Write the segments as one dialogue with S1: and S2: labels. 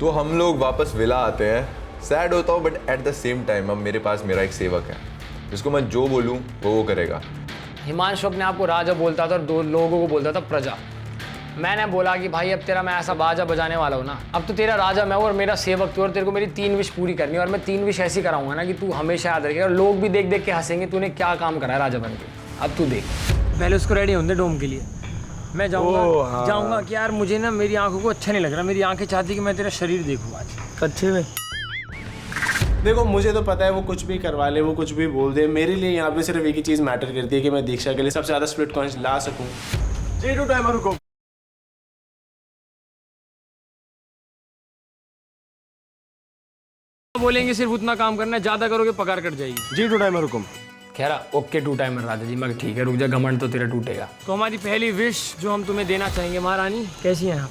S1: तो हम लोग वापस विला आते हैं। सैड होता हूँ but at the same time अब मेरे पास मेरा एक सेवक है जिसको मैं जो बोलूँ वो करेगा।
S2: हिमांशु अपने आप को राजा बोलता था और दो लोगों को बोलता था प्रजा। मैंने बोला कि भाई अब तेरा मैं ऐसा बाजा बजाने वाला हूँ ना, अब तो तेरा राजा मैं हूँ और मेरा सेवक तू, और तेरे को मेरी 3 विश पूरी करनी है और मैं 3 विश ऐसी कराऊंगा ना कि तू हमेशा याद रखेगा और लोग भी देख देख के हंसेंगे तूने क्या काम करा है राजा बन के। अब तू देख, पहले उसको रेडी होने दे डोम के लिए। मैं जाऊँगा कि यार मुझे ना मेरी आंखों को अच्छा नहीं लग रहा, मेरी आंखें चाहती कि मैं तेरा शरीर देखूँ आज अच्छे में।
S3: देखो मुझे तो पता है वो कुछ भी करवा ले, वो कुछ भी बोल दे, मेरे लिए यहाँ पे सिर्फ एक ही चीज़ मैटर करती है कि मैं दीक्षा के लिए सबसे ज़्यादा स्प्लिट कॉइंस ला सकूँ। जी टू टाइमर रुको,
S2: बोलेंगे सिर्फ उतना काम करना है, ज्यादा करोगे पगार कट जाएगी।
S3: जी टू टाइमर हुकुम।
S2: खैरा ओके 2 टाइमर राजा जी। मैं ठीक है रुक जा, घमंड तो तेरा टूटेगा। तो हमारी पहली विश जो हम तुम्हें देना चाहेंगे महारानी, कैसी हैं आप?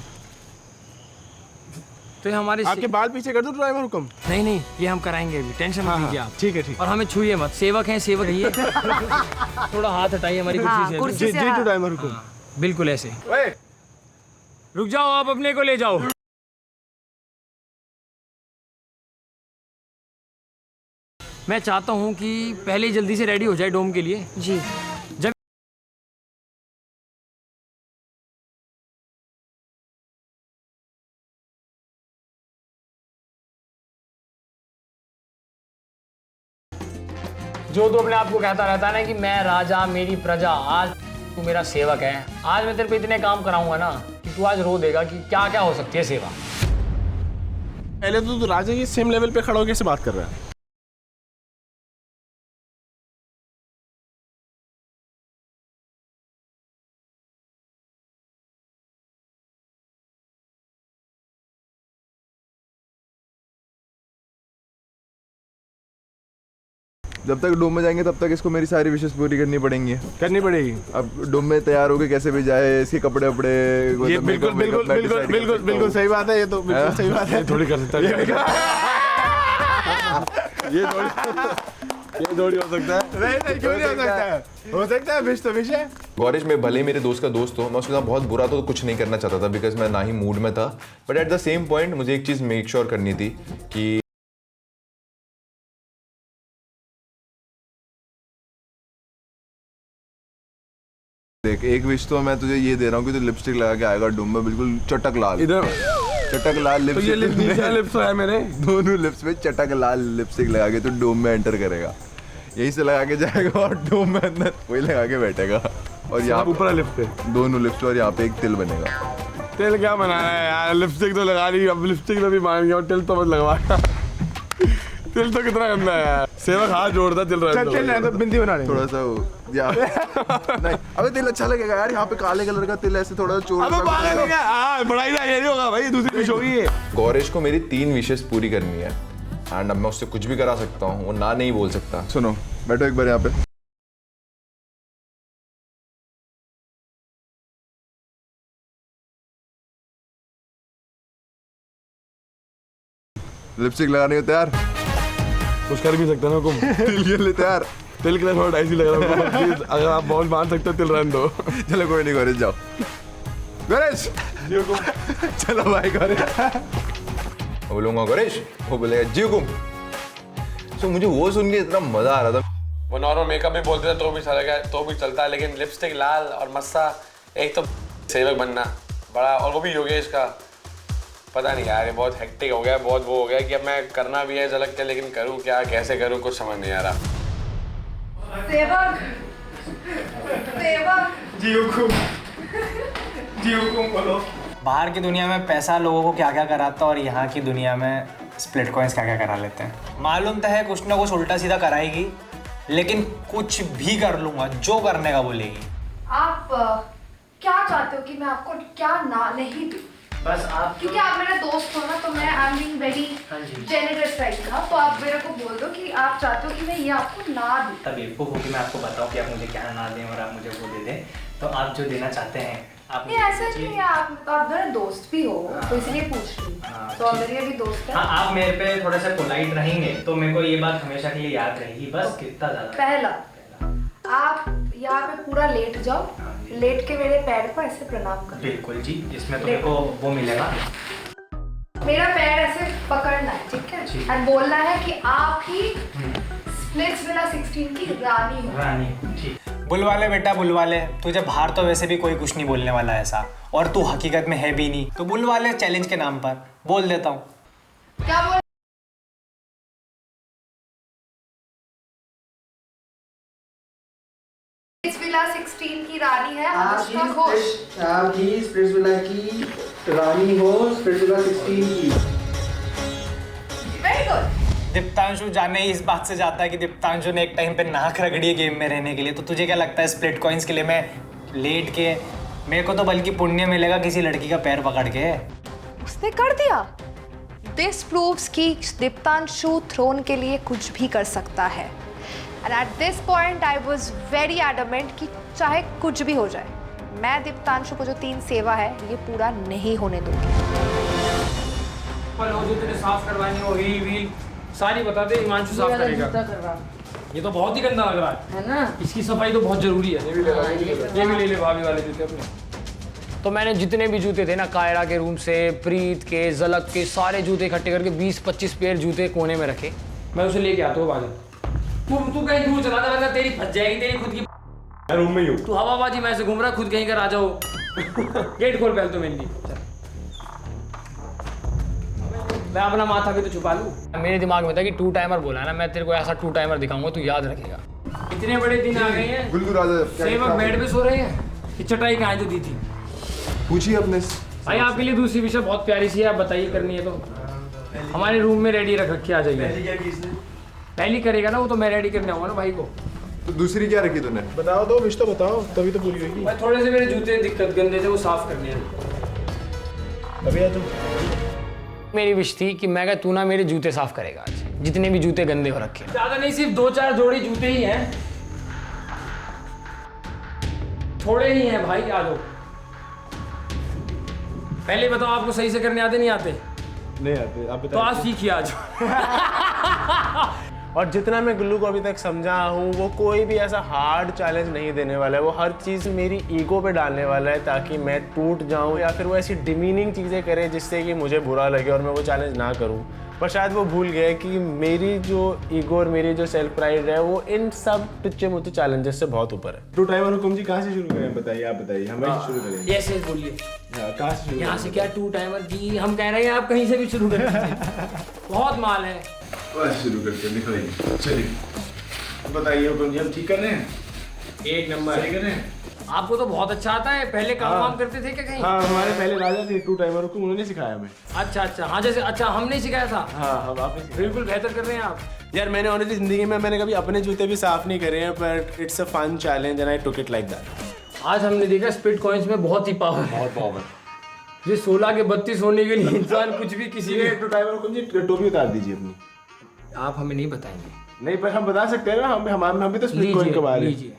S2: तो ये हमारे
S3: आपके बाल पीछे कर दो टाइमर हुकुम।
S2: नहीं ये हम कराएंगे अभी, टेंशन मत लीजिए आप।
S3: ठीक है ठीक।
S2: और हमें छूइए मत, सेवक हैं सेवक ये थोड़ा हाथ हटाइए हमारी कुर्सी से।
S3: जी टू टाइमर हुकुम।
S2: बिल्कुल ऐसे। रुक जाओ आप अपने को ले जाओ। मैं चाहता हूँ कि पहले ही जल्दी से रेडी हो जाए डोम के लिए।
S4: जी
S2: जब जो तो अपने आप को कहता रहता है ना कि मैं राजा मेरी प्रजा, आज तू मेरा सेवक है। आज मैं तेरे पे इतने काम कराऊंगा ना कि तू आज रो देगा कि क्या क्या हो सकती है सेवा।
S3: पहले तो तू राजा की सेम लेवल पे खड़ा होकर कैसे बात कर रहा है?
S1: जब तक डोम में जाएंगे तब तक इसको मेरी सारी विशेष पूरी करनी पड़ेंगी।
S3: करनी पड़ेगी।
S1: अब डोम में तैयार होके कैसे भी जाए, इसके कपड़े वपड़े
S3: ये बिल्कुल बिल्कुल बिल्कुल बिल्कुल बिल्कुल सही बात है, ये तो बिल्कुल सही बात है। थोड़ी कर सकता है
S1: ये थोड़ी हो सकता है।
S3: नहीं क्यों नहीं हो सकता है? हो सकता है, विश तो विश है।
S1: गौरीश में भले मेरे दोस्त का दोस्त हो, मैं उसके साथ बहुत बुरा तो कुछ नहीं करना चाहता था बिकॉज मैं ना ही मूड में था, but at the same point मुझे एक चीज़ मेक श्योर करनी थी कि देख, एक विश तो मैं तुझे ये दे रहा हूँ कि तू लिपस्टिक लगा के आएगा डोम में बिल्कुल चटक लाल।
S3: इधर
S1: चटक लाल लिपस्टिक।
S3: तो ये लिप्स तो है मेरे
S1: दोनों लिप्स पे चटक लाल लिपस्टिक लगा के तू डोम में एंटर करेगा। यहीं से लगा के जाएगा और डोम में अंदर वही लगा के बैठेगा और यहाँ
S3: ऊपर लिप्स पे
S1: दोनों लिप्स और यहाँ पे एक तिल बनेगा।
S3: तिल क्या बनाना है यार? लिपस्टिक तो लगा ली, अब लिपस्टिक तो भी मान गया और तिल तो मत लगवाना। तिल तो कितना गंदा है यार। सेवक हाथ जोड़ता, तिल रहता तो बिंदी बना ले
S1: थोड़ा सा यार। नहीं अबे तिल अच्छा लगेगा यार, यहाँ पे काले कलर का तिल ऐसे थोड़ा चोर।
S3: बड़ाई ना ये नहीं होगा भाई, दूसरी विश होगी ये।
S1: गौरीश को मेरी 3 विशेष पूरी करनी है एंड अब मैं उससे कुछ भी करा सकता हूँ, वो ना नहीं बोल सकता। सुनो बैठो एक बार यहाँ पे। लिपस्टिक लगाने को तैयार?
S3: कुछ कर भी सकते हैं ना हुकुम।
S1: तिल के लिए तैयार?
S3: तिल के लिए थोड़ा डाइसी लग रहा है। प्लीज अगर आप बहुत मान सकते हो तिल रहने दो।
S1: चलो कोई नहीं, गौरीश जाओ। गौरीश चलो भाई गौरीश। बोलूंगा गौरीश, वो बोलेगा जी हुकुम। तो मुझे वो सुन के इतना मजा आ रहा था।
S5: वो नॉर्मल मेकअप भी बोलते थे तो भी चलेगा, तो भी चलता है, लेकिन लिपस्टिक लाल और मस्सा, एक तो सेवक बनना बड़ा, और वो भी योगेश का, पता नहीं यार ये बहुत हेक्टिक हो गया, बहुत वो हो गया कि अब मैं करना भी है झलक के, लेकिन करूँ क्या, कैसे करूँ, कुछ समझ नहीं आ रहा।
S4: सेवक सेवक
S3: जी हुकुम बोलो।
S6: बाहर की दुनिया में पैसा लोगों को क्या क्या कराता है और यहाँ की दुनिया में स्प्लिट कॉइंस क्या क्या करा लेते हैं। मालूम तो है कुछ ना कुछ उल्टा सीधा कराएगी, लेकिन कुछ भी कर लूंगा जो करने का बोलेगी।
S4: आप क्या चाहते हो कि मैं आपको क्या ना नहीं दूं?
S6: बस आप
S4: क्योंकि आप मेरा दोस्त हो ना, तो मैं आई am being very generous type का, तो आप मेरे को बोल दो कि आप चाहते हो कि मैं ये आपको ना दूं।
S6: तब बेवकूफ़ हो कि मैं आपको बताऊं कि आप मुझे क्या ना दें और आप मुझे वो दे दें, तो आप जो देना चाहते हैं आप
S4: नहीं ऐसा नहीं है, आप मेरे दोस्त भी हो तो इसलिए पूछ रही हूँ। तो मेरे भी दोस्त है।
S6: हाँ, आप मेरे पे थोड़ा सा पोलाइट रहेंगे तो मेरे को ये बात हमेशा के लिए याद रहेगी, बस कितना ज़्यादा।
S4: पहला, आप यहाँ पे पूरा लेट जाओ, लेट के मेरे पैर पर ऐसे प्रणाम करो।
S6: बिल्कुल जी, इसमें तो मेरे को वो मिलेगा।
S4: मेरा पैर ऐसे पकड़ना है, ठीक है, और बोलना है कि आप ही स्प्लिट्स विला 16 की रानी हो।
S6: रानी, ठीक। बुलवाले बेटा बुलवाले, तुझे बाहर तो वैसे भी कोई कुछ नहीं बोलने वाला ऐसा, और तू हकीकत में है भी नहीं, तो बुलवाले चैलेंज के नाम पर बोल देता हूँ।
S4: क्या बोल स्प्लिट्स विला 16 की रानी है अनुष्का घोष।
S7: आप ही स्प्लिट्स विला की रानी हो, स्प्लिट्स विला 16 की।
S4: Very good.
S6: दीप्तांशु जाने ही इस बात से जाता है कि दीप्तांशु ने एक टाइम पे नाक रगड़ी है गेम में रहने के लिए, तो तुझे क्या लगता है स्प्लिट कॉइंस के लिए मैं लेट के, मेरे को तो बल्कि पुण्य मिलेगा किसी लड़की का पैर पकड़ के।
S4: उसने कर दिया। दिस प्रूव्स कि दीप्तांशु थ्रोन के लिए कुछ भी कर सकता है। And at this point I was very adamant कि चाहे कुछ भी हो जाए, मैं दीप्तांशु को जो 3 सेवा है ये पूरा नहीं होने दूंगी।
S2: पर वो जो तेरे साफ करवानी हो व्हील सारी बता दे, हिमांशु साफ करेगा। ये तो बहुत ही गंदा लग रहा है ना, इसकी सफाई तो बहुत जरूरी है। ये भी ले ले भाभी वाले जूते अपने। तो मैंने जितने भी जूते थे ना, कायरा के रूम से, प्रीत के, झलक के, सारे जूते इकट्ठे करके 20-25 पेयर जूते कोने में रखे। मैं उसे लेके आता हूँ बाजार। तू कहीं दूर चला जा, वरना तेरी फंस जाएगी, तेरी खुद की
S5: रूम में ही हूँ।
S2: तू हवाबाजी में से घूम रहा, खुद कहीं का राजा हो। गेट खोल पहले तो मेरे लिए। मैं अपना माथा भी तो छुपा लूँ। मेरे दिमाग में था कि 2 टाइमर बोला है ना, मैं तेरे को ऐसा 2 टाइमर दिखाऊंगा, तू याद रखेगा। इतने बड़े दिन आ गए हैं,
S1: गुल्लू राजा
S2: सेवक बेड पे सो रहे हैं। ये चटाई कहाँ है जो दी थी?
S1: पूछिए अपने।
S2: भाई आपके लिए दूसरी विषय बहुत प्यारी सी है, आप बताइए करनी है तो हमारे रूम में रेडी रख रखी, आ जाइए। पहली करेगा ना वो, तो मैं रेडी करने आऊंगा ना भाई को।
S1: तो दूसरी क्या रखी तूने?
S3: बताओ दो विश तो बताओ, तभी तो पूरी होगी।
S2: भाई थोड़े से मेरे जूते दिक्कत गंदे थे, वो साफ करने हैं।
S3: अभी आ तुम।
S2: मेरी विश थी कि मैं तू ना मेरे जूते साफ करेगा आज, जितने भी जूते गंदे हो रखे। ज्यादा नहीं, सिर्फ 2-4 जोड़ी जूते ही हैं, थोड़े ही हैं भाई। आ जाओ। पहले बताओ आपको सही से करने आते नहीं आते?
S3: नहीं आते, आप
S2: तो आप सीखिए आज।
S3: और जितना मैं गुल्लू को अभी तक समझा हूँ, वो कोई भी ऐसा हार्ड चैलेंज नहीं देने वाला है। वो हर चीज़ मेरी ईगो पे डालने वाला है ताकि मैं टूट जाऊँ, या फिर वो ऐसी डिमीनिंग चीज़ें करे जिससे कि मुझे बुरा लगे और मैं वो चैलेंज ना करूँ। पर शायद वो भूल गए कि मेरी जो ईगो और मेरी जो सेल्फ प्राइड है वो इन सब टुच्चे मुच्चे चैलेंजेस से बहुत ऊपर है। टू टाइमर हुकुम जी कहाँ से शुरू करें, बताइए, आप बताइए, हमें शुरू करें।
S2: ऐसे बोलिए,
S3: कहाँ से शुरू?
S2: यहाँ से क्या 2 टाइमर जी, हम कह रहे हैं आप कहीं से भी शुरू करें। बहुत माल है।
S3: बस शुरू करते हैं, दिखाइए। चलिए बताइए हुकुम जी, हम ठीक कर रहे हैं?
S2: एक नंबर।
S3: सही कर रहे हैं?
S2: आपको तो बहुत अच्छा आता है, पहले काम वाम करते थे क्या कहीं?
S3: हाँ, हमारे पहले राजा थे टू टाइमर हुकुम, उन्होंने सिखाया हमें।
S2: अच्छा, हाँ जैसे, अच्छा हमने सिखाया था।
S3: हाँ, हम आपने
S2: बिल्कुल बेहतर कर रहे हैं आप।
S3: यार मैंने ऑनेस्टली जिंदगी में मैंने कभी अपने जूते भी साफ नहीं करे हैं, but it's a fun challenge and I took it like that.
S2: आज हमने देखा स्पिट कॉइन्स में बहुत ही पावर है।
S3: बहुत पावर।
S2: ये 16 के 32 होने के लिए इंसान कुछ भी किसी
S3: ये
S2: के।
S3: टू टाइमर हुकुम जी टोपी उतार दीजिए अपनी।
S2: आप हमें नहीं बताएंगे।
S3: नहीं, पर हम बता सकते हैं ना, हम भी तो स्प्लिट कॉइन कमा रहे हैं।
S2: लीजिए।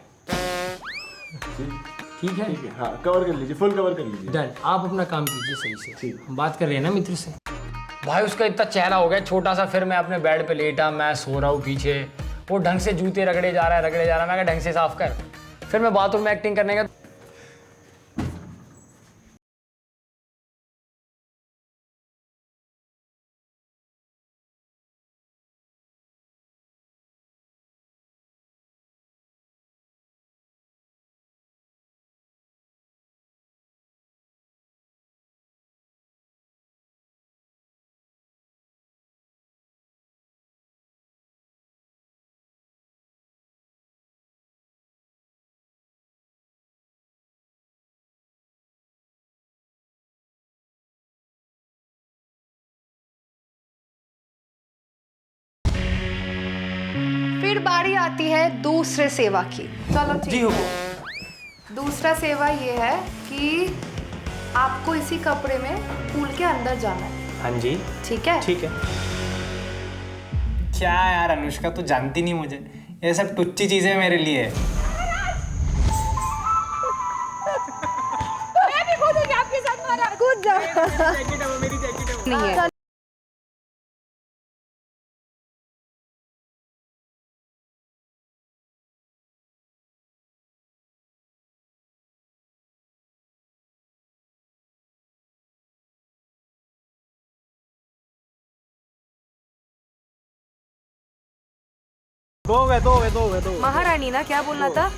S2: ठीक है,
S3: ठीक है, हाँ कवर कर लीजिए, फुल कवर कर लीजिए।
S2: डन। आप अपना काम कीजिए सही से।
S3: ठीक।
S2: हम बात कर रहे हैं ना मित्र से। भाई उसका इतना चेहरा हो गया छोटा सा, फिर मैं अपने बेड पे लेटा, मैं सो रहा हूँ पीछे, वो ढंग से जूते रगड़े जा रहा है, मैं कहा ढंग से साफ कर। फिर मैं बाथरूम में एक्टिंग करने का
S4: फिर बारी आती है दूसरे सेवा की। चलो ठीक है। दूसरा सेवा ये है कि आपको इसी कपड़े में पूल के अंदर जाना है।
S6: हाँ जी,
S4: ठीक है?
S6: ठीक है। क्या यार अनुष्का, तू जानती नहीं मुझे, ये सब टुच्ची चीजें मेरे लिए।
S4: मैं भी कूदूंगी आपके साथ, मारा कूद जाओ। नहीं है।
S6: दो गए।
S8: महारानी ना क्या बोलना था?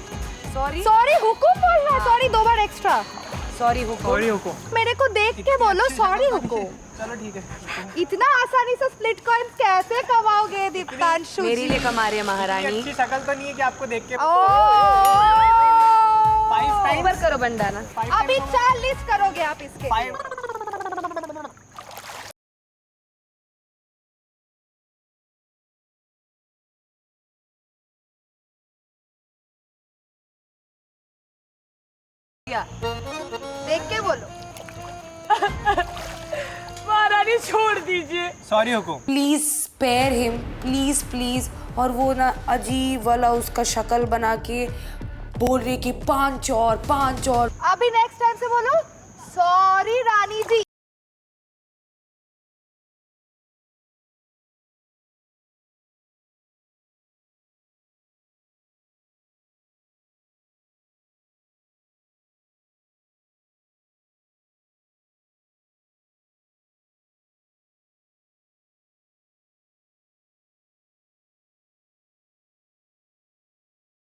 S8: सॉरी
S4: सॉरी हुकुम बोलना, सॉरी 2 बार एक्स्ट्रा।
S8: सॉरी हुकुम।
S4: मेरे को देख के बोलो सॉरी हुकुम।
S3: चलो ठीक है।
S4: इतना आसानी से स्प्लिट कॉइंस कैसे कमाओगे दीप्तांशु जी?
S8: मेरे लिए कमा रहे हैं महारानी।
S6: अच्छी शक्ल तो नहीं है कि आपको देख के
S8: फाइवर करो बंडाना।
S4: अभी 40 करोगे आप इसके। देख के बोलो।
S8: महारानी छोड़ दीजिए।
S6: सॉरी हुकुम।
S8: Please spare him, please please. और वो ना अजीब वाला उसका शक्ल बना के बोल रही कि 5 और।
S4: अभी नेक्स्ट टाइम से बोलो सॉरी रानी जी।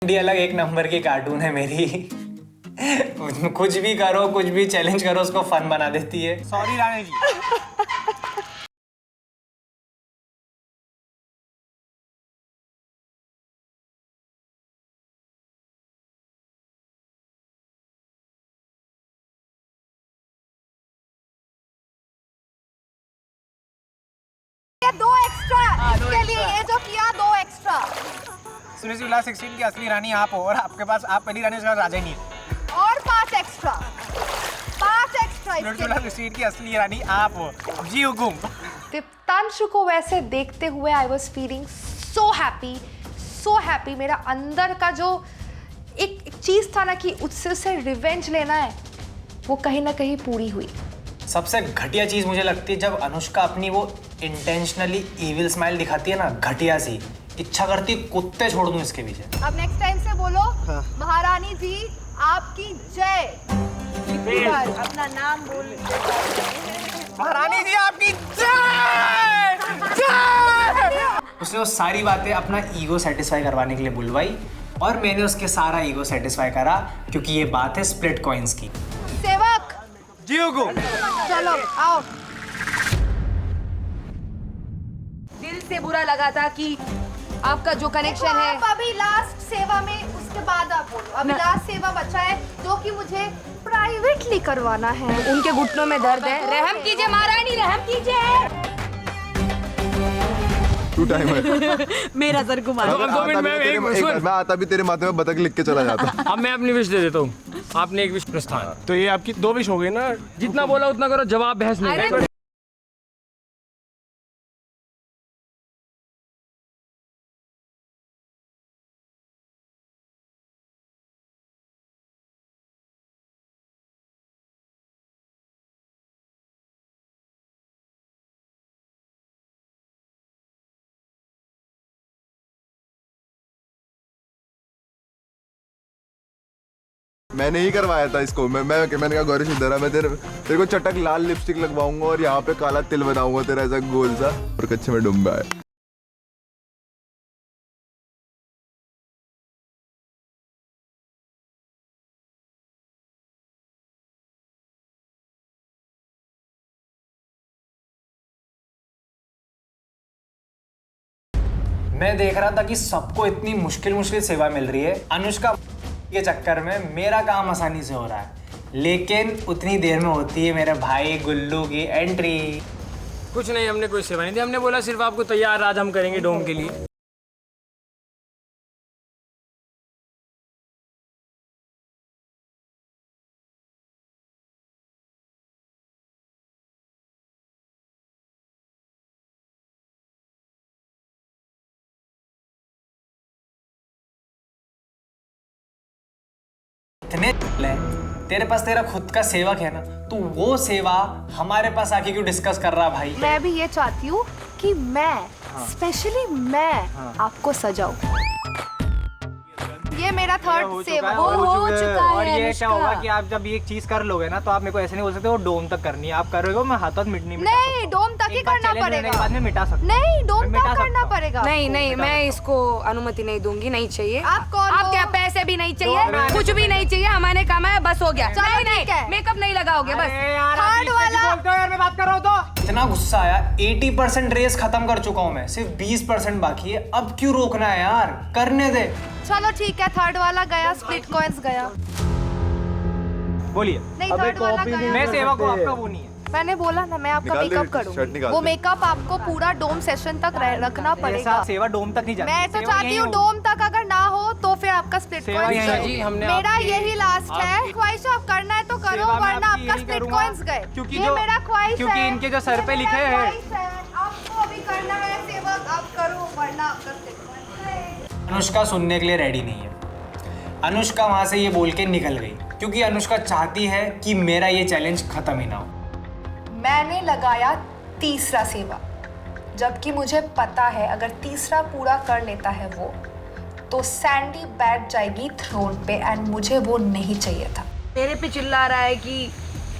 S6: अलग एक नंबर की कार्टून है मेरी। कुछ भी करो, कुछ भी चैलेंज करो, उसको फन बना देती है। सॉरी रानी जी।
S4: ये 2 एक्स्ट्रा इसके लिए, ये जो किया 2 एक्स्ट्रा।
S6: स्प्लिट्सविला 16 की असली रानी आप हो और आपके पास आप पहली रानी उसका राजा ही नहीं है।
S4: और 5 एक्स्ट्रा, 5 एक्स्ट्रा
S6: स्प्लिट्सविला 16 की असली रानी आप हो। जी हुकुम।
S4: दीप्तांशु को वैसे देखते हुए I was feeling so happy. मेरा अंदर का जो एक चीज था ना कि उससे रिवेंज लेना है, वो कहीं ना कहीं पूरी हुई।
S6: सबसे घटिया चीज मुझे लगती है जब अनुष्का अपनी वो इंटेंशनली इविल स्माइल दिखाती है ना, घटिया सी। इच्छा करती है कुत्ते छोड़ दूं इसके पीछे।
S4: अब नेक्स्ट टाइम से बोलो महारानी जी आपकी जय। अपना नाम बोल।
S6: महारानी जी आपकी जय। उसने वो सारी बातें अपना ईगो सेटिस्फाई करवाने के लिए बुलवाई और मैंने उसके सारा ईगो सेटिस्फाई करा, क्योंकि ये बात है स्प्लिट कॉइंस की।
S4: सेवक
S6: जी हुकुम।
S4: चलो आओ।
S8: दिल से बुरा लगा था कि आपका जो कनेक्शन है।
S4: आप अभी लास्ट सेवा में, उसके बाद आप बोलो। अभी लास्ट सेवा बचा है जो कि मुझे प्राइवेटली करवाना है।
S8: उनके घुटनों में दर्द है। रहम कीजिए महारानी, रहम कीजिए।
S1: तू टाइमर।
S8: मेरा सर घुमा।
S1: मैं आता भी तेरे माथे में बतख लिख के चला जाता।
S2: अब मैं अपनी विश दे देता हूँ। आपने एक विश प्रस्थान।
S3: तो ये आपकी 2 विश हो गई ना।
S2: जितना बोला उतना करो, जवाब बहस नहीं।
S1: मैंने ही करवाया था इसको। मैंने कहा गौरी इधर आ, मैं तेरे को चटक लाल लिपस्टिक लगवाऊंगा और यहाँ पे काला तिल बनाऊंगा तेरा ऐसा गोल सा, और कच्चे में डूबा है।
S6: मैं देख रहा था कि सबको इतनी मुश्किल सेवा मिल रही है, अनुष्का के चक्कर में मेरा काम आसानी से हो रहा है, लेकिन उतनी देर में होती है मेरे भाई गुल्लू की एंट्री।
S2: कुछ नहीं, हमने कोई सेवा नहीं दी। हमने बोला सिर्फ आपको तैयार आज हम करेंगे डोम के लिए।
S6: इतने तेरे पास तेरा खुद का सेवक है ना, तू वो सेवा हमारे पास आके क्यों डिस्कस कर रहा भाई?
S4: मैं भी ये चाहती हूँ कि मैं स्पेशली मैं आपको सजाऊं। ये मेरा थर्ड सेव
S8: वो हो चुका
S6: और
S8: है
S6: ये क्या होगा
S8: अनुष्का।
S6: कि आप जब ये एक चीज कर लोगे ना तो आप मेरे को ऐसे नहीं बोल सकते वो डोम तक करनी है, आप करोगे मैं हाथों मिट नहीं मिटा
S4: नहीं
S6: सकता।
S4: डोम तक ही
S6: एक बार
S4: करना
S6: challenge लेने के
S4: पड़ेगा।
S6: बाद में मिटा सकता हूँ।
S4: नहीं डोम
S6: मैं मिटा
S4: तक करना
S6: सकता हूँ।
S4: पड़ेगा।
S8: नहीं नहीं, मैं इसको अनुमति नहीं दूंगी, नहीं चाहिए।
S4: आप कौन
S8: आप
S4: हो?
S8: क्या पैसे भी नहीं चाहिए, कुछ भी नहीं चाहिए, हमारे काम है, बस हो गया।
S4: चलो,
S8: नहीं
S4: ठीक है।
S8: नहीं, मेकअप नहीं लगाओगे बस।
S6: अरे यार आप
S4: Third
S6: बीच में क्यों
S4: वाला।
S6: बोलते हो यार, मैं बात कर रहा हूँ तो। इतना गुस्सा आया, 80% रेस खत्म कर चुका हूँ मैं, सिर्फ 20% बाकी है, अब क्यों रोकना है यार, करने दे।
S4: चलो ठीक है, थर्ड वाला गया, स्प्लिट कॉइंस गया।
S6: बोलिए।
S4: नहीं थर्ड वाला गया।
S6: मैं सेवक हूँ, आपका वो नहीं है।
S4: मैंने बोला ना मैं आपका
S1: निकाल दे,
S4: मेकअप
S1: शर्ट
S4: करूंगी।
S1: निकाल
S4: वो
S1: दे।
S4: मेकअप आपको पूरा डोम सेशन तक रखना पड़ेगा।
S6: ऐसा सेवा डोम तक नहीं जाती।
S4: मैं तो
S6: सेवा
S4: चाहती
S6: यहीं
S4: हूँ
S6: होगी।
S4: डोम तक अगर ना हो तो फिर आपका स्प्लिट
S6: सेवा
S4: कॉइंस
S6: यहीं
S4: गए।
S6: होगी।
S2: जी, हमने
S4: मेरा
S2: आपकी-
S4: यही लास्ट है ख्वाहिश, आप करना है तो करो,
S6: सेवा मैं
S4: वरना
S6: आपकी
S4: आपका
S6: यही
S4: स्प्लिट
S6: करूंगा,
S4: कॉइंस गए।
S6: क्योंकि
S4: ये
S6: जो-
S4: मेरा ख्वाहिश
S6: क्योंकि
S4: है,
S6: इनके जो सर
S4: ये
S6: पे
S4: मेरा
S6: लिखे हैं।
S4: ख्वाहिश है। आपको अभी करना है सेवक, आप करो वरना आपका स्प्लिट कॉइंस गए।
S6: अनुष्का सुनने के लिए रेडी नहीं है। अनुष्का वहां से ये बोल के निकल गई क्योंकि अनुष्का चाहती है कि मेरा ये चैलेंज खत्म ही ना हो।
S4: मैंने लगाया तीसरा सेवा, जबकि मुझे पता है अगर तीसरा पूरा कर लेता है वो तो सैंडी बैठ जाएगी थ्रोन पे एंड मुझे वो नहीं चाहिए था।
S8: मेरे पे चिल्ला रहा है कि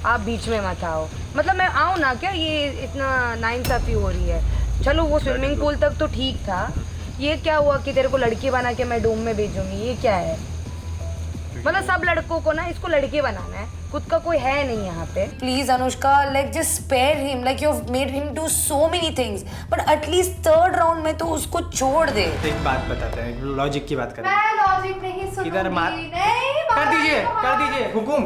S8: आप बीच में मत आओ, मतलब मैं आऊँ ना क्या, ये इतना नाइंसाफी हो रही है। चलो वो स्विमिंग पूल तक तो ठीक था, ये क्या हुआ कि तेरे को लड़की बना के मैं डोम में भेजूंगी, ये क्या है? मतलब सब लड़कों को ना इसको लड़के बनाना है, खुद का कोई है नहीं यहाँ पे। Please Anushka, like just spare him, like you have made him do so many things, but at least third round में तो उसको छोड़ दे।
S6: एक बात बताते हैं, लॉजिक की बात करें।
S4: मैं लॉजिक नहीं सुनूंगी।
S6: इधर मार-
S4: नहीं
S6: कर दीजिए हुकुम,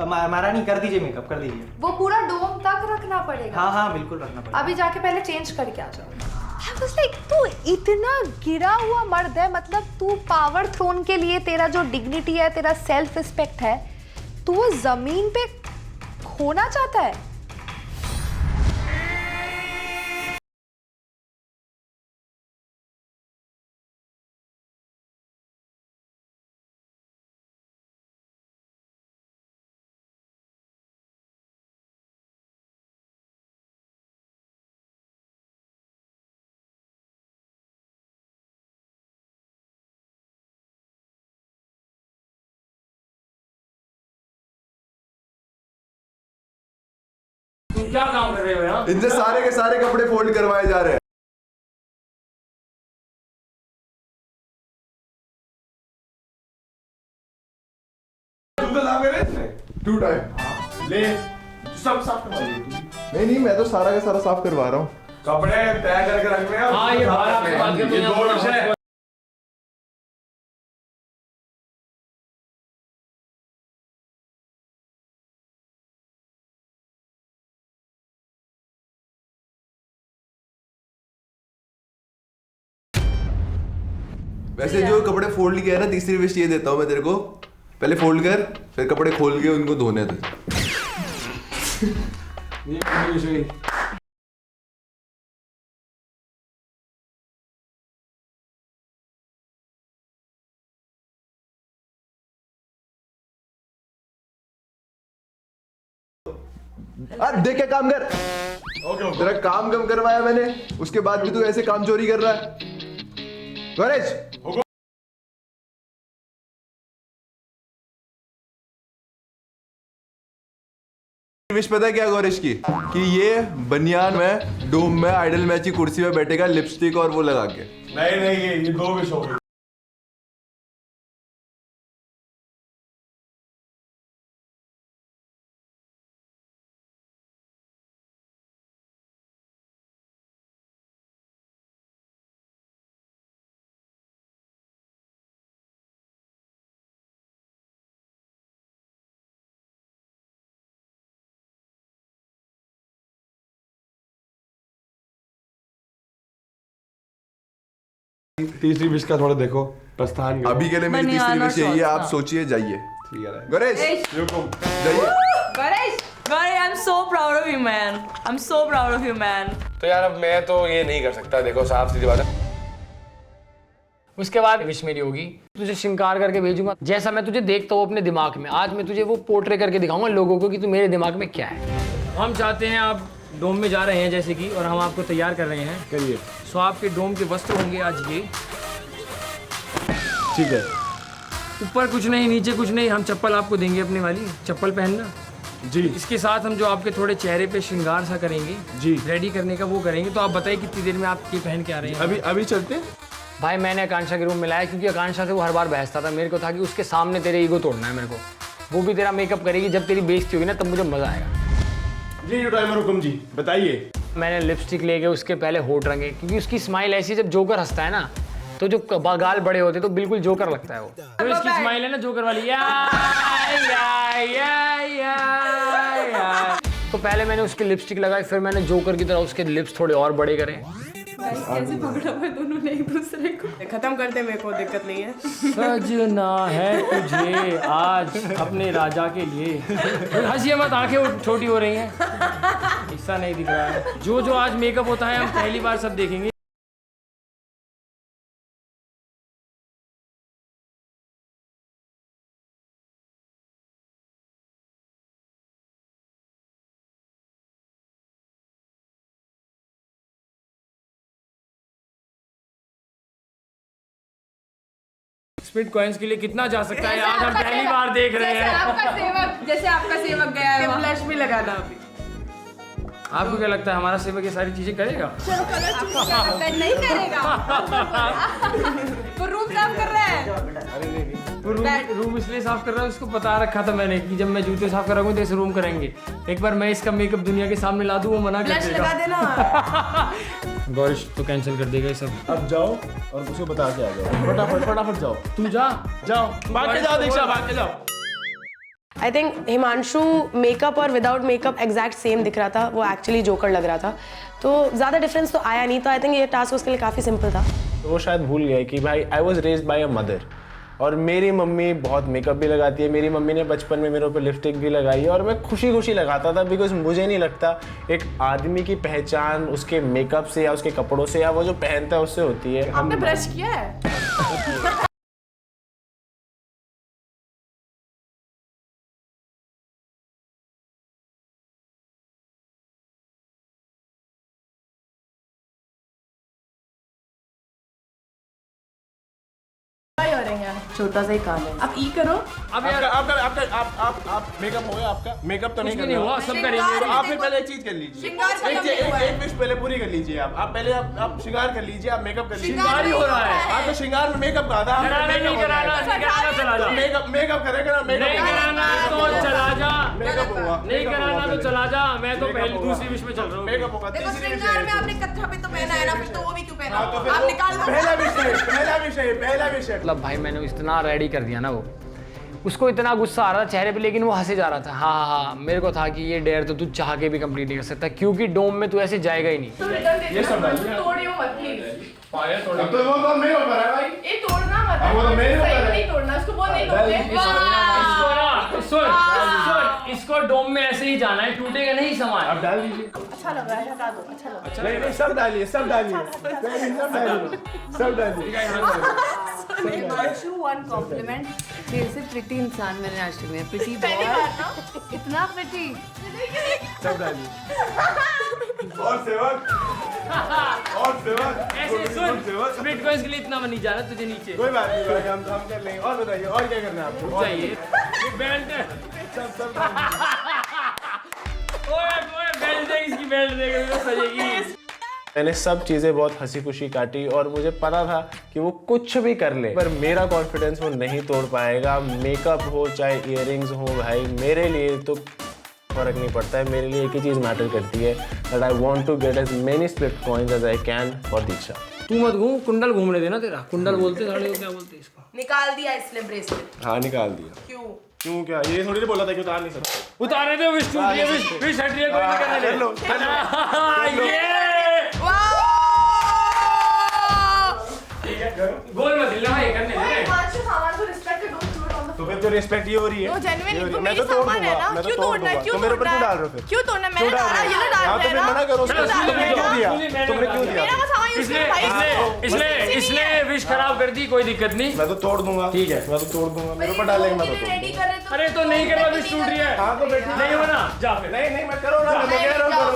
S6: मारा नहीं, कर दीजिए मेकअप, कर दीजिए।
S4: वो पूरा डोम तक रखना पड़ेगा।
S6: हाँ हाँ बिल्कुल रखना पड़ेगा।
S4: अभी जाके पहले चेंज करके आ जाओ। I was like, तू इतना गिरा हुआ मर्द है, मतलब तू पावर थ्रोन के लिए तेरा जो डिग्निटी है, तेरा सेल्फ रिस्पेक्ट है, तू वो जमीन पे खोना चाहता है।
S2: तुम क्या काम कर रहे हो यहाँ?
S1: इनसे सारे के सारे कपड़े फोल्ड करवाए जा रहे हैं। टू टाइम
S3: ले सब साफ करवा दिए।
S1: नहीं नहीं, मैं तो सारा का सारा साफ करवा रहा हूँ।
S3: कपड़े तय करके रखने हैं।
S2: हाँ, ये बाहर आपसे बात करते
S3: ये
S2: हैं,
S3: दो
S2: आप
S3: विषय।
S1: वैसे जो कपड़े फोल्ड किया है ना, तीसरी विश ये देता हूँ मैं तेरे को, पहले फोल्ड कर, फिर कपड़े खोल के उनको धोने दे।
S3: ये पहली विश हुई।
S1: देख के काम कर। तेरा काम कम करवाया मैंने, उसके बाद भी तू ऐसे काम चोरी कर रहा है। गणेश, विश पता है क्या गौरेश की, कि ये बनियान में डोम में आइडल मैच की कुर्सी पे बैठेगा, लिपस्टिक और वो लगा के।
S3: नहीं नहीं, ये दो विश हो गई। तीसरी विश का थोड़ा देखो, प्रस्थान करो।
S1: अभी के लिए मेरी तीसरी विश यही है, आप सोचिए, जाइए।
S3: ठीक है।
S1: गणेश जाइए।
S9: I'm so proud of you, man. I'm so proud of you, man.
S5: तो यार अब मैं तो ये नहीं कर सकता, देखो साफ सीधी बात है।
S2: उसके बाद विश मेरी होगी, तुझे श्रृंगार करके भेजूंगा जैसा मैं तुझे देखता हूँ अपने दिमाग में। आज मैं तुझे वो पोर्ट्रे करके दिखाऊंगा लोगों को कि तू मेरे दिमाग में क्या है। हम चाहते हैं, आप डोम में जा रहे हैं जैसे कि, और हम आपको तैयार कर रहे हैं।
S3: करिए।
S2: सो आपके डोम के वस्त्र होंगे आज ये।
S3: ठीक है।
S2: ऊपर कुछ नहीं, नीचे कुछ नहीं, हम चप्पल आपको देंगे अपनी वाली, चप्पल पहनना
S3: जी
S2: इसके साथ हम जो आपके थोड़े चेहरे पे श्रृंगार सा करेंगे
S3: जी
S2: रेडी करने का वो करेंगे। तो आप बताइए कितनी देर में आप ये पहन के आ रहे हैं?
S3: अभी चलते।
S2: भाई मैंने आकांक्षा के रूम में लाया क्योंकि आकांक्षा से वो हर बार बहसता था, मेरे को था कि उसके सामने तेरे ईगो तोड़ना है मेरे को। वो भी तेरा मेकअप करेगी, जब तेरी बेइज्जती होगी ना तब मुझे मजा आएगा।
S3: जी ड्राइवर हुकुम जी, बताइए।
S2: मैंने लिपस्टिक ले गए, उसके पहले होठ रंगे क्योंकि उसकी स्माइल ऐसी, जब जोकर हंसता है ना तो जो गाल बड़े होते तो बिल्कुल जोकर लगता है वो। तो इसकी स्माइल है ना जोकर वाली, या। तो पहले मैंने उसके लिपस्टिक लगाई, फिर मैंने जोकर की तरह उसके लिप्स थोड़े और बड़े करे।
S9: कैसे पकड़ा हुआ दोनों ने एक दूसरे को।
S10: खत्म करते, मेरे को दिक्कत नहीं है।
S2: सजना है तुझे आज अपने राजा के लिए। हंसिए मत, आंखें छोटी हो रही हैं, हिस्सा नहीं दिख रहा है। जो आज मेकअप होता है हम पहली बार सब देखेंगे। स्पिट कॉइन्स के लिए कितना जा सकता है आज हम पहली बार देख रहे हैं।
S10: जैसे आपका सेवक गया है, फ्लैश भी लगाना अभी।
S2: आपको क्या लगता है हमारा सेवक ये सारी चीजें करेगा?
S10: नहीं करेगा। वो रूम साफ कर रहा है।
S2: रूम इसलिए साफ कर रहा है, उसको बता रखा था मैंने कि जब मैं जूते साफ कराऊंगा तो ऐसे रूम करेंगे। एक बार मैं इसका मेकअप दुनिया के सामने ला दूं, वो मना कर देगा।
S10: लगा देना।
S2: गौरिश तो कैंसिल कर देगा ये सब।
S3: अब जाओ और उसको बता के आ जाओ, फटाफट जाओ।
S2: तुम जाओ
S3: भाग के जाओ दीक्षा, भाग के जाओ।
S10: आई थिंक हिमांशु मेकअप और विदाउट मेकअप एग्जैक्ट सेम दिख रहा था, वो एक्चुअली जोकर लग रहा था, तो ज़्यादा डिफरेंस तो आया नहीं। तो आई थिंक ये टास्क उसके लिए काफ़ी सिंपल था।
S3: तो वो शायद भूल गए कि भाई I was raised bye a mother, और मेरी मम्मी बहुत मेकअप भी लगाती है। मेरी मम्मी ने बचपन में मेरे ऊपर लिपस्टिक भी लगाई है और मैं खुशी लगाता था, बिकॉज मुझे नहीं लगता एक आदमी की पहचान उसके मेकअप से या उसके कपड़ों से या वो जो पहनता है उससे होती है।
S10: आपने ब्रश किया है? छोटा सा ही काम है। आप ई करो।
S2: अब यार
S3: आप मेकअप हो गया आपका? मेकअप तो नहीं
S2: नहीं हुआ, सब करेंगे।
S3: तो आप फिर पहले एक चीज कर लीजिए, एक विश पहले पूरी कर लीजिए। आप पहले आप श्रृंगार कर लीजिए, आप मेकअप कर लीजिए।
S2: श्रृंगार ही हो रहा है।
S3: आप तो श्रृंगार में मेकअप कहा था,
S2: नहीं कराना चला जा।
S3: मेकअप करेगा ना,
S2: नहीं कराना तो चला जा,
S3: मेकअप होगा।
S2: नहीं कराना तो चला जा। मैं तो पहली दूसरी विश में चल रहा हूँ।
S3: मेकअप होगा।
S10: श्रृंगार में आपने कच्चा भी तो पहना है ना, फिर तो वो भी क्यों पहना?
S3: तो
S10: आप निकाल दो।
S3: पहला विषय
S2: मतलब भाई मैंने इतना रेडी कर दिया ना, वो उसको इतना गुस्सा आ रहा था चेहरे पे, लेकिन वो हंसे जा रहा था। हाँ, मेरे को था कि ये डेयर तो तू चाह के भी कंप्लीट नहीं कर सकता, क्योंकि डोम में तू ऐसे जाएगा ही नहीं।
S3: ये सब
S10: तोड़ियो मत प्लीज।
S3: अब तो वो काम नहीं हो पा रहा है भाई।
S10: ये तोड़ना मत।
S3: वो तो मेरे ऊपर है।
S10: नहीं तोड़ना, उसको बोल नहीं तोड़ते।
S2: इसको डोम में ऐसे ही जाना है, टूटेगा नहीं सामान।
S3: अब डाल दीजिए।
S10: अच्छा लग रहा है, हटा दो। अच्छा लग रहा है।
S3: नहीं, सब डालिए, सब डालिए।
S9: हिमांशु, वन कॉम्प्लीमेंट, तेरे से प्रिटी इंसान मैंने आज तक नहीं, प्रिटी बहुत, इतना प्रिटी।
S3: सब डालिए। और सेवक
S2: ऐसे सुन, स्प्लिट कॉइन्स के लिए इतना मनी जाना तुझे नीचे।
S3: कोई बात नहीं भाई, हम कर लेंगे। और बताइए, और क्या करना है आपको?
S2: चाहिए बेल्ट,
S3: सब
S2: ओए बेल्ट दे, इसकी बेल्ट दे तो सजेगी।
S3: मैंने सब चीज़ें बहुत हंसी खुशी काटी और मुझे पता था कि वो कुछ भी कर ले, पर मेरा कॉन्फिडेंस वो नहीं तोड़ पाएगा। मेकअप हो चाहे इयररिंग्स हो, भाई मेरे लिए तो फर्क नहीं पड़ता है। मेरे लिए एक ही चीज़ मैटर करती है, that I want to get as many split coins as I can for Diksha.
S2: तू मत घूम, कुंडल घूमने देना तेरा। कुंडल बोलते साले को, क्या बोलते इसको?
S10: निकाल दिया इसने ब्रेसलेट।
S3: हाँ, निकाल दिया। क्यों क्या? ये थोड़ी ना बोला था कि उतार नहीं सकते।
S2: उतारे दे, विश टूट गया, विश हट गया, कोई नहीं करने दे। गोल मत हिलना भाई, करने दे।
S3: तो फिर तो रिस्पेक्ट ये हो रही है।
S10: तो जेन्युइन इनको
S3: मैं तो
S10: मेरी
S3: तोड़
S10: सामान है
S3: दूंगा,
S10: ना,
S3: मैं तो
S10: क्यों
S3: तोड़
S10: तोड़ना है?
S3: दूंगा।
S10: क्यों
S3: तो मेरे ऊपर
S10: तोड़ना
S3: क्यों
S10: है?
S3: डाल रहे हो फिर?
S10: क्यों तोड़ना? मैंने डाला, ये ना डाल
S3: हाँ, तो फिर मना करो उसको। तुमने क्यों दिया? तुमने क्यों दिया?
S10: मेरा सामान यूज कर भाई।
S2: इसने विश खराब कर दी, कोई दिक्कत नहीं।
S3: मैं तो तोड़ दूंगा।
S2: ठीक है,
S3: मैं तो तोड़ दूंगा। मेरे ऊपर डालेंगे, मैं तो तोड़
S10: रेडी
S3: दूंगा।
S10: कर रहे तो
S2: अरे तो नहीं करना, विश टूट रही है।
S3: हाँ, तो बैठिए।
S2: नहीं होना, जा फिर।
S3: नहीं, मैं करो ना, मैं तो कह रहा हूँ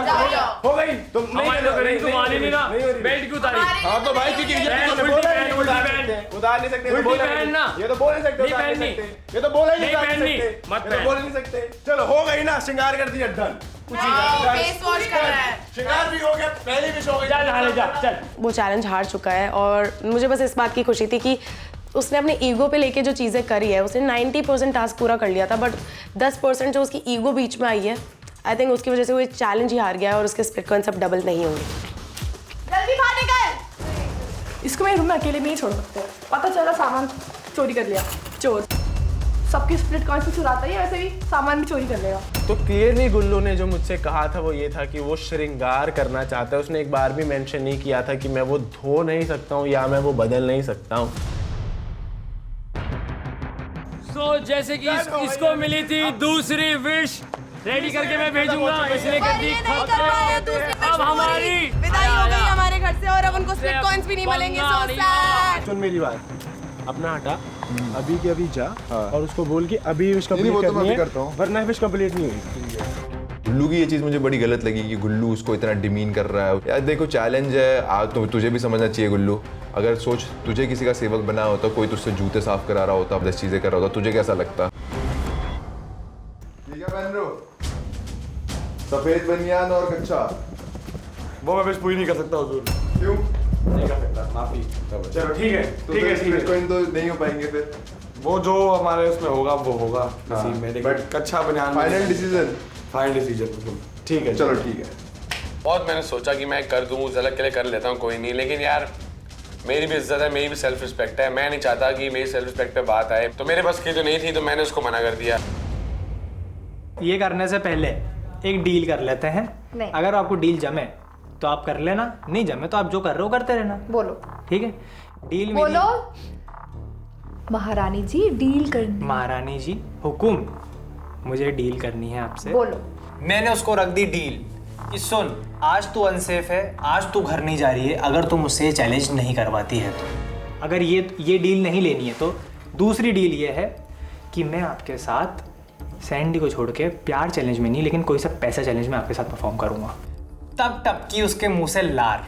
S3: करो। हो गई। तुम नहीं
S2: हमारे तो करेंगे, तुम मान ही नहीं ना।
S3: नहीं हो रही।
S2: बेल्ट क्यों उतारी?
S3: हाँ, तो भाई क्योंकि ये तो
S2: बेल्ट
S3: तुमने
S2: उल्टी
S3: बोला
S2: पहन उल्टी
S3: उतार
S2: पहन।
S3: सकते हैं, उतार नहीं सकते, ये तो
S2: उल्टी
S3: बोल नहीं
S2: पहन
S3: सकते,
S2: ना।
S3: ये तो बोल नहीं सकते,
S2: नहीं
S3: उतार नहीं
S2: पहननी।
S3: सकते, ये तो बोला ही
S2: नहीं
S3: उतार नहीं
S2: पहननी,
S3: सकते,
S2: मत
S3: ये तो
S2: पहन।
S3: बोल नहीं सकते। चलो हो गई ना, श्रृंगार कर दिया, डन। कुछ ही नहीं,
S9: फेस वॉश कर रहा है।
S3: श्रृंगार भी हो गया, पहली विश हो गई।
S2: चल हाले जा चल।
S10: वो चैलेंज हार चुका है और मुझे बस इस बात की खुशी थी कि उसने अपने ईगो पे लेके जो चीज़ें करी है, उसने 90% टास्क पूरा कर लिया था, बट 10% जो उसकी ईगो बीच में आई है, आई थिंक उसकी वजह से वो चैलेंज ही हार गया है और उसके स्प्लिट कॉइंस डबल नहीं होंगे।
S9: जल्दी बाहर निकल।
S11: इसको मेरे रूम में अकेले नहीं छोड़ सकते। पता चला सामान चोरी कर लिया, चोर सबकी स्प्लिट कॉइंस से चुराता ही है, वैसे भी सामान भी चोरी कर लेगा।
S3: तो क्लियरली गुल्लू ने जो मुझसे कहा था वो ये था कि वो श्रृंगार करना चाहता है। उसने एक बार भी मेंशन नहीं किया था कि मैं वो धो नहीं सकता हूँ या मैं वो बदल नहीं सकता हूँ।
S2: सो जैसे कि इसको मिली थी दूसरी विश, रेडी करके मैं भेजूंगा, इसलिए कर दी। अब हमारी
S11: विदाई हो गई हमारे घर से और अब उनको स्प्लिट कॉइंस भी नहीं मिलेंगे। So sad.
S3: सुन मेरी बात, अपना हटा, अभी के अभी जा और उसको बोल कि अभी विश
S1: नहीं, वो
S3: कंप्लीट
S1: तो मैं
S3: करनी
S1: अभी
S3: है,
S1: करता हूँ।
S3: वरना विश कंप्लीट नहीं होगी।
S1: गुल्लू की ये चीज़ मुझे बड़ी गलत लगी कि गुल्लू उसको इतना डिमीन कर रहा है। यार देखो, चैलेंज है, आज तो तुझे भी समझना चाहिए गुल्लू। अगर सोच तुझे किसी का सेवक बना होता, कोई तुझसे जूते साफ करा रहा होता, 10 चीज़ें कर रहा होता, तुझे कैसा लगता? ठीक है पहन रहे हो, सफेद बनियान और कच्चा।
S3: वो मैं विश पूरी नहीं कर सकता हुजूर।
S1: क्यों?
S3: नहीं कर सकता, माफी। चलो ठीक है,
S1: तो
S3: ठीक है,
S1: फिर
S3: ठीक है।
S1: स्प्लिट कॉइन तो नहीं हो पाएंगे फिर।
S3: वो जो हमारे उसमें होगा वो होगा नसीब में, लेकिन
S1: but
S3: कच्चा बनियान
S1: फाइनल डिसीजन।
S3: Final decision. ठीक है,
S1: चलो ठीक है।
S5: बहुत मैंने सोचा कि मैं कर दूँ, झलक के लिए कर लेता हूँ, कोई नहीं, लेकिन यार मेरी भी इज्जत है, मेरी भी सेल्फ रिस्पेक्ट है। मैं नहीं चाहता कि मेरी सेल्फ रिस्पेक्ट पे बात आए, तो मेरे बस की तो नहीं थी, तो मैंने उसको मना कर दिया।
S6: ये करने से पहले एक डील कर लेते हैं।
S4: नहीं।
S6: अगर आपको डील जमे तो आप कर लेना, नहीं जमे तो आप जो कर रहे हो करते रहना।
S4: बोलो
S6: ठीक है, डील मेरी।
S4: बोलो महारानी जी, डील करनी।
S6: महारानी जी हुकुम, मुझे डील करनी है आपसे।
S4: बोलो।
S6: मैंने उसको रख दी डील कि सुन, आज तू अनसेफ है, आज तू घर नहीं जा रही है अगर तू मुझसे चैलेंज नहीं करवाती है तो। अगर ये डील नहीं लेनी है तो दूसरी डील ये है कि मैं आपके साथ सैंडी को छोड़ के प्यार चैलेंज में नहीं, लेकिन कोई सा पैसा चैलेंज में आपके साथ परफॉर्म करूंगा। तब टपकी उसके मुंह से लार।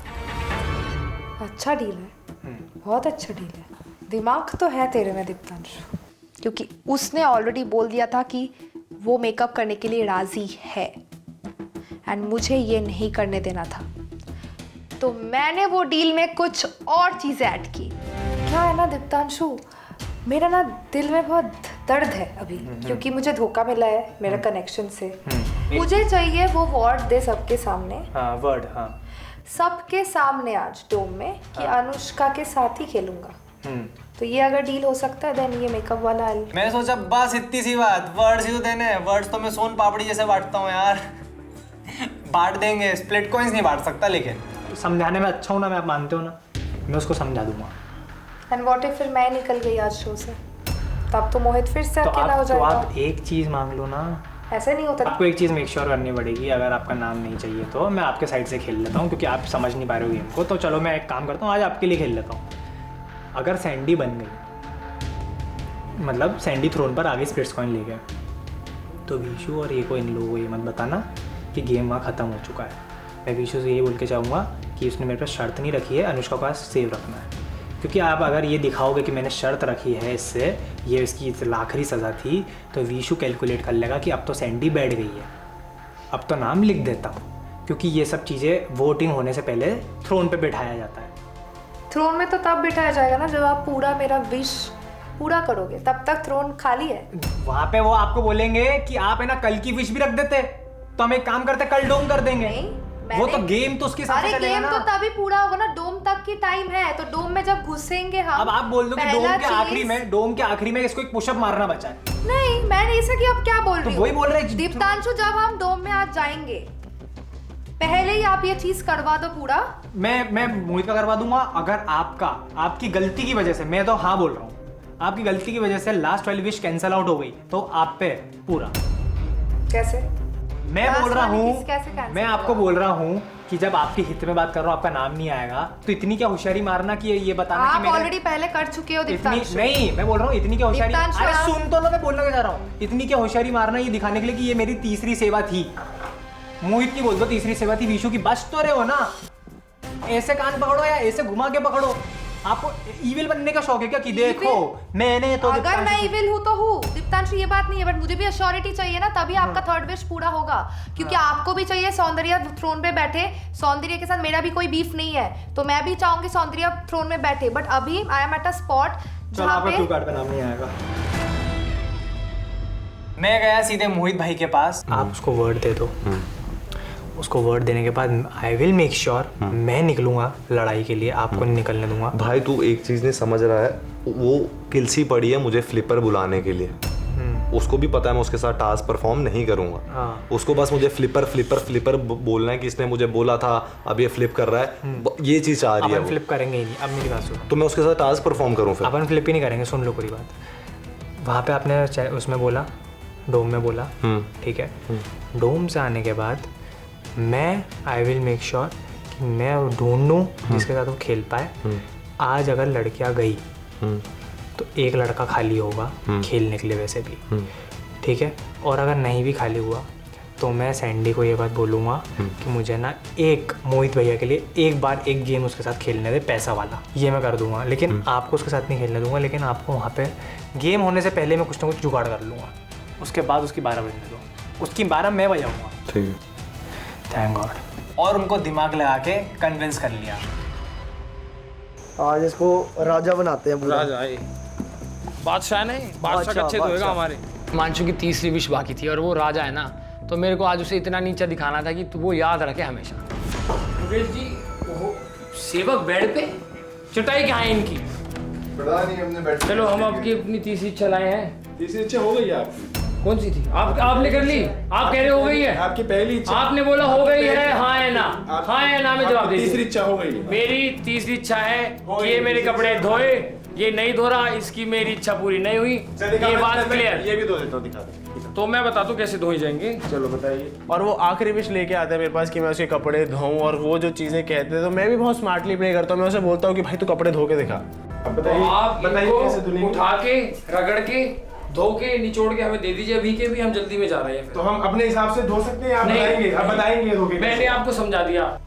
S4: अच्छा डील है, बहुत अच्छा डील है। दिमाग तो है तेरे में दीप्तांशु, क्योंकि उसने ऑलरेडी बोल दिया था कि वो मेकअप करने के लिए राजी है एंड मुझे ये नहीं करने देना था, तो मैंने वो डील में कुछ और चीज़ें ऐड की। क्या है ना दीप्तांशु, मेरा ना दिल में बहुत दर्द है अभी, क्योंकि मुझे धोखा मिला है मेरा कनेक्शन से। मुझे चाहिए वो वर्ड दे सबके सामने।
S6: हाँ वर्ड, हाँ
S4: सबके सामने आज डोम में कि अनुष्का के साथ ही खेलूंगा। तो ये अगर डील हो सकता है देन ये मेकअप वाला
S6: मैं सोचा बस इतनी सी बात, वर्ड्स ही तो देने हैं। वर्ड्स तो मैं सोन पापड़ी जैसे बांटता हूँ यार। बांट देंगे, स्प्लिट कॉइंस नहीं बांट सकता, लेकिन समझाने में अच्छा हूँ ना मैं, आप मानते हो ना, मैं उसको समझा दूंगा।
S4: एंड व्हाट इफ फिर मैं निकल गई आज शो से, तब तो मोहित फिर से अकेला हो
S6: तो
S4: जाएगा।
S6: आप एक चीज़ मांग लो ना।
S4: ऐसे नहीं होता।
S6: आपको एक चीज़ मेक श्योर करनी पड़ेगी, अगर आपका नाम नहीं चाहिए तो मैं आपके साइड से खेल लेता हूँ, क्योंकि आप समझ नहीं पा रहे हो गेम को। तो चलो मैं एक काम करता हूँ, आज आपके लिए खेल लेता हूँ। अगर सैंडी बन गई, मतलब सैंडी थ्रोन पर आगे स्प्लिट्स कॉइन ले गए, तो विशु और ये को, इन लोगों को ये मत बताना कि गेम वहाँ ख़त्म हो चुका है। मैं विशु से ये बोल के चाहूँगा कि उसने मेरे पास शर्त नहीं रखी है, अनुष्का के पास सेव रखना है। क्योंकि आप अगर ये दिखाओगे कि मैंने शर्त रखी है इससे, ये इसकी आखिरी सज़ा थी, तो विशु कैलकुलेट कर लेगा कि अब तो सैंडी बैठ गई है, अब तो नाम लिख देता हूँ। क्योंकि ये सब चीज़ें वोटिंग होने से पहले थ्रोन पे बिठाया जाता है।
S4: थ्रोन में तो तब बिठाया जाएगा ना जब आप पूरा मेरा विश पूरा करोगे, तब तक थ्रोन खाली है।
S6: वहाँ पे वो आपको बोलेंगे कि आप है ना कल की विश भी रख देते, तो हम एक काम करते कल डोम कर देंगे। वो तो गेम तो उसके साथ चलेगा
S4: गेम
S6: ना।
S4: तो तभी पूरा होगा ना, डोम तक की टाइम है, तो डोम में जब घुसेंगे हम।
S6: अब आप बोल दो कि डोम के आखिरी में इसको एक पुशअप मारना बचा है।
S4: नहीं, मैं नहीं सकी। अब क्या बोल रही
S6: हूँ? वही बोल रहे हैं
S4: दीप्तांशु, जब हम डोम में आज जाएंगे पहले ही आप ये चीज करवा दो पूरा।
S6: मैं मोहित का करवा दूंगा। अगर आपकी गलती की वजह से, मैं तो हाँ बोल रहा हूँ, आपकी गलती की वजह से लास्ट वाली विश कैंसिल आउट हो गई, तो आप पे पूरा।
S4: कैसे?
S6: मैं बोल रहा हूँ,
S4: कैसे
S6: मैं आपको बोल रहा हूँ कि जब आपके हित में बात कर रहा हूँ, आपका नाम नहीं आएगा, तो इतनी क्या होशियारी मारना कि ये बताना
S4: आप
S6: कि मैंने
S4: ऑलरेडी पहले कर चुके हो दीप्तांशु।
S6: नहीं, मैं बोल रहा हूँ इतनी क्या होशियारी।
S4: दीप्तांशु,
S6: अरे सुन तो लो, मैं बोलना क्या चाह रहा हूँ। इतनी क्या होशियारी मारना ये दिखाने के लिए कि ये मेरी तीसरी सेवा थी। मोहित की बोल दो तीसरी सेवा थी, विशु की। बच तो रहे हो ना, ऐसे कान पकड़ो या ऐसे घुमा के पकड़ो, आपको इविल बनने का शौक है क्या? कि देखो मैंने तो
S4: अगर मैं इविल हूँ तो हूँ दीप्तांशु, ये बात नहीं है, बट मुझे भी अश्योरिटी चाहिए ना, तभी आपका थर्ड विश पूरा होगा। क्योंकि आपको भी चाहिए सौंदर्य थ्रोन पे बैठे, सौंदर्य के साथ मेरा भी कोई बीफ नहीं है, तो मैं भी चाहूंगी सौंदर्य थ्रोन में बैठे, बट अभी I am at a spot जहाँ पे
S6: कार्ड पे नाम नहीं आएगा। मैं गया सीधे मोहित भाई के पास, आप उसको वर्ड दे दो। उसको वर्ड देने के बाद आई विल मेक श्योर मैं निकलूंगा लड़ाई के लिए, आपको नहीं निकलने दूंगा।
S12: भाई तू एक चीज नहीं समझ रहा है, वो किलसी पड़ी है मुझे फ्लिपर बुलाने के लिए। उसको भी पता है मैं उसके साथ टास्क परफॉर्म नहीं करूंगा। उसको बस मुझे फ्लिपर फ्लिपर फ्लिपर बोलना है कि इसने मुझे बोला था अब ये फ्लिप कर रहा है, ये चीज चाह रही है।
S6: अपन फ्लिप करेंगे ही नहीं, अब मेरी बात सुनो।
S12: तो मैं उसके साथ टास्क परफॉर्म करूँ फिर?
S6: अपन फ्लिप ही नहीं करेंगे, सुन लो पूरी बात। वहाँ पे आपने उसमें बोला, डोम में बोला, ठीक है। डोम से आने के बाद मैं आई विल मेक श्योर कि मैं ढूंढूं जिसके साथ वो खेल पाए। आज अगर लड़कियां गई तो एक लड़का खाली होगा खेलने के लिए वैसे भी, ठीक है। और अगर नहीं भी खाली हुआ तो मैं सैंडी को ये बात बोलूँगा कि मुझे ना एक मोहित भैया के लिए एक बार एक गेम उसके साथ खेलने दे, पैसा वाला, ये मैं कर दूंगा। लेकिन आपको उसके साथ नहीं खेलने दूंगा, लेकिन आपको वहाँ पे गेम होने से पहले मैं कुछ ना कुछ जुगाड़ कर लूँगा। उसके बाद उसकी 12 बजने दो, उसकी 12 मैं बजाऊँगा।
S12: ठीक है,
S6: थैंक गॉड। और उनको दिमाग लगा के कन्विंस कर लिया।
S7: आज इसको राजा बनाते हैं।
S2: राजा बादशाह नहीं, बादशाह अच्छे होएगा हमारे। हिमांशु की तीसरी विश बाकी थी और वो राजा है ना, तो मेरे को आज उसे इतना नीचा दिखाना था कि वो याद रखे हमेशा। योगेश जी, वो सेवक बेड पे, चटाई कहाँ है इनकी?
S1: पता नहीं, हमने बैठ।
S2: चलो हम आपकी अपनी तीसरी इच्छा लाए हैं।
S3: तीसरी इच्छा हो गई आपकी?
S2: कौन सी थी? आपने कर ली? आप कह रहे हो गई है?
S3: आपकी पहली इच्छा
S2: आपने बोला हो गई है, हाँ है ना, हाँ है ना में जवाब दीजिए।
S3: तीसरी इच्छा हो गई है।
S2: मेरी तीसरी इच्छा है कि ये मेरे कपड़े धोए, ये नहीं धो रहा, इसकी मेरी इच्छा पूरी नहीं हुई, ये बात क्लियर।
S3: ये भी धो देता हूँ, दिखा दो।
S2: तो मैं बता दूं कैसे धोए जाएंगे।
S3: चलो बताइए। और वो आखिरी विश लेके आता है मेरे पास कि मैं उसके कपड़े धोऊं, और वो जो चीजें कहते हैं तो मैं भी बहुत स्मार्टली प्ले करता हूँ। मैं उसे बोलता हूँ कि भाई तू कपड़े धो के दिखा। अब बताइए,
S2: आप
S3: बताइए कैसे धुलेंगे?
S2: उठा के, रगड़ के, धो के, निचोड़ के हमें दे दीजिए अभी के भी, हम जल्दी में जा रहे हैं।
S3: तो हम अपने हिसाब से धो सकते हैं, आप बताएंगे? आप बताएंगे धो के?
S2: मैंने आपको समझा दिया।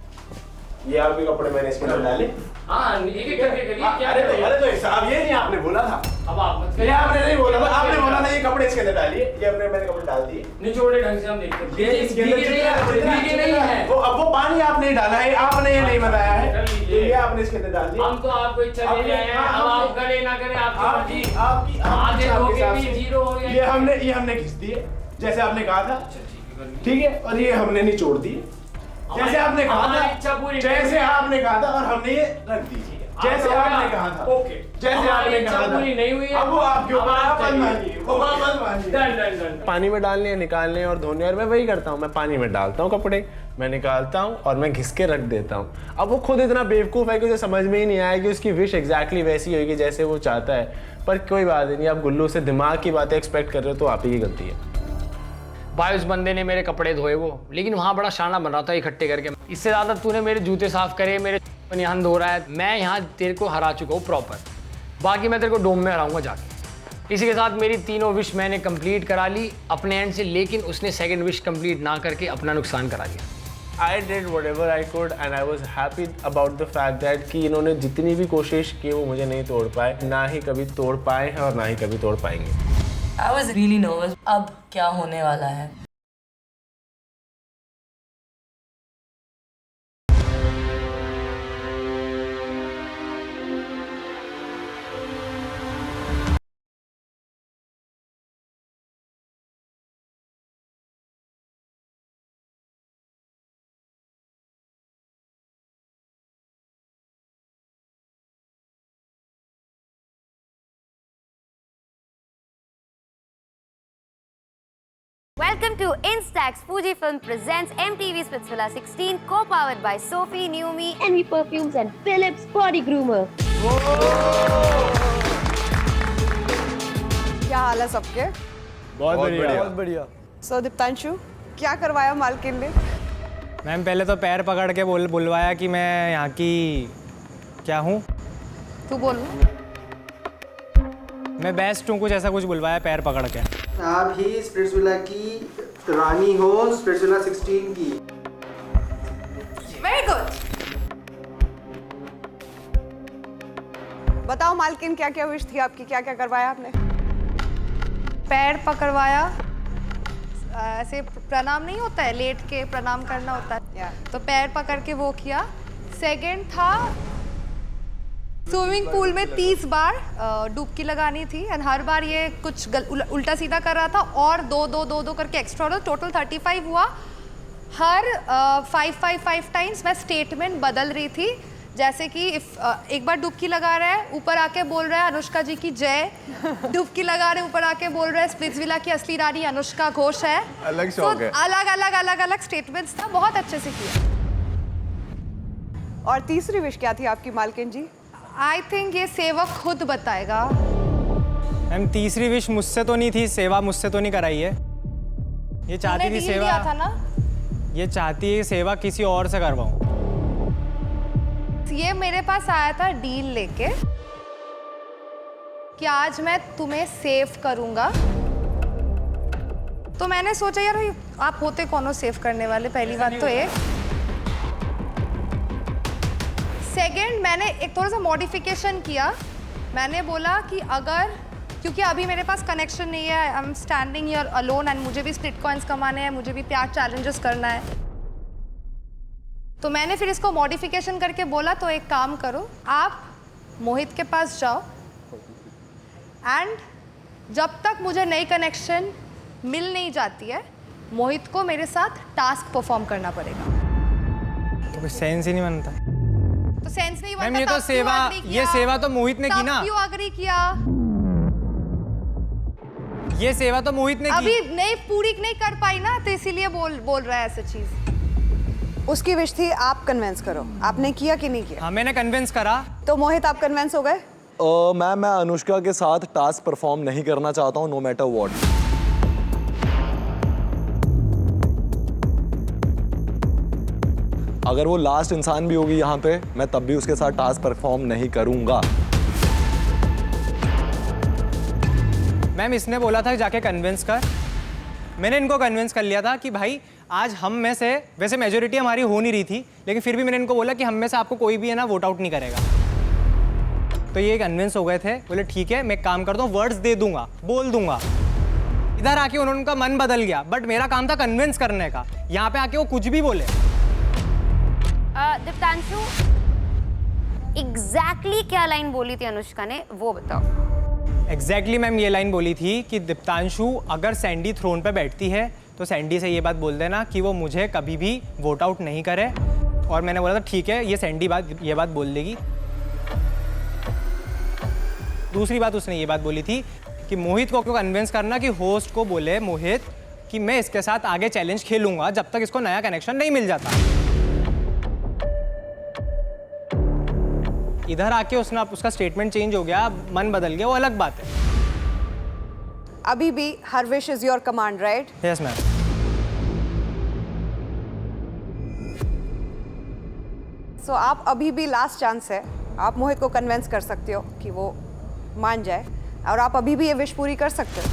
S3: ये आपके कपड़े मैंने इसके अंदर डाले।
S2: हाँ, एक-एक करके करिए। क्या
S3: अरे तो हिसाब ये नहीं आपने बोला था।
S2: अब आप मत
S3: ये
S2: करिए।
S3: आपने नहीं बोला था, आपने बोला था ये कपड़े इसके अंदर डालिए। ये अपने मैंने कपड़े डाल दिए।
S2: निचोड़े ढंग से हम देखते हैं।
S3: ये इसके अंदर
S2: भीगे नहीं है।
S3: वो अब वो पानी आपने ही डाला है, आपने ये नहीं बताया है। ये आपने इसके अंदर डाल दिया।
S2: हम तो आपको इच्छा दे रहे हैं, अब आप करे ना करे आपकी मर्जी।
S3: आपकी
S2: आधे
S3: आपके
S2: धोखे
S3: हिसाब
S2: भी
S3: से।
S2: जीरो हो गया।
S3: ये हमने घिस दिए जैसे आपने कहा था, ठीक है। और ये हमने निचोड़ दिए जैसे आपने कहा था, जैसे आपने कहा था, और हमने ये रख दी जैसे आपने कहा था।
S2: ओके,
S3: जैसे आपने कहा था।
S2: नहीं हुई है।
S3: अब वो आपके ऊपर आप
S2: डन
S3: मानिए।
S2: Done done.
S3: पानी में डालने, निकालने और धोने, और मैं वही करता हूँ। मैं पानी में डालता हूँ कपड़े, मैं निकालता हूँ और मैं घिस के रख देता हूँ। अब वो खुद इतना बेवकूफ़ है कि उसे समझ में ही नहीं आया कि उसकी विश एग्जैक्टली वैसी होगी जैसे वो चाहता है। पर कोई बात नहीं, आप गुल्लू से दिमाग की बातें एक्सपेक्ट कर रहे हो तो आप ही की गलती है।
S2: भाई उस बंदे ने मेरे कपड़े धोए वो, लेकिन वहाँ बड़ा शाना बन रहा था इकट्ठे करके। इससे ज़्यादा तूने मेरे जूते साफ करे, मेरे यहाँ धो रहा है। मैं यहाँ तेरे को हरा चुका हूँ प्रॉपर, बाकी मैं तेरे को डोम में हराऊंगा जाके। इसी के साथ मेरी तीनों विश मैंने कंप्लीट करा ली अपने एंड से, लेकिन उसने सेकंड विश कंप्लीट ना करके अपना नुकसान करा दिया।
S3: I did whatever I could and I was happy about the fact that कि इन्होंने जितनी भी कोशिश की वो मुझे नहीं तोड़ पाए, ना ही कभी तोड़ पाए हैं और ना ही कभी तोड़ पाएंगे।
S9: I was really nervous. अब क्या होने वाला है?
S13: Welcome to Instax Fujifilm presents MTV Splitsvilla 16, co-powered by Sophie, Numi, Envy Perfumes and Philips Body Groomer.
S14: क्या हाल है सबके?
S3: बहुत बढ़िया,
S14: बहुत बढ़िया। सो दीप्तांशु, क्या करवाया मालकिन ने?
S6: मैम पहले तो पैर पकड़ के बुलवाया कि मैं यहाँ की क्या हूँ।
S14: तू बोल।
S6: मैं बेस्ट हूँ, कुछ ऐसा कुछ बुलवाया पैर पकड़ के।
S7: आप ही स्प्लिट्सविला की रानी हो, स्प्लिट्सविला 16 की।
S4: Very good.
S14: बताओ मालकिन, क्या क्या विश थी आपकी, क्या क्या करवाया आपने?
S4: पैर पकड़वाया, ऐसे प्रणाम नहीं होता है, लेट के प्रणाम करना होता है, तो पैर पकड़ के वो किया। सेकंड था स्विमिंग पूल में 30 बार डुबकी लगानी थी, एंड हर बार ये कुछ उल्टा सीधा कर रहा था, और दो करके एक्स्ट्रा, टोटल 35 हुआ। हर 5 टाइम्स मैं स्टेटमेंट बदल रही थी, जैसे कि एक बार डुबकी लगा रहा है, ऊपर आके बोल रहा है अनुष्का जी की जय, डुबकी लगा रहे ऊपर आके बोल रहा है स्प्लिट्सविला की असली रानी अनुष्का घोष है।
S1: अलग शौक है।
S4: अलग स्टेटमेंट्स था, बहुत अच्छे से किया।
S14: और तीसरी विश क्या थी आपकी मालकिन जी?
S4: आई थिंक ये सेवक खुद बताएगा।
S6: मैम तीसरी विश मुझसे तो नहीं थी, सेवा मुझसे तो नहीं कराई है। ये चाहती थी सेवा,
S4: दिया था ना?
S6: ये चाहती है सेवा किसी और से करवाऊं।
S4: ये मेरे पास आया था डील लेके कि आज मैं तुम्हें सेव करूंगा, तो मैंने सोचा यार आप होते कौन हो सेव करने वाले, पहली बात तो एक। सेकंड, मैंने एक थोड़ा सा मॉडिफिकेशन किया। मैंने बोला कि अगर, क्योंकि अभी मेरे पास कनेक्शन नहीं है, I am standing here alone, and मुझे भी स्प्लिट कॉइंस कमाने हैं, मुझे भी प्यार चैलेंजेस करना है, तो मैंने फिर इसको मॉडिफिकेशन करके बोला तो एक काम करो, आप मोहित के पास जाओ, एंड जब तक मुझे नई कनेक्शन मिल नहीं जाती है, मोहित को मेरे साथ टास्क परफॉर्म करना पड़ेगा।
S6: तो कुछ सेंस ही नहीं बनता।
S4: तो सेंस नहीं बनता।
S6: मैम ये तो सेवा, ये सेवा तो मोहित ने की ना।
S4: क्यों अग्री किया?
S6: ये सेवा तो मोहित ने की।
S4: अभी नहीं पूरी नहीं कर पाई ना, तो इसीलिए बोल रहा है ऐसी चीज।
S14: उसकी विश थी आप कन्विंस करो, आपने किया कि नहीं किया?
S6: हाँ मैंने कन्विंस करा।
S14: तो मोहित आप कन्विंस हो गए?
S12: मैम मैं अनुष्का के साथ टास्क परफॉर्म नहीं करना चाहता हूँ, नो मैटर व्हाट। अगर वो लास्ट इंसान भी होगी यहाँ पे, मैं तब भी उसके साथ टास्क परफॉर्म नहीं करूंगा।
S6: मैम इसने बोला था जाके कन्विंस कर, मैंने इनको कन्विंस कर लिया था कि भाई आज हम में से, वैसे मेजोरिटी हमारी हो नहीं रही थी, लेकिन फिर भी मैंने इनको बोला कि हम में से आपको कोई भी है ना वोट आउट नहीं करेगा। तो ये कन्विंस हो गए थे, बोले ठीक है मैं काम करता हूँ, वर्ड्स दे दूंगा, बोल दूंगा। इधर आके उन्होंने, उनका मन बदल गया, बट मेरा काम था कन्विंस करने का। यहाँ पे आके वो कुछ भी बोले।
S13: दीप्तांशु, एग्जैक्टली क्या लाइन बोली थी अनुष्का ने, वो बताओ।
S6: एग्जैक्टली मैम ये लाइन बोली थी कि दीप्तांशु अगर सैंडी थ्रोन पे बैठती है तो सैंडी से ये बात बोल देना कि वो मुझे कभी भी वोट आउट नहीं करे। और मैंने बोला था ठीक है, ये सैंडी ये बात बोल देगी। दूसरी बात उसने ये बात बोली थी कि मोहित को कन्विंस करना कि होस्ट को बोले मोहित कि मैं इसके साथ आगे चैलेंज खेलूंगा जब तक इसको नया कनेक्शन नहीं मिल जाता। इधर आके उसका स्टेटमेंट चेंज हो गया, मन बदल गया, वो अलग बात है।
S14: अभी भी हर wish is your command, right?
S6: Yes ma'am.
S14: So आप अभी भी लास्ट चांस है, आप मोहित को कन्विंस कर सकते हो कि वो मान जाए, और आप अभी भी ये विश पूरी कर सकते हो।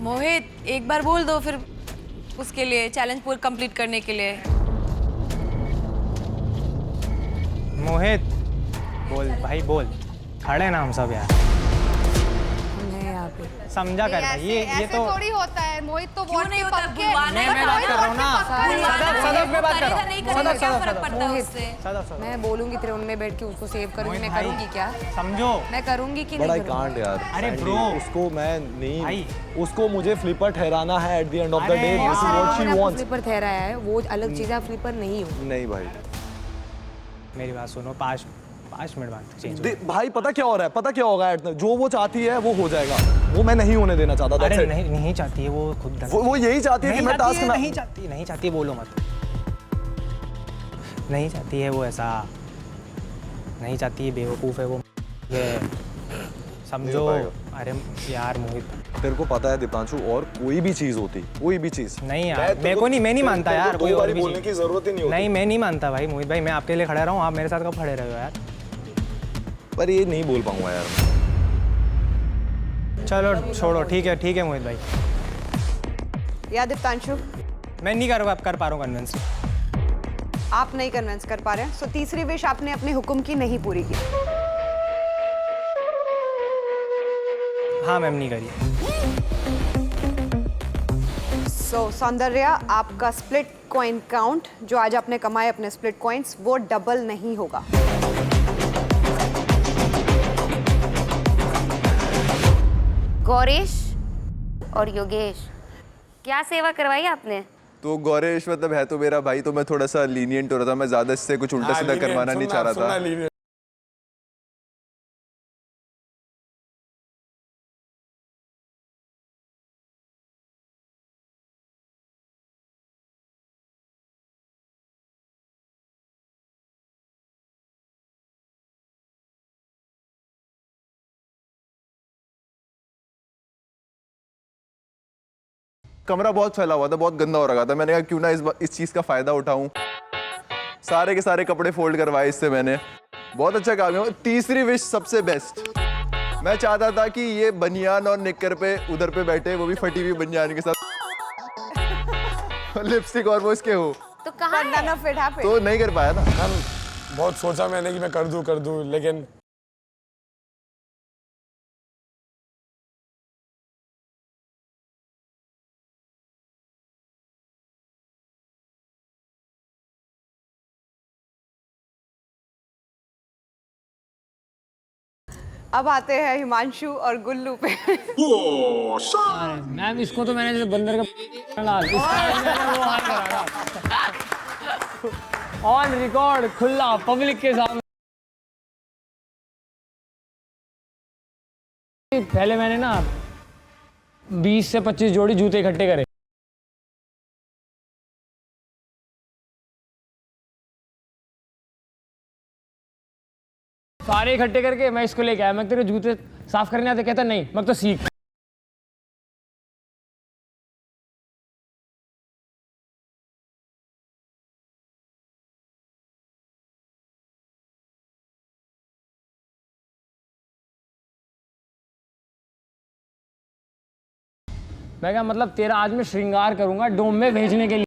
S9: मोहित एक बार बोल दो फिर उसके लिए, चैलेंज पूरा कंप्लीट करने के लिए।
S6: मोहित बोल भाई बोल, खड़े ना हम सब यार। समझा कर भाई, ये तो
S4: थोड़ी होता है। मोहित तो वोट
S9: नहीं
S4: के
S9: होता है,
S4: पक्के,
S6: मैं बात कर रहा हूँ ना, सदफ में बात कर रहा हूँ।
S8: सदफ मैं बोलूंगी तेरे उनमें बैठ के उसको सेव करूंगी, मैं करूंगी क्या?
S6: समझो
S8: मैं करूंगी कि
S12: बट
S8: नहीं
S12: आई कांट यार।
S6: अरे
S12: सैंडी,
S6: ब्रो,
S12: उसको मैं नहीं, उसको मुझे फ्लिपर ठहराना है at the end of the day. This is what she wants.
S8: Flipper ठहराया है, वो अलग चीज है, आप फ्लिपर नहीं हो।
S12: नहीं भाई,
S6: मेरी बात सुनो, 5 मिनट बाद चेंज।
S12: भाई पता क्या हो रहा है, पता क्या होगा, जो वो चाहती है वो हो जाएगा, वो मैं नहीं होने देना चाहता।
S6: अरे नहीं चाहती है वो खुद,
S12: वो यही चाहती है कि मैं टास्क में
S6: नहीं चाहती, बोलो मत। नहीं चाहती है वो, ऐसा नहीं चाहती है, बेवकूफ़ है वो, ये समझो। अरे यार मोहित,
S12: तेरे को पता है दीपांशु, और कोई भी चीज़ होती, कोई भी चीज़
S6: नहीं यार, मैं नहीं मानता यार, कोई और भी
S12: बोलने की जरूरत ही नहीं होती।
S6: नहीं मैं नहीं मानता भाई मोहित भाई, मैं आपके लिए खड़ा रहा हूँ, आप मेरे साथ कब खड़े रहे हो यार?
S12: पर ये नहीं बोल पाऊंगा यार।
S6: चलो छोड़ो, ठीक है मोहित भाई।
S14: या दीप्तांशु,
S6: मैं नहीं कर पा रहा हूँ कन्विंस।
S14: आप नहीं कन्विंस कर पा रहे हैं। सो तीसरी विश आपने अपने हुक्म की नहीं पूरी की।
S6: हाँ मैम, नहीं करी।
S14: सो सौंदर्या, आपका स्प्लिट कॉइन काउंट जो आज आपने कमाए अपने स्प्लिट कॉइन्स, वो डबल नहीं होगा।
S13: गौरेश और योगेश, क्या सेवा करवाई आपने?
S1: तो गौरेश मतलब है तो मेरा भाई, तो मैं थोड़ा सा लीनियंट हो रहा था, मैं ज्यादा इससे कुछ उल्टा सीधा करवाना नहीं चाह रहा था। कमरा बहुत फैला हुआ था, बहुत गंदा हो रखा था। मैंने कहा क्यों ना इस चीज़ का फ़ायदा उठाऊं। सारे के सारे कपड़े फोल्ड करवाए इससे मैंने। बहुत अच्छा काम है। तीसरी विश सबसे बेस्ट, मैं चाहता था कि ये बनियान और निक्कर पे उधर पे बैठे, वो भी फटी हुई बनियान के साथ, लिपस्टिक और वो इसके हो।
S13: तो कहाँ है?
S1: तो नहीं कर पाया ना।
S5: बहुत सोचा मैंने कि मैं कर दूं, लेकिन
S14: अब आते हैं हिमांशु और गुल्लू पे।
S2: मैम इसको तो मैंने जैसे बंदर का ऑन रिकॉर्ड खुला पब्लिक के सामने। पहले मैंने ना 20 से 25 जोड़ी जूते इकट्ठे करे। सारे इकट्ठे करके मैं इसको लेके आया। मैं तेरे जूते साफ करने आते, कहता नहीं, मैं तो सीख। मैं क्या मतलब तेरा आज मैं श्रृंगार करूंगा डोम में भेजने के लिए।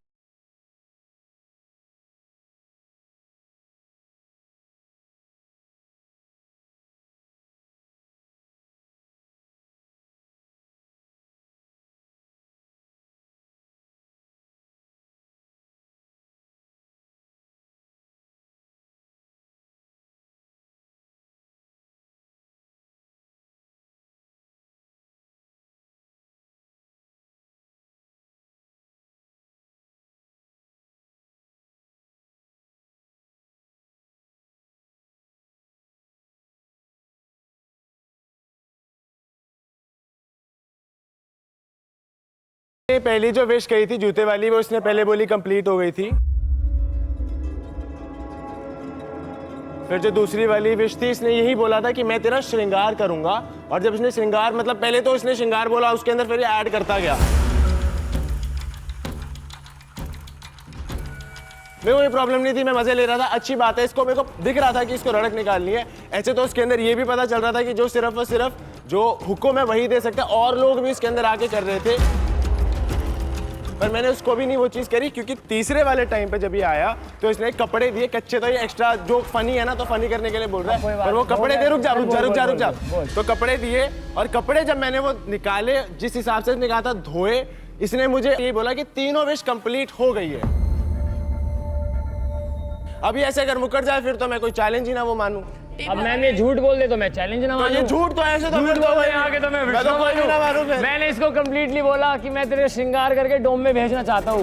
S3: पहली जो विश कही थी जूते वाली, वो उसने पहले बोली कंप्लीट हो गई थी। फिर जो दूसरी वाली विश थी, इसने यही बोला था कि मैं तेरा श्रृंगार करूंगा। और जब इसने श्रृंगार मतलब पहले तो इसने श्रृंगार बोला, उसके अंदर फिर ऐड करता गया। मेरे को कोई प्रॉब्लम नहीं थी, मैं मजे ले रहा था, अच्छी बात है। इसको मेरे को दिख रहा था कि इसको रड़क निकालनी है। ऐसे तो उसके अंदर ये भी पता चल रहा था कि जो सिर्फ और सिर्फ जो हुक्म है वही दे सकता है, और लोग भी इसके अंदर आके कर रहे थे। पर मैंने उसको भी नहीं वो चीज़ करी, क्योंकि तीसरे वाले टाइम पे जब ये आया तो इसने कपड़े दिए कच्चे। तो ये एक्स्ट्रा जो फनी है ना, तो फनी करने के लिए बोल रहा है, पर वो कपड़े दे, रुक जा। तो कपड़े दिए, और कपड़े जब मैंने वो निकाले, जिस हिसाब से निकाला था, धोए, इसने मुझे ये बोला कि तीनों विश कंप्लीट हो गई है। अभी ऐसे अगर मुकर जाए फिर तो मैं कोई चैलेंज ही ना वो मानूं।
S2: अब मैंने झूठ बोल दे तो मैं चैलेंज ना मानूं।
S3: ये झूठ तो ऐसे तो
S2: झूठ बोल रहे आगे तो मैं
S3: ना मानूं।
S2: मैंने इसको कंप्लीटली बोला कि मैं तेरे श्रृंगार करके डोम में भेजना चाहता हूँ।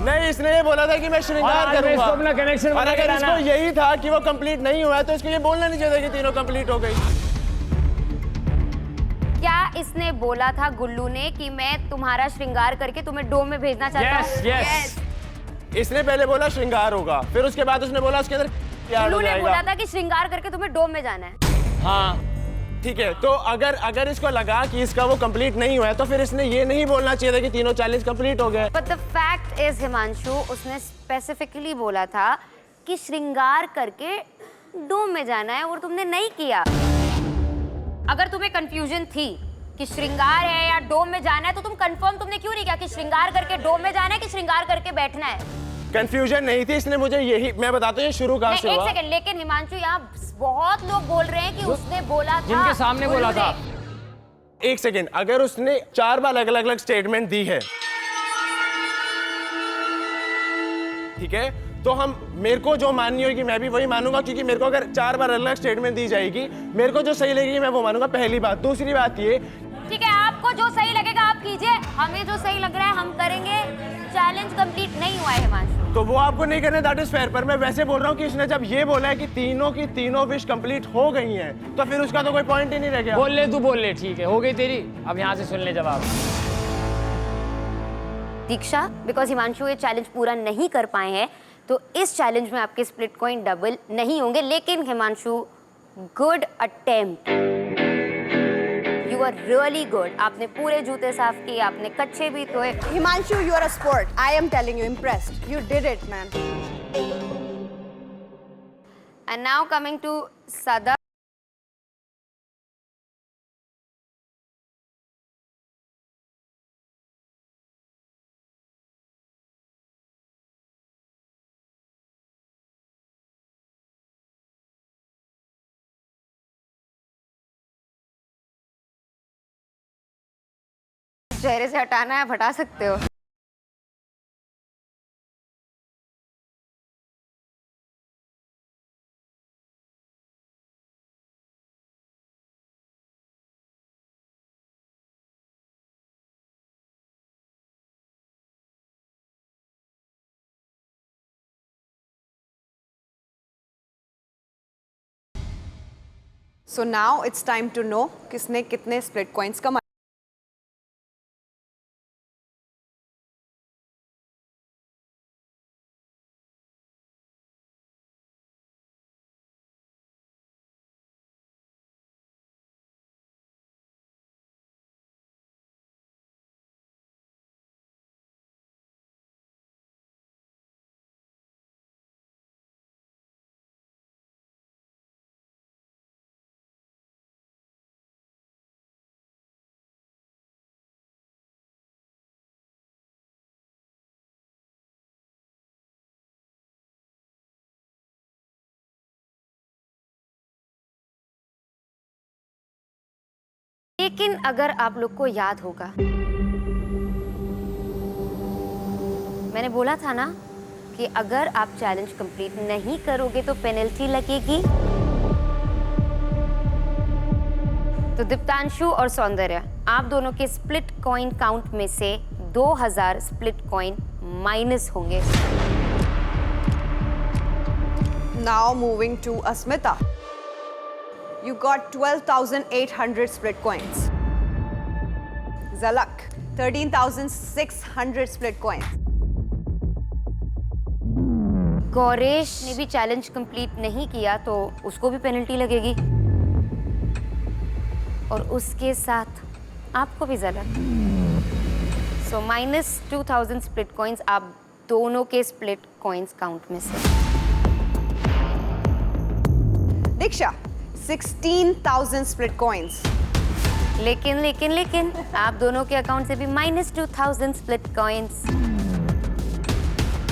S3: नहीं, इसने ये बोला था कि मैं श्रृंगार करूंगा।
S2: इसको अपना कनेक्शन,
S3: और अगर इसको यही था कि वो कंप्लीट नहीं हुआ है तो इसको ये बोलना नहीं चाहिए कि तीनों कंप्लीट हो गई।
S13: क्या इसने बोला था गुल्लू ने कि मैं तुम्हारा श्रृंगार करके तुम्हें डोम में भेजना चाहता हूँ?
S3: Yes. इसने पहले बोला श्रृंगार होगा, फिर उसके बाद उसने बोला उसके अंदर
S13: गुल्लू ने बोला था कि श्रृंगार करके तुम्हें डोम में जाना है।
S3: हाँ ठीक है, तो अगर इसको लगा कि इसका वो कंप्लीट नहीं हुआ है तो फिर इसने ये नहीं बोलना चाहिए था कि तीनों चैलेंज कंप्लीट हो गए।
S13: But the fact is Himanshu, उसने स्पेसिफिकली बोला था कि श्रृंगार करके डोम में जाना है और तुमने नहीं किया। अगर तुम्हें कंफ्यूजन थी कि श्रृंगार है या डोम में जाना है तो तुम कंफर्म तुमने क्यों नहीं किया कि श्रृंगार करके डोम में जाना है कि श्रृंगार करके बैठना है?
S3: कंफ्यूजन नहीं थी, इसने मुझे यही, मैं बताता हूँ ये शुरू कहाँ से
S13: एक
S3: हुआ।
S13: सेकंड, लेकिन हिमांशु यहाँ बहुत लोग बोल रहे हैं कि उसने बोला था,
S2: जिनके सामने बोला था।
S3: एक सेकंड, अगर उसने 4 बार अलग अलग स्टेटमेंट दी है, ठीक है, तो हम, मेरे को जो माननी होगी मैं भी वही मानूंगा, क्योंकि मेरे को अगर 4 बार अलग स्टेटमेंट दी जाएगी, मेरे को जो सही लगेगी मैं वो मानूंगा, पहली बात। दूसरी बात ये,
S13: ठीक है, आपको जो सही लगेगा आप कीजिए, हमें जो सही लग रहा है हम करेंगे। चैलेंज कंप्लीट नहीं हुआ है हिमांशु,
S3: तो वो आपको नहीं करना, दैट इज फेयर। पर मैं वैसे बोल रहा हूँ कि इसने जब ये बोला है कि तीनों की तीनों विश कंप्लीट हो गई हैं, तो फिर उसका तो कोई पॉइंट ही नहीं रह गया।
S2: बोल ले तू, बोल ले, ठीक है, हो गई तेरी। अब यहाँ से सुन ले जवाब।
S13: दीक्षा, बिकॉज हिमांशु ये चैलेंज पूरा नहीं कर पाए हैं, तो इस चैलेंज में आपके स्प्लिट कॉइन डबल नहीं होंगे। लेकिन Himanshu, good attempt, you are really good. आपने पूरे जूते साफ किए, आपने कच्चे भी धोए।
S14: Himanshu, you are a sport, I am telling you, impressed, you did it man.
S13: And now coming to Sada. चेहरे से हटाना है, आप हटा सकते हो।
S14: So now it's time to know किसने कितने स्प्लिट कॉइंस कमाए।
S13: लेकिन अगर आप लोग को याद होगा, मैंने बोला था ना कि अगर आप चैलेंज कंप्लीट नहीं करोगे तो पेनल्टी लगेगी। तो दीप्तांशु और सौंदर्य, आप दोनों के स्प्लिट कॉइन काउंट में से 2000 स्प्लिट कॉइन माइनस होंगे।
S14: Now moving to Asmita. You got 12,800 split coins. Zalak, 13,600 split coins.
S13: Gauresh ने भी चैलेंज कंप्लीट नहीं किया तो उसको भी पेनल्टी लगेगी, और उसके साथ आपको भी ज़लक। सो माइनस 2000 स्प्लिट कॉइंस आप दोनों के स्प्लिट कॉइंस काउंट में से।
S14: Diksha, 16,000 split coins.
S13: लेकिन आप दोनों के अकाउंट से भी minus 2000 split coins.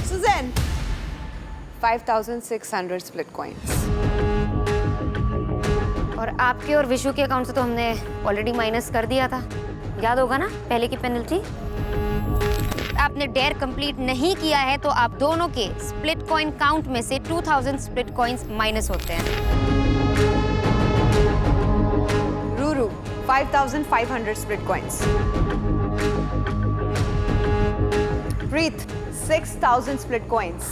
S14: Suzanne, 5,600 split coins.
S13: और आपके और विशु के अकाउंट से तो हमने ऑलरेडी माइनस कर दिया था, याद होगा ना पहले की पेनल्टी। आपने डेयर कंप्लीट नहीं किया है तो आप दोनों के स्प्लिट कॉइन काउंट में से 2000 स्प्लिट कॉइंस माइनस होते हैं।
S14: Ruru, 5,500 split coins. Preet, 6,000 split coins.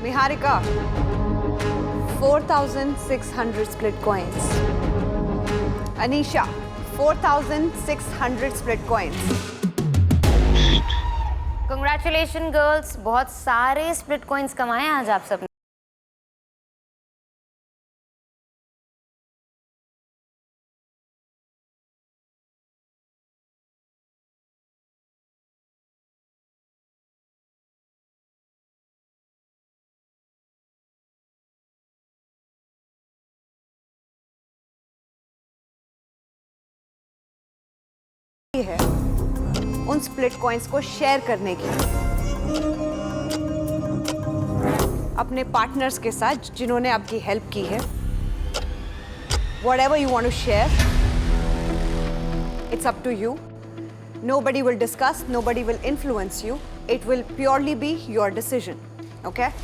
S14: Niharika, 4,600 split coins. Anisha, 4,600 split coins.
S13: Congratulation girls, बहुत सारे स्प्लिट कॉइंस कमाए हैं आज आप सब ने।
S14: है उन स्प्लिट कॉइंस को शेयर करने की। अपने पार्टनर्स के साथ जिन्होंने आपकी हेल्प की है। Whatever you want to share, it's up to you. Nobody will discuss, nobody will influence you. It will purely be your decision. Okay?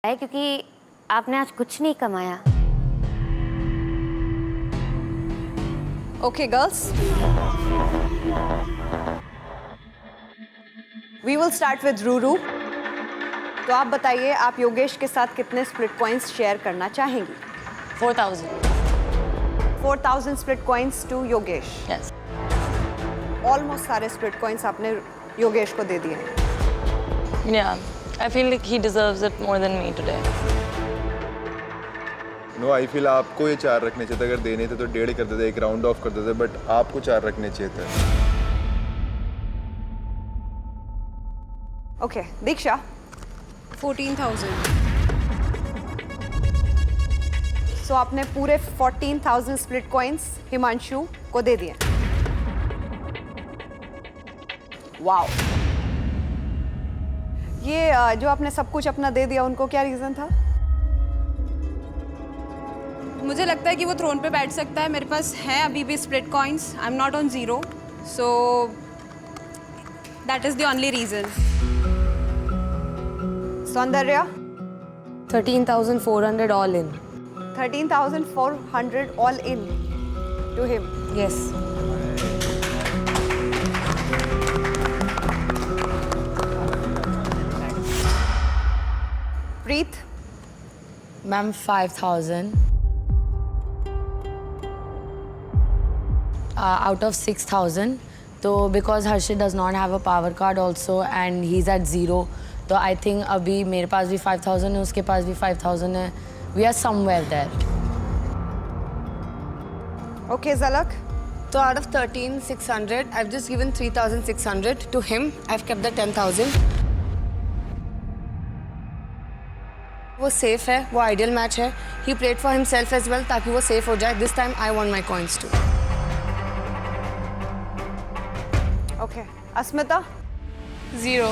S13: है क्योंकि आपने आज कुछ नहीं कमाया।
S14: Okay, girls. We will start with Ruru. तो आप बताइए आप योगेश के साथ कितने स्प्लिट कॉइंस शेयर करना चाहेंगी?
S10: 4,000.
S14: 4,000 split coins to Yogesh.
S10: Yes.
S14: Almost सारे स्प्लिट कॉइंस आपने योगेश को दे दिए हैं.
S10: Yeah, I feel like he deserves it more than me today.
S1: No I feel आपको ये 4 रखने चाहिए थे. अगर देने थे तो 1.5 कर देते, एक राउंड ऑफ कर देते, बट आपको 4 रखने चाहिए थे.
S14: ओके, दीक्षा.
S15: 14,000.
S14: सो आपने पूरे 14,000 स्प्लिट कॉइंस हिमांशु को दे दिए. वाओ. ये जो आपने सब कुछ अपना दे दिया, उनको क्या रीजन था?
S15: मुझे लगता है कि वो थ्रोन पे बैठ सकता है. मेरे पास है अभी भी split coins. I am not on zero, so that is the only reason.
S14: Soundarya.
S8: 13,400 all in.
S14: 13,400 all in to him.
S8: Yes.
S14: Preet.
S8: Ma'am, 5,000. Out of 6,000. So because Harshit does not have a power card also and he's at 0, तो I think अभी मेरे पास भी 5,000 है, उसके पास भी 5,000 है. We are somewhere there.
S14: Okay, Zalak.
S11: So out of 13,600, I've just given 3,600 to him. I've kept the 10,000. वो safe है, वो आइडियल मैच है. He played for himself as well ताकि वो सेफ हो जाए. This time I want my coins too.
S14: Okay, Asmita.
S11: 0.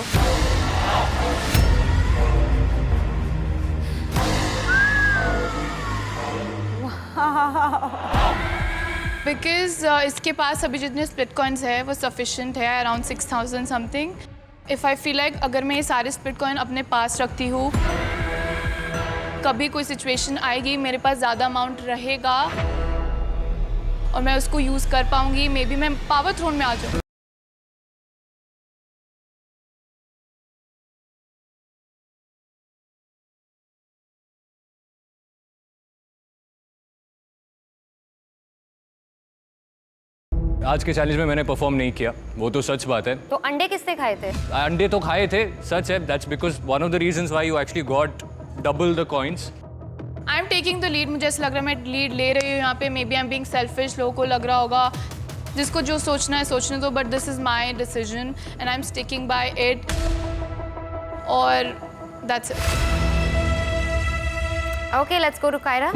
S16: Because इसके पास अभी जितने स्प्लिट कॉइन्स है वो सफिशेंट है, around 6,000 something. If I feel like अगर मैं ये सारे स्प्लिट कॉइन अपने पास रखती हूँ, कभी कोई सिचुएशन आएगी, मेरे पास ज़्यादा अमाउंट रहेगा और मैं उसको यूज़ कर पाऊँगी. मे बी मैं पावर थ्रोन में आ जाऊँ.
S17: आज के चैलेंज में मैंने परफॉर्म नहीं किया, वो तो सच बात है.
S13: तो अंडे किसने खाए थे?
S17: अंडे तो खाए थे, सच है. That's because one of the reasons why you actually got double the coins.
S16: I am taking the lead. मुझे ऐसा लग रहा है मैं लीड ले रही हूँ यहाँ पे. Maybe I am being selfish. लोगों को लग रहा होगा जिसको जो सोचना है सोचने दो, but this is my decision and I am sticking by it. और that's it.
S13: Okay, let's go to Kiara.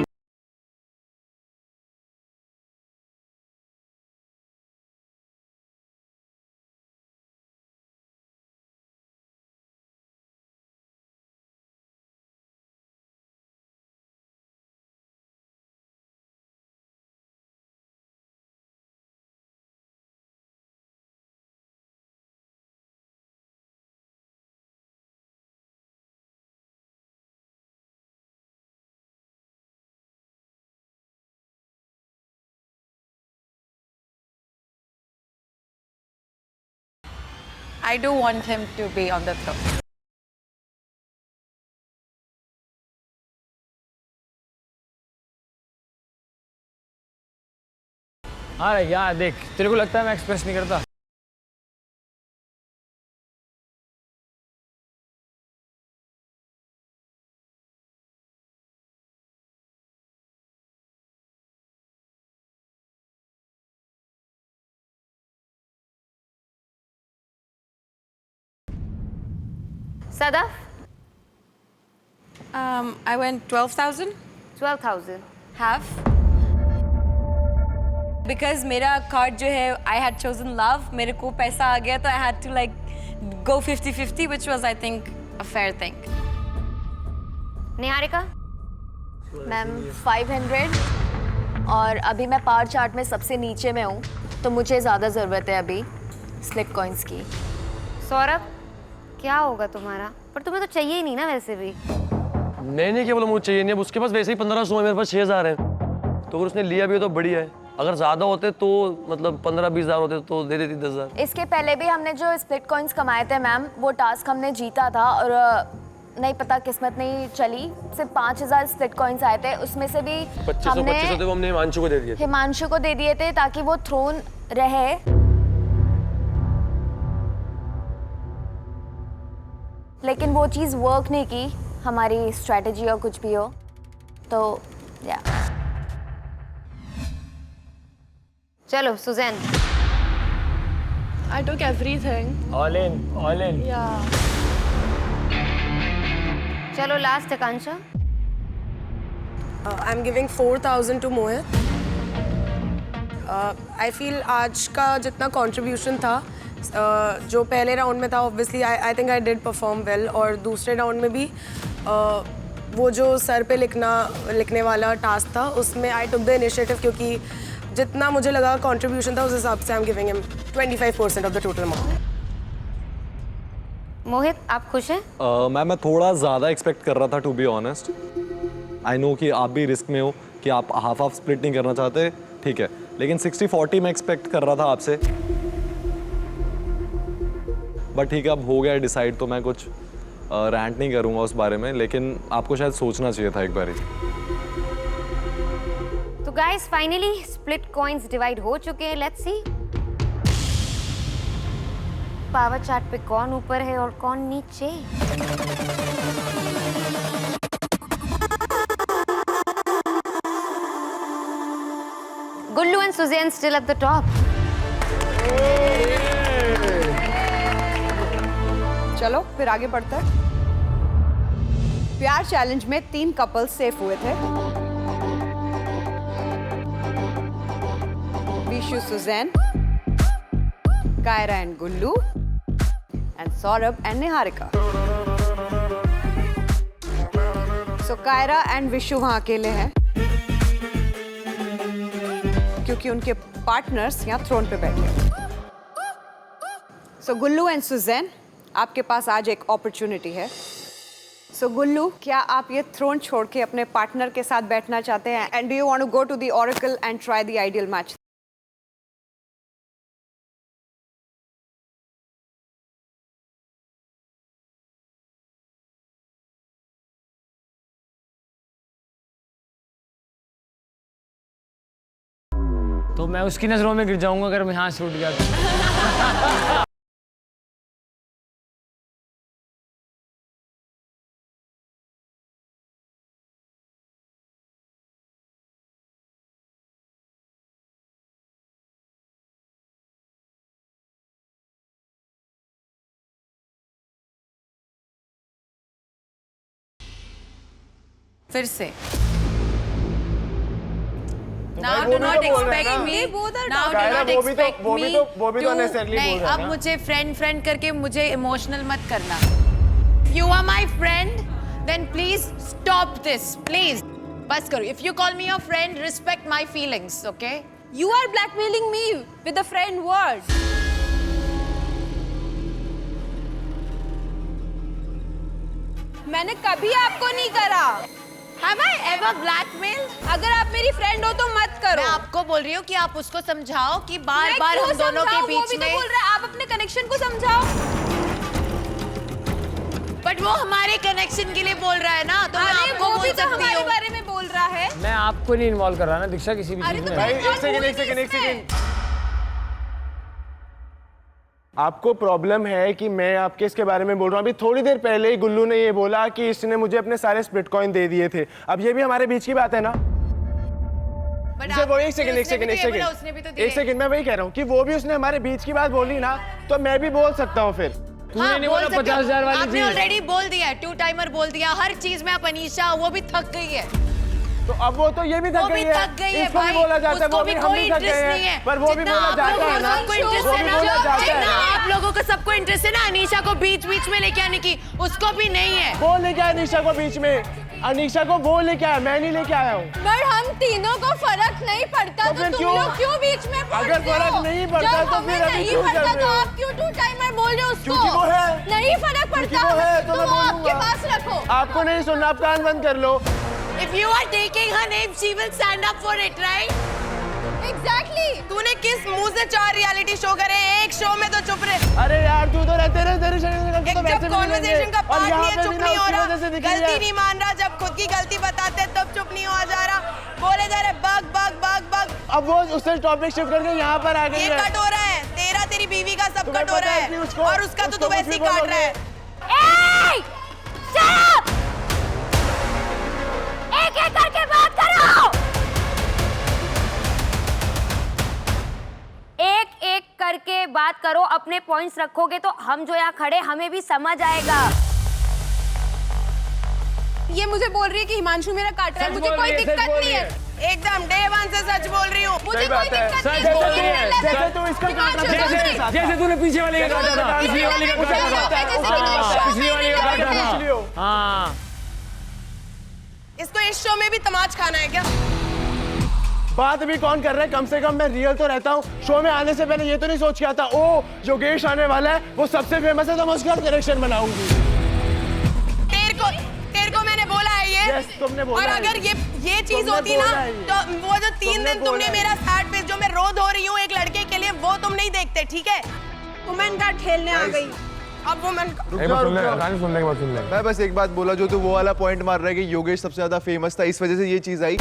S9: I do want him to be on the throne.
S2: हाँ यार देख, तेरे को लगता है मैं एक्सप्रेस नहीं करता?
S13: Sadaf?
S15: I went 12,000.
S13: 12,000.
S8: Half. Because मेरा कार्ड जो है, I had chosen love. मेरे को पैसा आ गया तो I had to like go 50-50, which was I think a fair thing.
S13: Niharika?
S4: Ma'am 500 और अभी मैं पावर चार्ट में सबसे नीचे में हूँ तो मुझे ज़्यादा ज़रूरत है अभी स्प्लिट कॉइन्स की।
S13: सौरभ, क्या होगा तुम्हारा? पर तुम्हें तो चाहिए ही नहीं ना वैसे भी।
S18: मैंने क्या बोला मुझे चाहिए नहीं, अब उसके पास वैसे ही 1500 है, मेरे पास 6000 है, तो अगर उसने लिया भी हो तो बढ़िया है। अगर ज़्यादा होते तो मतलब 15-20 हज़ार होते तो दे देती 10,000।
S4: इसके पहले भी हमने जो स्प्लिट कॉइन्स कमाए थे मैम, वो टास्क हमने जीता था और नहीं पता किस्मत नहीं चली, सिर्फ 5000 स्प्लिट कॉइन्स आए थे, उसमें से भी
S18: 2500 वो हमने हिमांशु को दे दिए थे।
S4: हिमांशु को दे दिए थे ताकि वो थ्रोन रहे। लेकिन वो चीज़ वर्क नहीं की, हमारी स्ट्रेटजी और कुछ भी हो तो या।
S13: चलो Suzanne.
S11: I took everything.
S2: All in.
S11: Yeah.
S13: चलो last Akanksha.
S10: I'm giving 4,000 to Mohit. I feel आज का जितना contribution था, जो पहले राउंड में था, obviously I think I did perform well, और दूसरे राउंड में भी वो जो सर पे लिखने वाला टास्क था उसमें I took the initiative, क्योंकि जितना मुझे लगा कंट्रीब्यूशन था उस हिसाब से I'm giving him 25% of the total amount.
S13: मोहित, आप खुश हैं?
S12: मैं थोड़ा ज़्यादा एक्सपेक्ट कर रहा था, to be honest. I know कि आप भी रिस्क में हो कि आप हाफ स्प्लिट नहीं करना चाहते, ठीक है, लेकिन 60-40 मैं एक्सपेक्ट कर रहा था आपसे, बट ठीक है, अब हो गया डिसाइड, तो मैं कुछ रैंट नहीं करूँगा उस बारे में, लेकिन आपको शायद सोचना चाहिए था एक बार ही।
S13: तो guys finally split coins divide हो चुके हैं, लेट्स सी पावर चार्ट पे कौन ऊपर है और कौन नीचे। Gullu and Suzanne still at the top.
S14: चलो फिर आगे बढ़ते हैं। प्यार चैलेंज में 3 कपल्स सेफ हुए थे, Vishu Suzanne, Kaira and Gullu, and Saurabh and Niharika. So Kaira and Vishu वहां अकेले हैं क्योंकि उनके पार्टनर्स यहाँ थ्रोन पे बैठे हैं। सो गुल्लू एंड सुजैन, आपके पास आज एक अपॉर्चुनिटी है। सो गुल्लू, क्या आप ये थ्रोन छोड़ के अपने पार्टनर के साथ बैठना चाहते हैं? And do you want to go to the oracle and try the ideal match?
S2: तो मैं उसकी नज़रों में गिर जाऊंगा अगर मैं यहाँ से उठ गया तो।
S9: फिर से Now do not expect me. Now do not expect me to. नहीं, अब मुझे फ्रेंड करके मुझे इमोशनल मत करना. You are my friend, then please stop this, please. बस करो. If you call me your friend, respect my feelings, okay?
S15: You are blackmailing me with the friend word. मैंने कभी आपको नहीं करा.
S9: Have I ever blackmailed?
S15: अगर आप मेरी फ्रेंड हो तो मत करो.
S9: मैं आपको बोल रही हूँ कि आप उसको समझाओ कि बार-बार हम दोनों के बीच में.
S15: वो भी तो बोल रहा है, आप अपने कनेक्शन को समझाओ.
S9: बट वो हमारे कनेक्शन के लिए बोल रहा है ना, तो मैं आपको बोल सकती हूँ.
S15: हमारे बारे में बोल रहा है.
S2: मैं आपको नहीं इन्वॉल्व कर रहा ना दीक्षा किसी भी चीज में.
S3: एक सेकंड. आपको प्रॉब्लम है कि मैं आपके इसके बारे में बोल रहा हूँ. अभी थोड़ी देर पहले ही गुल्लू ने ये बोला कि इसने मुझे अपने सारे स्प्लिट कॉइन दे दिए थे. अब ये भी हमारे बीच की बात है ना. वो एक सेकंड मैं वही कह रहा हूँ कि वो भी उसने हमारे बीच की बात बोली ना, तो मैं भी बोल सकता हूँ फिर.
S2: तूने नहीं बोला 50,000 वाली
S9: आपने
S2: चीज।
S9: ऑलरेडी बोल दिया है, 2 टाइमर बोल दिया, हर चीज में आप अनीशा, वो भी थक गई है।
S3: तो अब वो तो ये भी
S9: वो
S3: थक
S9: भी
S3: गई है,
S9: थक गई है
S3: इसको भी
S9: भाई,
S3: बोला जाता है,
S9: उसको
S3: वो
S9: भी
S3: भी हम
S9: कोई
S3: भी थक
S9: इंटरेस्ट
S3: गए
S9: नहीं है,
S3: हैं, पर वो भी
S9: जितना
S3: बोला
S9: आप
S3: जाता
S9: लोगों
S3: है
S9: को
S3: ना,
S9: सबको
S3: वो
S9: इंटरेस्ट
S3: भी
S9: है
S3: बोला
S9: ना,
S3: जाता
S9: जितना
S3: है।
S9: आप लोगों को सबको इंटरेस्ट है ना अनीशा को बीच बीच में लेके आने की, उसको भी नहीं है।
S3: वो लेके आया अनीशा को बीच में, अनीशा को वो लेके आया, मैं नहीं लेके आया हूँ।
S15: पर हम तीनों को फर्क नहीं पड़ता, तो तुम लोग क्यों बीच में पड़ते
S3: अगर फर्क
S15: हो?
S3: नहीं पड़ता
S15: जब
S3: तो
S15: हमें
S3: फिर अभी
S15: नहीं
S3: क्यों
S15: पड़ता
S3: कर रहे
S15: तो
S3: हो?
S15: आप क्यों 2 टाइमर बोल रहे हो उसको?
S3: क्योंकि वो है।
S15: नहीं फर्क
S3: क्योंकि
S15: पड़ता,
S3: वो है, तो
S15: तो
S3: मैं
S15: वो आपके
S3: बोलूंगा।
S15: पास रखो।
S3: आपको नहीं सुनना, आप कान बंद कर लो।
S9: If you are taking her name, she will stand up for it, right?
S15: Exactly.
S9: तूने किस मुंह से 4 रियलिटी शो करे, एक शो में तो चुप रहे।
S3: अरे यार तू तो रहते रहे तेरे शरीर से तो वैसे
S9: जब
S3: भी
S9: कॉन्वर्सेशन का पार्ट नहीं है, चुप नहीं हो रहा,
S3: गलती
S9: गलती नहीं मान रहा, जब खुद की गलती बताते हैं तब चुप नहीं हो जा रहा, बोले जा रहे बग बग बग बग।
S3: अब वो उससे टॉपिक शिफ्ट करके यहाँ पर आ गई
S9: ये
S3: है।
S9: कट हो रहा है, तेरा तेरी बीवी का सब
S3: तुम्हें
S9: कट हो
S3: पता
S9: रहा
S3: है कि
S9: है,
S3: उसको-
S9: और उसका तो
S3: उसको
S9: तू वैसे ही
S3: कुछ भी
S9: काट रहा है।
S13: Hey! Shut up! एक एक करके बात करो। एक एक करके बात करो, अपने पॉइंट्स रखोगे तो हम जो यहाँ खड़े हमें भी समझ आएगा।
S15: ये मुझे बोल रही है कि हिमांशु मेरा काट रहा है, मुझे कोई दिक्कत नहीं है।
S9: एकदम डे 1 से सच बोल रही हूँ।
S15: मुझे कोई दिक्कत नहीं है।
S3: जैसे तू इसका काट रहा है,
S2: जैसे तूने पीछे वाले का काटा था, पिछली वाली का काटा था, पिछली वाली का काटा था। हाँ,
S9: इसको इस शो में भी तमाच खाना है क्या?
S3: बात भी कौन कर रहा है? कम से कम मैं रियल तो रहता हूँ। शो में आने से पहले ये तो नहीं सोच के आता ओ योगेश आने वाला है, वो सबसे फेमस है तो मैं उसका कनेक्शन बनाऊंगी।
S9: तेरे को मैंने बोला है ये।
S3: Yes, तुमने बोला
S9: और
S3: है।
S9: अगर ये चीज
S3: तुमने
S9: होती ना
S3: बोला है ये।
S9: तो वो जो 3
S3: तुमने
S9: दिन तुमने
S3: बोला
S9: मेरा सैड फेस जो मैं रो धो रही हूँ एक लड़के के लिए, वो तुम नहीं देखते, ठीक है? वुमेन कार्ड खेलने आ गई, अब वुमेन
S1: मैं बस एक बात बोला, जो तू वो वाला पॉइंट मार रहा है कि योगेश सबसे ज्यादा फेमस था, इस वजह से ये चीज आई।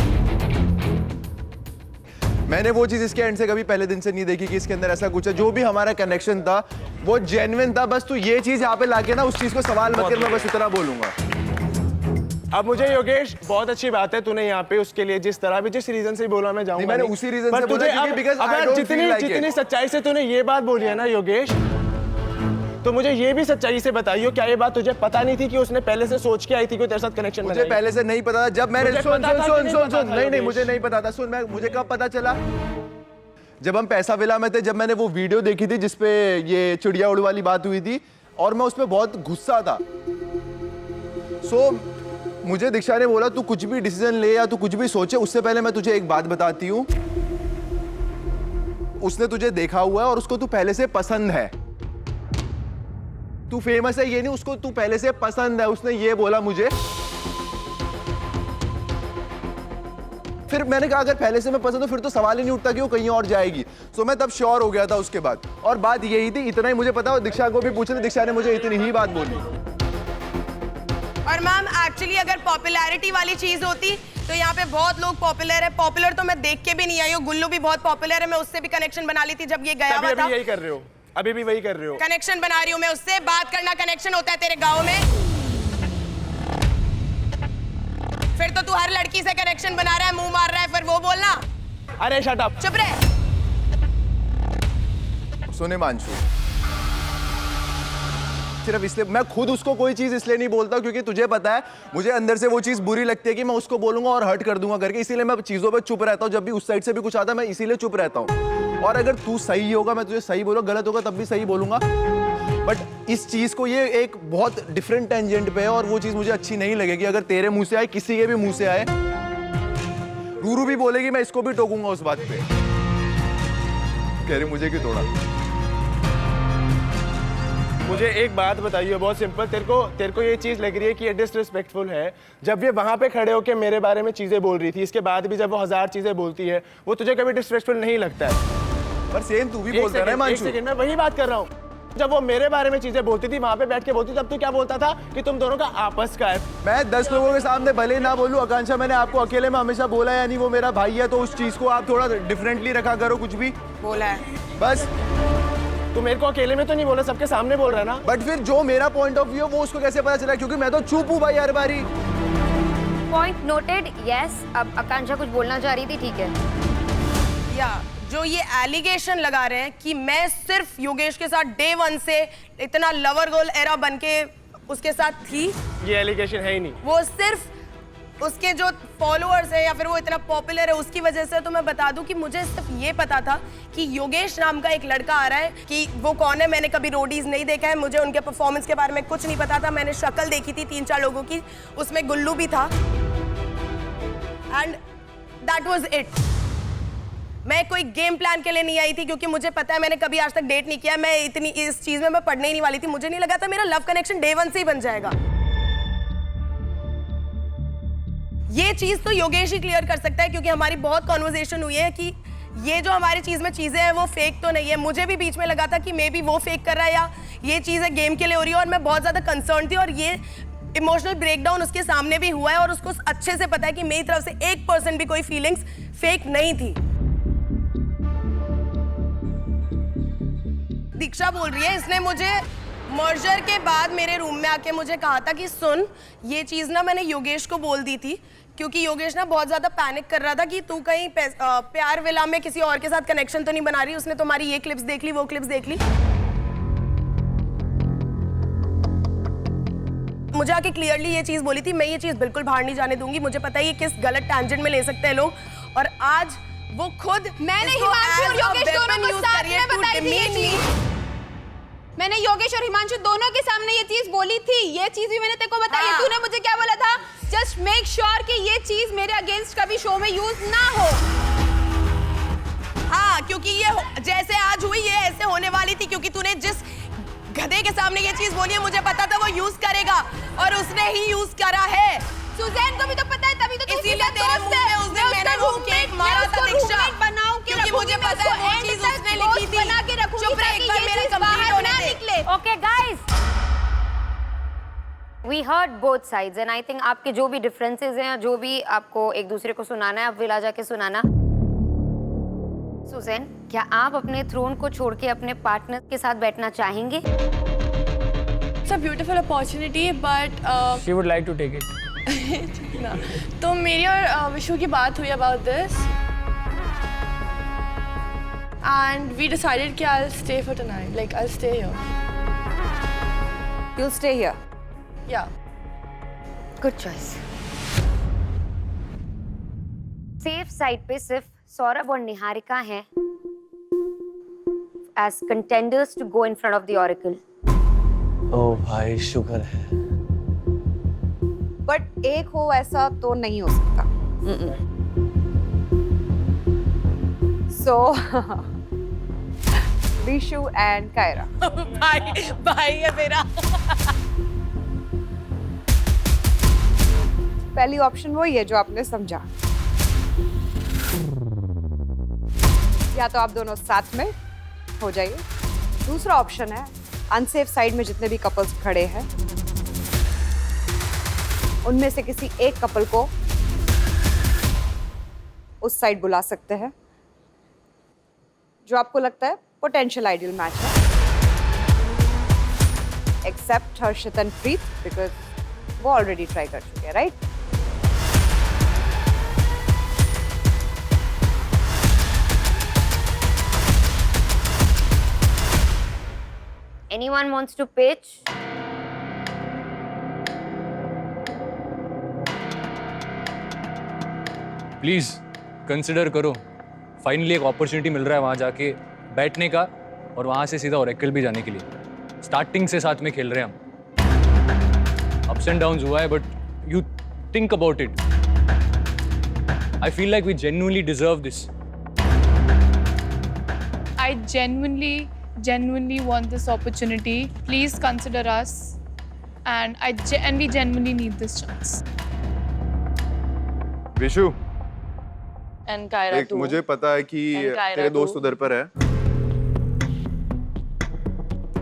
S1: मैंने वो चीज इसके एंड से कभी पहले दिन से नहीं देखी कि इसके अंदर ऐसा कुछ है। जो भी हमारा कनेक्शन था वो जेन्युइन था। बस तू ये चीज यहाँ पे लाके ना उस चीज को सवाल मत कर, मैं बस इतना बोलूंगा।
S3: अब मुझे योगेश बहुत अच्छी बात है तूने यहाँ पे उसके लिए जिस तरह भी जिस रीजन से बोला मैं जाऊंगा।
S1: मैंने उसी रीजन से बोला क्योंकि because I
S3: अगर
S1: don't
S3: जितनी
S1: feel like
S3: जितनी
S1: it.
S3: सच्चाई से तूने ये बात बोली है ना योगेश, तो मुझे ये भी सच्चाई से बताइयो, क्या ये बात तुझे पता नहीं थी कि उसने पहले से सोच के आई थी कि तेरे साथ कनेक्शन
S1: मुझे पहले से नहीं पता था। जब मैंने
S3: मुझे
S1: सुन
S3: पता था कि
S1: सुन
S3: नहीं
S1: सुन
S3: पता
S1: सुन
S3: था,
S1: नहीं नहीं
S3: योगेश।
S1: मुझे नहीं पता था। सुन, मैं मुझे कब पता चला, जब हम पैसा विला में थे, जब मैंने वो वीडियो देखी थी जिसपे ये चिड़िया उड़ वाली बात हुई थी, और मैं उसपे बहुत गुस्सा था। मुझे दीक्षा ने बोला तू कुछ भी डिसीजन ले या तू कुछ भी सोचे, उससे पहले मैं तुझे एक बात बताती हूँ, उसने तुझे देखा हुआ है और उसको तू पहले से पसंद है। तू फेमस है ये नहीं, उसको तू पहले से पसंद है, उसने ये बोला मुझे। फिर मैंने कहा अगर पहले से मैं पसंद हूं फिर तो सवाल ही नहीं उठता कि वो कहीं और जाएगी। सो मैं तब श्योर हो गया था उसके बाद, और बात यही थी, इतना ही मुझे पता। और दीक्षा को भी पूछना, दीक्षा ने मुझे इतनी ही बात बोली।
S9: और मैम एक्चुअली अगर पॉपुलैरिटी वाली चीज होती तो यहाँ पे बहुत लोग पॉपुलर है। पॉपुलर तो मैं देख के भी नहीं आई हूँ, गुल्लू भी बहुत पॉपुलर है, मैं उससे भी कनेक्शन बना ली थी जब ये गया हुआ था।
S3: अभी यही कर रहे हो, अभी भी वही कर रहे हो।
S9: कनेक्शन बना रही हूँ मैं उससे, बात करना कनेक्शन होता है तेरे गाँव में। फिर तो तू हर लड़की से कनेक्शन बना रहा है, मुंह मार रहा है, फिर वो बोलना।
S3: अरे शट अप,
S9: चुप रहे।
S1: सुने मानसू, सिर्फ इसलिए मैं खुद उसको कोई चीज इसलिए नहीं बोलता क्योंकि तुझे पता है मुझे अंदर से वो चीज बुरी लगती है कि मैं उसको बोलूंगा और हर्ट कर दूंगा करके, इसीलिए मैं चीजों पे चुप रहता हूँ। जब भी उस साइड से भी कुछ आता है मैं इसीलिए चुप रहता हूँ। और अगर तू सही होगा मैं तुझे सही बोलूंगा, गलत होगा तब भी सही बोलूंगा। बट इस चीज को ये एक बहुत डिफरेंट टेंजेंट पे है और वो चीज मुझे अच्छी नहीं लगेगी। अगर तेरे मुंह से आए, किसी के भी मुंह से आए, रूरू भी बोलेगी मैं इसको भी टोकूंगा उस बात पे, कह रही मुझे क्यों तोड़ा।
S3: मुझे एक बात बताइए बहुत सिंपल, तेरे को ये चीज लग रही है कि ये डिसरिस्पेक्टफुल है जब ये वहां पे खड़े होकर मेरे बारे में चीजें बोल रही थी, इसके बाद भी जब वो 1000 चीजें बोलती है, वो तुझे कभी डिसरिस्पेक्टफुल नहीं लगता है?
S1: पर सेम तू भी बोलता है ना मानसू।
S3: एक सेकंड, मैं वही बात कर रहा हूँ। जब वो मेरे बारे में चीजें बोलती थी वहां पे बैठ के बोलती, तब तू क्या बोलता था कि तुम दोनों का आपस का है।
S1: मैं 10 लोगों के सामने भले ना बोलूं, आकांक्षा मैंने आपको अकेले में हमेशा बोला है, यानी वो मेरा भाई है, तो उस चीज को आप थोड़ा डिफरेंटली रखा करो। कुछ भी
S9: बोला है
S1: बस,
S3: तू मेरे को अकेले में तो नहीं बोला, सबके सामने बोल रहा है ना।
S1: बट फिर जो मेरा पॉइंट ऑफ व्यू है वो उसको कैसे पता चला, क्योंकि मैं तो चुप हूं भाई हर बारी।
S13: Point noted. यस, अब आकांक्षा कुछ बोलना चाह रही थी, ठीक है।
S9: या
S10: जो ये एलिगेशन लगा रहे हैं कि मैं सिर्फ योगेश के साथ डे 1 से इतना लवर गर्ल एरा बन के उसके साथ थी,
S3: ये एलिगेशन है ही नहीं।
S10: वो सिर्फ उसके जो फॉलोअर्स है या फिर वो इतना पॉपुलर है उसकी वजह से। तो मैं बता दूं कि मुझे सिर्फ ये पता था कि योगेश नाम का एक लड़का आ रहा है, कि वो कौन है मैंने कभी रोडीज नहीं देखा है, मुझे उनके परफॉर्मेंस के बारे में कुछ नहीं पता था। मैंने शक्ल देखी थी 3-4 लोगों की, उसमें गुल्लू भी था, एंड दैट वाज इट। मैं कोई गेम प्लान के लिए नहीं आई थी, क्योंकि मुझे पता है मैंने कभी आज तक डेट नहीं किया। मैं इतनी इस चीज में मैं पढ़ने ही नहीं वाली थी। मुझे नहीं लगा था मेरा लव कनेक्शन डे 1 से ही बन जाएगा। ये चीज तो योगेश ही क्लियर कर सकता है, क्योंकि हमारी बहुत कॉन्वर्सेशन हुई है कि ये जो हमारी चीज में चीजें हैं वो फेक तो नहीं है। मुझे भी बीच में लगा था कि मे बी वो फेक कर रहा है या ये चीजें गेम के लिए हो रही है, और मैं बहुत ज्यादा कंसर्न थी। और ये इमोशनल ब्रेकडाउन उसके सामने भी हुआ है, और उसको अच्छे से पता है कि मेरी तरफ से 1% भी कोई फीलिंग्स फेक नहीं थी। दीक्षा बोल रही है, इसने मुझे मर्जर के बाद मेरे रूम में आके मुझे कहा था कि सुन, ये चीज ना मैंने योगेश को बोल दी थी, क्योंकि योगेश ना बहुत ज्यादा पैनिक कर रहा था कि तू कहीं प्यार विला में किसी और के साथ कनेक्शन तो नहीं बना रही। उसने तुम्हारी ये क्लिप्स देख ली, वो क्लिप्स देख ली। मुझे आके क्लियरली ये चीज बोली थी। मैं ये चीज बिल्कुल बाहर नहीं जाने दूंगी। मुझे पता है ये किस गलत टैंजेंट में ले सकते हैं लोग, और आज वो खुद
S15: मैंने हिमांशु और योगेश दोनों को साथ में बताई थी ये चीज। मैंने योगेश और हिमांशु दोनों के सामने ये चीज बोली थी। ये चीज भी मैंने तेरे को बताई है। तूने मुझे क्या बोला था? जस्ट मेक श्योर कि ये चीज मेरे अगेंस्ट कभी शो में यूज ना हो।
S10: हाँ, क्योंकि ये जैसे आज हुई ये ऐसे होने वाली थी, क्योंकि तूने जिस गधे के सामने ये चीज बोली है मुझे पता था वो यूज करेगा, और उसने ही यूज करा है।
S15: सुजैन को भी तो पता है, तभी तो तू
S10: इसीलिए तेरे मुंह में उस दिन मैंने वो केक मारा था दीक्षा,
S15: बनाऊं के
S10: क्योंकि मुझे पता है वो चीज उसने लिखी थी।
S15: बना के रखूंगी
S10: चुप रह, एक बार मेरे कंप्लीट होने दे।
S13: Okay guys, we heard both sides and I think आपके जो भी डिफरेंसेस हैं, जो भी आपको एक दूसरे को सुनाना है, आप विला जाके सुनाना। सुजैन, क्या आप अपने थ्रोन को छोड़ के अपने पार्टनर के साथ बैठना चाहेंगे?
S11: It's a beautiful opportunity, but
S2: she would like to take it.
S11: ना, तो मेरी और विशु की बात हुई about this, and we decided कि I'll stay for tonight. Like I'll stay here.
S14: You'll stay here.
S11: Yeah.
S13: Good choice. Safe side पे सिर्फ सौरभ और निहारिका हैं as contenders to go in front of the Oracle.
S18: ओ भाई शुक्र है।
S14: बट एक हो ऐसा तो नहीं हो सकता। सो विशु एंड कायरा।
S15: भाई है मेरा।
S14: पहली ऑप्शन वही है जो आपने समझा, या तो आप दोनों साथ में हो जाइए। दूसरा ऑप्शन है अनसेफ साइड में जितने भी कपल्स खड़े हैं उनमें से किसी एक कपल को उस साइड बुला सकते हैं जो आपको लगता है पोटेंशियल आइडियल मैच है, except Harshit and Preet, because वो ऑलरेडी ट्राई कर चुके हैं, right?
S13: Anyone wants to pitch?
S17: Please consider करो। फाइनली एक अपॉर्चुनिटी मिल रहा है वहां जाके बैठने का, और वहां से सीधा ओरेकल भी जाने के लिए। स्टार्टिंग से साथ में खेल रहे हैं हम। अप्स एंड डाउन्स हुआ है, but you think about it. I feel like we genuinely deserve this.
S16: I genuinely want this opportunity. Please consider us, and we genuinely need this chance.
S1: Vishu,
S11: And Kaira
S1: एक
S11: too.
S1: मुझे पता है कि
S11: And Kaira
S1: तेरे
S11: too.
S1: दोस्त उधर पर है,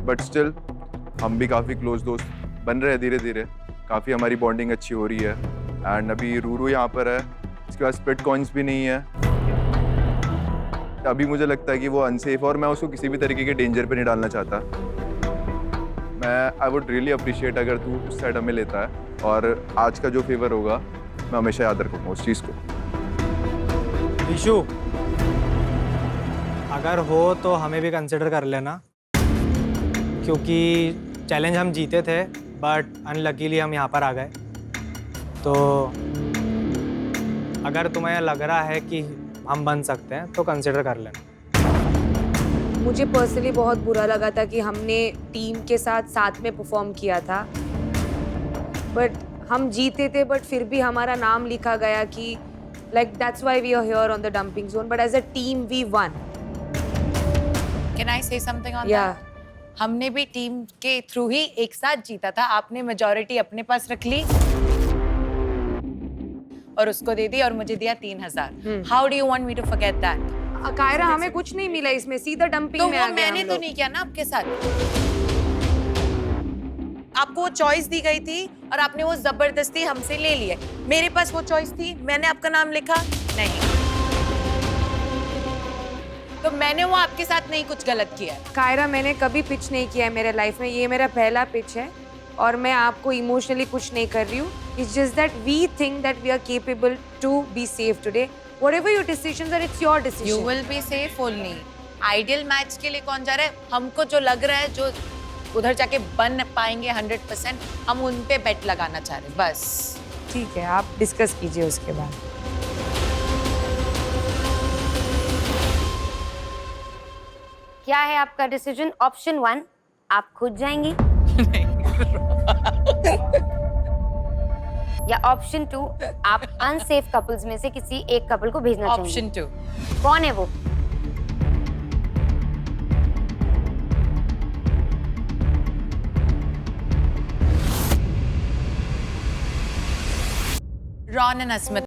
S1: बट स्टिल हम भी काफी क्लोज दोस्त बन रहे हैं धीरे धीरे। काफी हमारी बॉन्डिंग अच्छी हो रही है, एंड अभी रूरू यहाँ पर है, इसके बाद स्प्लिट कॉइन्स भी नहीं है। अभी मुझे लगता है कि वो अनसेफ है, और मैं उसको किसी भी तरीके के डेंजर पे नहीं डालना चाहता। मैं आई वुड रियली अप्रिशिएट अगर तू उस साइड हमें लेता है, और आज का जो फेवर होगा मैं हमेशा याद रखूंगा उस चीज़ को।
S18: विशु,
S6: अगर हो तो हमें भी कंसिडर कर लेना, क्योंकि चैलेंज हम जीते थे बट अनलकीली हम यहाँ पर आ गए। तो अगर तुम्हें लग रहा है कि हम बन सकते हैं तो कंसिडर कर लेना।
S8: मुझे पर्सनली बहुत बुरा लगा था कि हमने टीम के साथ में परफॉर्म किया था, बट हम जीते थे, बट फिर भी हमारा नाम लिखा गया कि like that's why we are here on the dumping zone, but as a team we won.
S9: Can I say something on
S8: Yeah.
S9: that? हमने भी टीम के थ्रू ही एक साथ जीता था। आपने मेजॉरिटी अपने पास रख ली और उसको दे दी और मुझे दिया 3000। How do you want me to forget that?
S8: Kiara, हमें कुछ नहीं मिला इसमें, सीधा डंपिंग में आ गए।
S9: मैंने तो नहीं किया ना आपके साथ। आपको वो चॉइस दी गई थी और आपने वो जबरदस्ती हमसे ले लिए। मेरे पास वो चॉइस थी, मैंने आपका नाम लिखा नहीं, तो मैंने वो आपके साथ नहीं कुछ गलत किया।
S8: कायरा, मैंने कभी पिच नहीं किया है मेरे लाइफ में, ये मेरा पहला पिच है और मैं आपको इमोशनली कुछ नहीं कर रही हूँ। It's just that we think that we are capable to be safe today. Whatever your decisions are, it's your decision.
S9: You will be safe only. Ideal match के लिए कौन जा रहा है? हमको जो लग रहा है, जो उधर जाके बन पाएंगे 100%, हम उन पे बेट लगाना चाह रहे हैं बस।
S8: ठीक है, आप डिस्कस कीजिए उसके बाद।
S13: क्या है आपका डिसीजन? ऑप्शन 1, आप खुद जाएंगी या ऑप्शन 2, आप अनसेफ कपल्स में से किसी एक कपल को भेजना चाहेंगे?
S9: ऑप्शन 2।
S13: कौन है वो?
S9: रॉन एंड अस्मिता।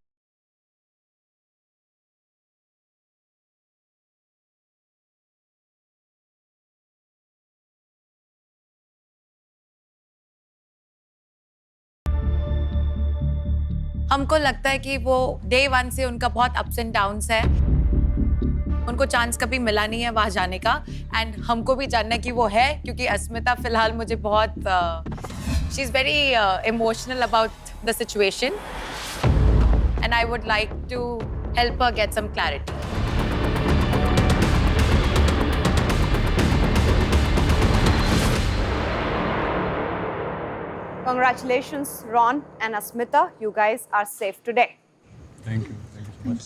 S9: हमको लगता है कि वो डे 1 से उनका बहुत अप्स एंड डाउन्स है, उनको चांस कभी मिला नहीं है वहां जाने का, एंड हमको भी जानना है कि वो है, क्योंकि अस्मिता फिलहाल मुझे बहुत she is very emotional about the situation and I would like to help her get some clarity.
S14: Congratulations, Ron and Asmita. You guys are safe today.
S17: Thank you so much.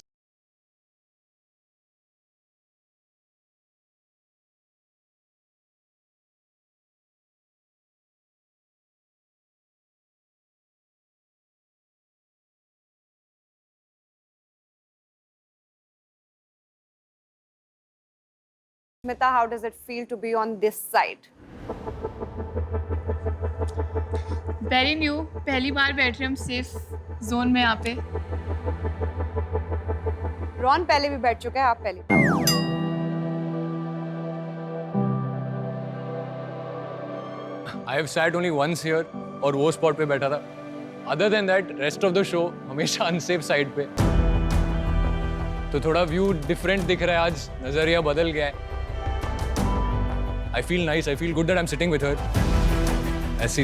S14: Asmita, how does it feel to be on this side?
S16: Very new, पहली बार बैठ रहे हम safe zone में यहाँ पे।
S14: Ron पहले भी बैठ चुका है, आप पहले।
S17: I have sat only once here और वो स्पॉट पे बैठा था। Other than that, rest of the show हमेशा अनसेफ साइड पे। तो थोड़ा व्यू डिफरेंट दिख रहा है आज, नजरिया बदल गया है। I feel nice, I feel good that I'm sitting with her. ऐसी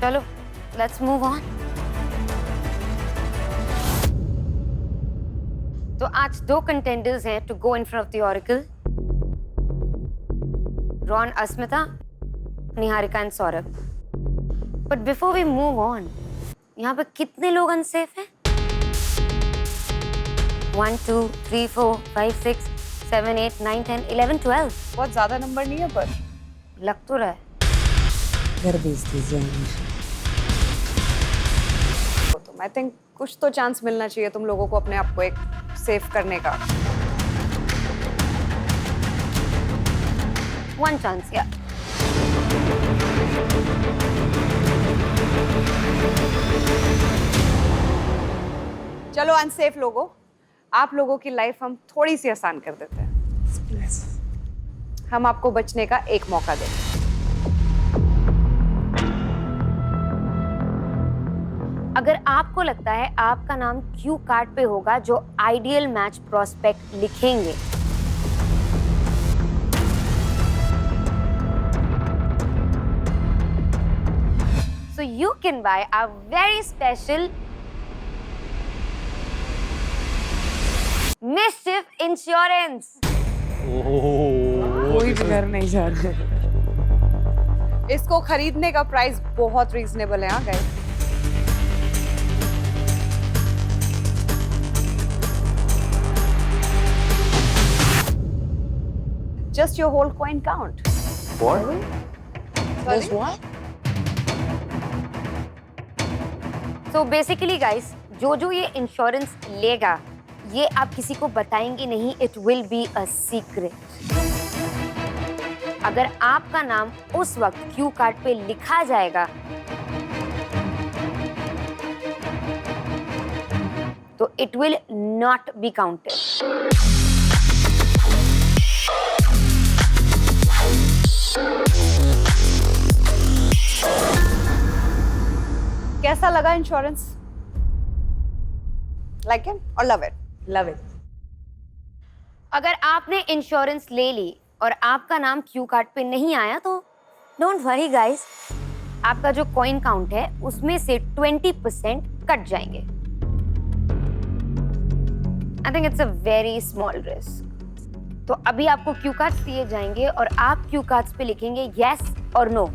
S13: चलो, let's move on. तो आज 2 contenders हैं to go in front of the Oracle. Ron, Asmita, Niharika and Saurabh. But before we move on, यहाँ पे कितने लोग unsafe हैं? 1, 2, 3, 4, 5, 6, 7, 8, 9, 10, 11, 12.
S14: बहुत ज्यादा नंबर नहीं है, पर
S13: लग तो रहा है।
S8: घर भेज दीजिए।
S14: तो आई थिंक कुछ तो चांस मिलना चाहिए तुम लोगों को अपने आप को एक सेफ करने का।
S13: 1 chance, yeah.
S14: चलो अनसेफ लोगों, आप लोगों की लाइफ हम थोड़ी सी आसान कर देते हैं। हम आपको बचने का एक मौका दें।
S13: अगर आपको लगता है आपका नाम क्यू कार्ड पे होगा जो आइडियल मैच प्रोस्पेक्ट लिखेंगे, so you can buy a very special mischief insurance.
S8: कोई भी घर नहीं जा रहा।
S14: इसको खरीदने का प्राइस बहुत रीजनेबल है। हाँ guys, just your whole coin count.
S12: What?
S14: Just what?
S13: So basically guys, जो ये इंश्योरेंस लेगा ये आप किसी को बताएंगे नहीं, it will be a secret. अगर आपका नाम उस वक्त क्यू कार्ड पे लिखा जाएगा तो it will not be counted.
S14: कैसा लगा इंश्योरेंस? लाइक इट और लव इट?
S8: Love it.
S13: अगर आपने इंश्योरेंस ले ली और आपका नाम क्यू कार्ड पे नहीं आया तो डोंट वरी गाइस, आपका जो कॉइन काउंट है उसमें से 20% कट जाएंगे। I think it's a very small risk. तो अभी आपको क्यू कार्ड्स दिए जाएंगे और आप क्यू कार्ड्स पे लिखेंगे यस और नो।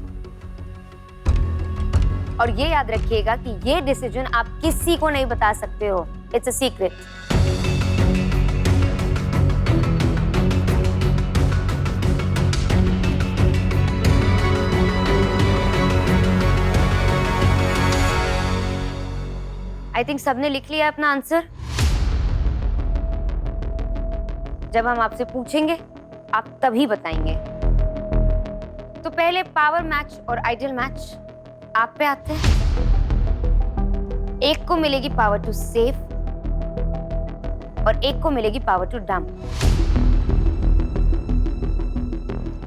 S13: और ये याद रखिएगा कि ये डिसीजन आप किसी को नहीं बता सकते हो, it's a secret. I think सबने लिख लिया अपना आंसर। जब हम आपसे पूछेंगे आप तभी बताएंगे। तो पहले पावर मैच और आइडियल मैच आप पे आते हैं। एक को मिलेगी पावर टू सेव और एक को मिलेगी पावर टू डंप।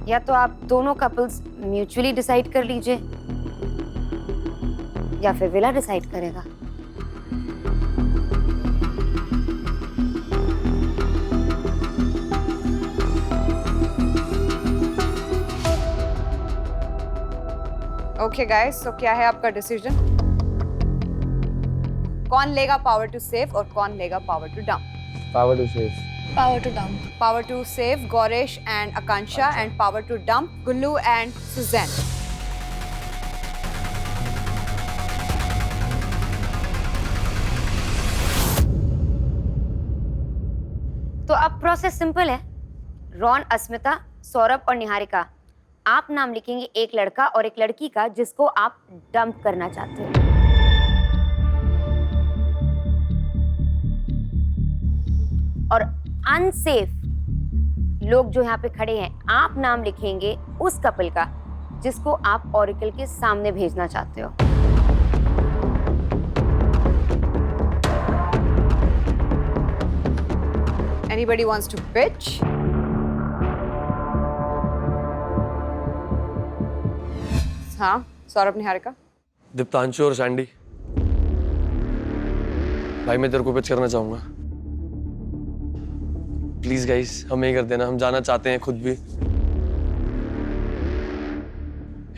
S13: या तो आप दोनों कपल्स म्यूचुअली डिसाइड कर लीजिए या फिर विला डिसाइड करेगा।
S14: ओके गाइस, तो क्या है आपका डिसीजन? कौन लेगा पावर टू सेव और कौन लेगा power to dump?
S3: Power to save.
S15: Power to dump.
S14: Power to save Gauresh and Akanksha and power to dump Gullu and Suzanne.
S13: तो अब प्रोसेस सिंपल है। रॉन, अस्मिता, सौरभ और निहारिका, आप नाम लिखेंगे एक लड़का और एक लड़की का जिसको आप डंप करना चाहते हो। और अनसेफ लोग जो यहाँ पे खड़े हैं, आप नाम लिखेंगे उस कपल का जिसको आप ऑरिकल के सामने भेजना चाहते हो।
S14: Anybody wants to pitch? हाँ, सौरभ, निहारिका।
S18: दीप्तांशु और सैंडी। भाई मैं तेरे को पिच करना चाहूंगा। प्लीज गाइस, हमें ही कर देना, हम जाना चाहते हैं खुद भी।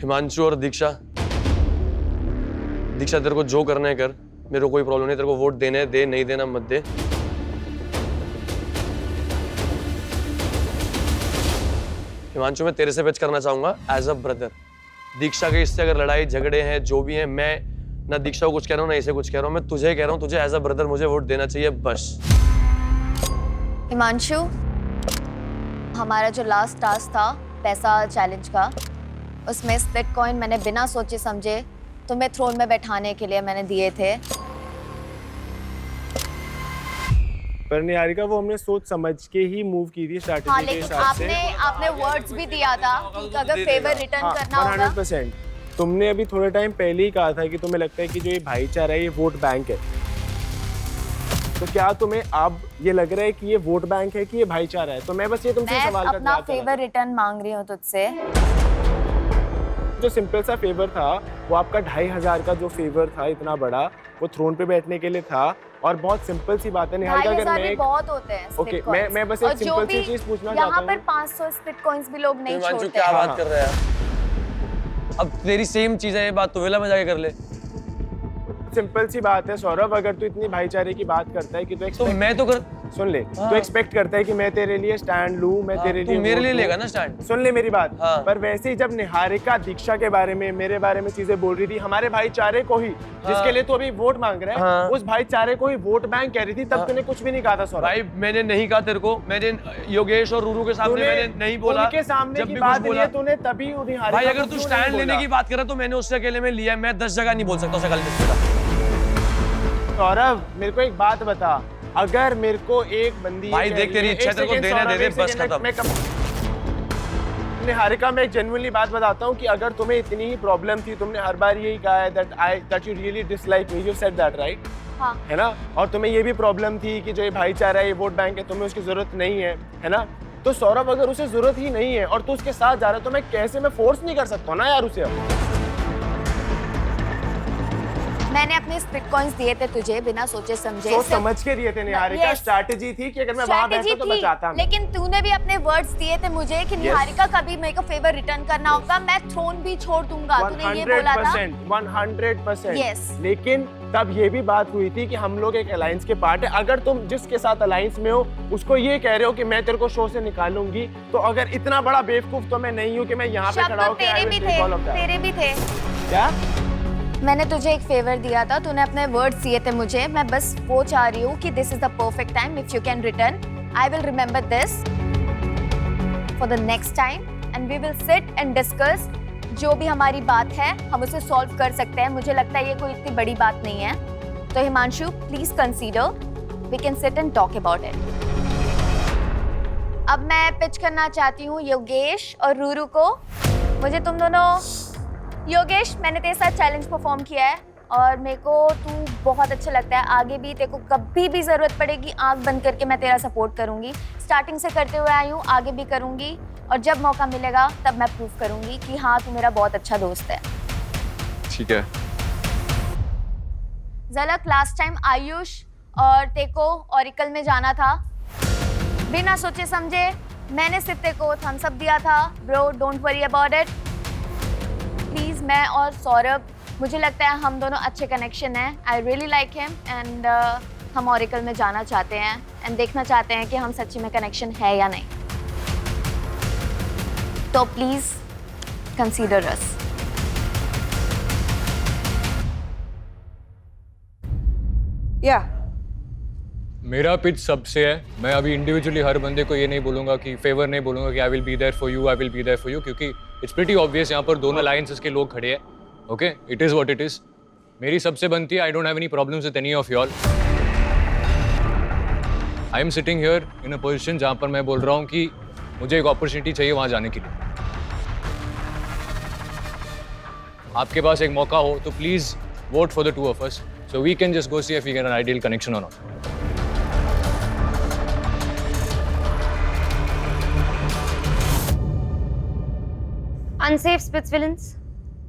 S18: हिमांशु और दीक्षा। दीक्षा तेरे को जो करना है कर, मेरे को कोई प्रॉब्लम नहीं। तेरे को वोट देने दे, नहीं देना मत दे। हिमांशु, मैं तेरे से पिच करना चाहूंगा एज अ ब्रदर। दीक्षा के इससे अगर लड़ाई झगड़े हैं जो भी हैं, मैं ना दीक्षा को कुछ कह रहा हूँ ना इसे कुछ कह रहा हूँ, मैं तुझे कह रहा हूँ, तुझे एज अ ब्रदर मुझे वोट देना चाहिए बस।
S15: हिमांशु, हमारा जो लास्ट टास्क था पैसा चैलेंज का, उसमें स्प्लिट कॉइन मैंने बिना सोचे समझे तुम्हें थ्रोन में बैठाने के लिए मैंने दिए थे।
S3: पर निहारिका, वो हमने सोच समझ के ही मूव की थी स्ट्रैटेजी
S15: हाँ,
S3: के
S15: लेकिन
S3: हिसाब से।
S15: आपने वर्ड्स भी दिया था कि अगर फेवर रिटर्न करना होगा।
S3: 100%। तुमने अभी थोड़े टाइम पहले ही कहा था कि तुम्हें लगता है कि जो ये भाईचारा है ये वोट बैंक है। तो क्या तुम्हें अब ये लग रहा है कि ये वोट बैंक है कि ये भाईचारा है? तो मैं बस ये तुमसे सवाल
S15: मैं अपना फेवर रिटर्न मांग रही हूँ तुझसे।
S3: जो सिंपल सा फेवर था वो आपका 2500 का जो फेवर था इतना बड़ा, वो थ्रोन पे बैठने के लिए था। और बहुत सिंपल सी बात है निहारिका, अगर मैं
S15: बहुत होते हैं
S3: ओके, मैं बस एक सिंपल सी चीज पूछना चाहता हूं।
S15: यहाँ पर 500 स्प्लिट कॉइंस भी लोग नहीं छोड़ते।
S18: क्या बात कर रहे हैं? अब तेरी सेम चीज है ये बात, तो विला में जाके कर ले।
S3: सिंपल सी बात है सौरभ, अगर तू इतनी भाईचारे की बात करता है कि तो
S18: मैं तो कर
S3: सुन ले, तो एक्सपेक्ट करता है कि मैं तेरे लिए स्टैंड लूं, मैं तेरे लिए
S18: मेरे लिए
S3: वोट
S18: लेगा
S3: दूं।
S18: ना स्टैंड।
S3: सुन ले मेरी बात। पर वैसे ही जब निहारिका दीक्षा के बारे में, मेरे बारे में चीजें बोल रही थी, हमारे भाईचारे को ही, जिसके लिए तू अभी वोट मांग रहा है, उस भाईचारे को ही वोट बैंक कह रही थी, तब तूने कुछ भी नहीं कहा था सौरभ।
S18: भाई मैंने नहीं कहा तेरे को, मैंने योगेश और रूरू के सामने मैंने नहीं बोला।
S3: उनके सामने
S18: जब
S3: की
S18: भी
S3: बात
S18: कुछ बोला
S3: तूने तभी निहारिका
S18: भाई, अगर
S3: को
S18: तू
S3: क्यों
S18: स्टैंड
S3: नहीं
S18: लेने
S3: बोला?
S18: की बात कर रहा तो मैंने उससे अकेले में लिया, मैं 10 जगह नहीं बोल सकता उसे गलत।
S3: सौरभ मेरे को एक बात बता, अगर मेरे को एक बंदी
S18: भाई देख तेरी इच्छा तेरे को देने दे दे, बस खत्म।
S3: निहारिका मैं एक जेन्युइनली बात बताता हूँ कि अगर तुम्हें इतनी ही प्रॉब्लम थी, तुमने हर बार यही कहा है that you really dislike me, you said that right?
S13: हाँ।
S3: है ना? और तुम्हें ये भी प्रॉब्लम थी कि जो ये भाईचारा है, ये वोट बैंक है, तुम्हें उसकी जरूरत नहीं है ना? तो सौरभ अगर उसे जरूरत ही नहीं है और तू उसके साथ जा रहा है, तो मैं फोर्स नहीं कर सकता ना यार उसे।
S13: मैंने अपने स्प्लिट कॉइंस दिए थे तुझे बिना सोचे समझे।
S3: सोच समझ के दिए थे निहारिका, स्ट्रैटेजी थी कि अगर मैं वहां बैठता तो बचाता मैं।
S13: लेकिन तूने भी अपने वर्ड्स दिए थे मुझे कि निहारिका कभी मेरे को फेवर रिटर्न करना होगा, मैं थ्रोन भी छोड़ दूंगा। तूने ये बोला था
S3: 100%।
S13: Yes.
S3: लेकिन तब ये भी बात हुई थी कि हम लोग एक अलायंस के पार्ट है। अगर तुम जिसके साथ अलायंस में हो उसको ये कह रहे हो कि मैं तेरे को शो से निकालूंगी, तो अगर इतना बड़ा बेवकूफ तो मैं नहीं हूँ कि मैं यहाँ पे खड़ा होकर
S13: तेरे भी थे।
S3: क्या?
S13: मैंने तुझे एक फेवर दिया था, तूने अपने वर्ड्स दिए थे मुझे, मैं बस वो चाह रही हूँ कि this is the perfect time, if you can return I will remember this for the next time and we will sit and discuss. जो भी हमारी बात है हम उसे सॉल्व कर सकते हैं, मुझे लगता है ये कोई इतनी बड़ी बात नहीं है। तो Himanshu please consider, we can sit and talk about it. अब मैं पिच करना चाहती हूँ योगेश और रूरू को। मुझे तुम दोनों, योगेश मैंने तेरे साथ चैलेंज परफॉर्म किया है और मेरे को तू बहुत अच्छा लगता है। आगे भी तेरे को कभी भी ज़रूरत पड़ेगी आंख बंद करके मैं तेरा सपोर्ट करूंगी। स्टार्टिंग से करते हुए आई हूँ, आगे भी करूंगी और जब मौका मिलेगा तब मैं प्रूव करूंगी कि हाँ तू मेरा बहुत अच्छा दोस्त है।
S1: ठीक है।
S13: ज़लक लास्ट टाइम आयुष और तेरे को ऑरिकल में जाना था, बिना सोचे समझे मैंने सिर्फ तेरे को थम्स अप दिया था। Bro don't worry about it please. मैं और सौरभ, मुझे लगता है हम दोनों अच्छे कनेक्शन हैं। I really like him and हम ऑरिकल में जाना चाहते हैं एंड देखना चाहते हैं कि हम सच्ची में कनेक्शन है या नहीं। तो प्लीज कंसीडर अस।
S14: या
S17: मेरा पिच सबसे है। मैं अभी इंडिविजुअली हर बंदे को ये नहीं बोलूंगा कि फेवर नहीं बोलूंगा कि I will be there for you, I will be there for you, क्योंकि इट्स प्रीटी ऑब्वियस यहाँ पर दोनों अलायंसेस के लोग खड़े हैं। Okay, it is what it is. मेरी सबसे बनती है, I don't have any problems with any of you all. I am sitting here in a position जहाँ पर मैं बोल रहा हूँ कि मुझे एक अपॉर्चुनिटी चाहिए वहाँ जाने के लिए। आपके पास एक मौका हो तो please vote for the two of us so we can just go see if we get an ideal connection और नॉट।
S13: अनसेफ स्पिट्स विलेंस,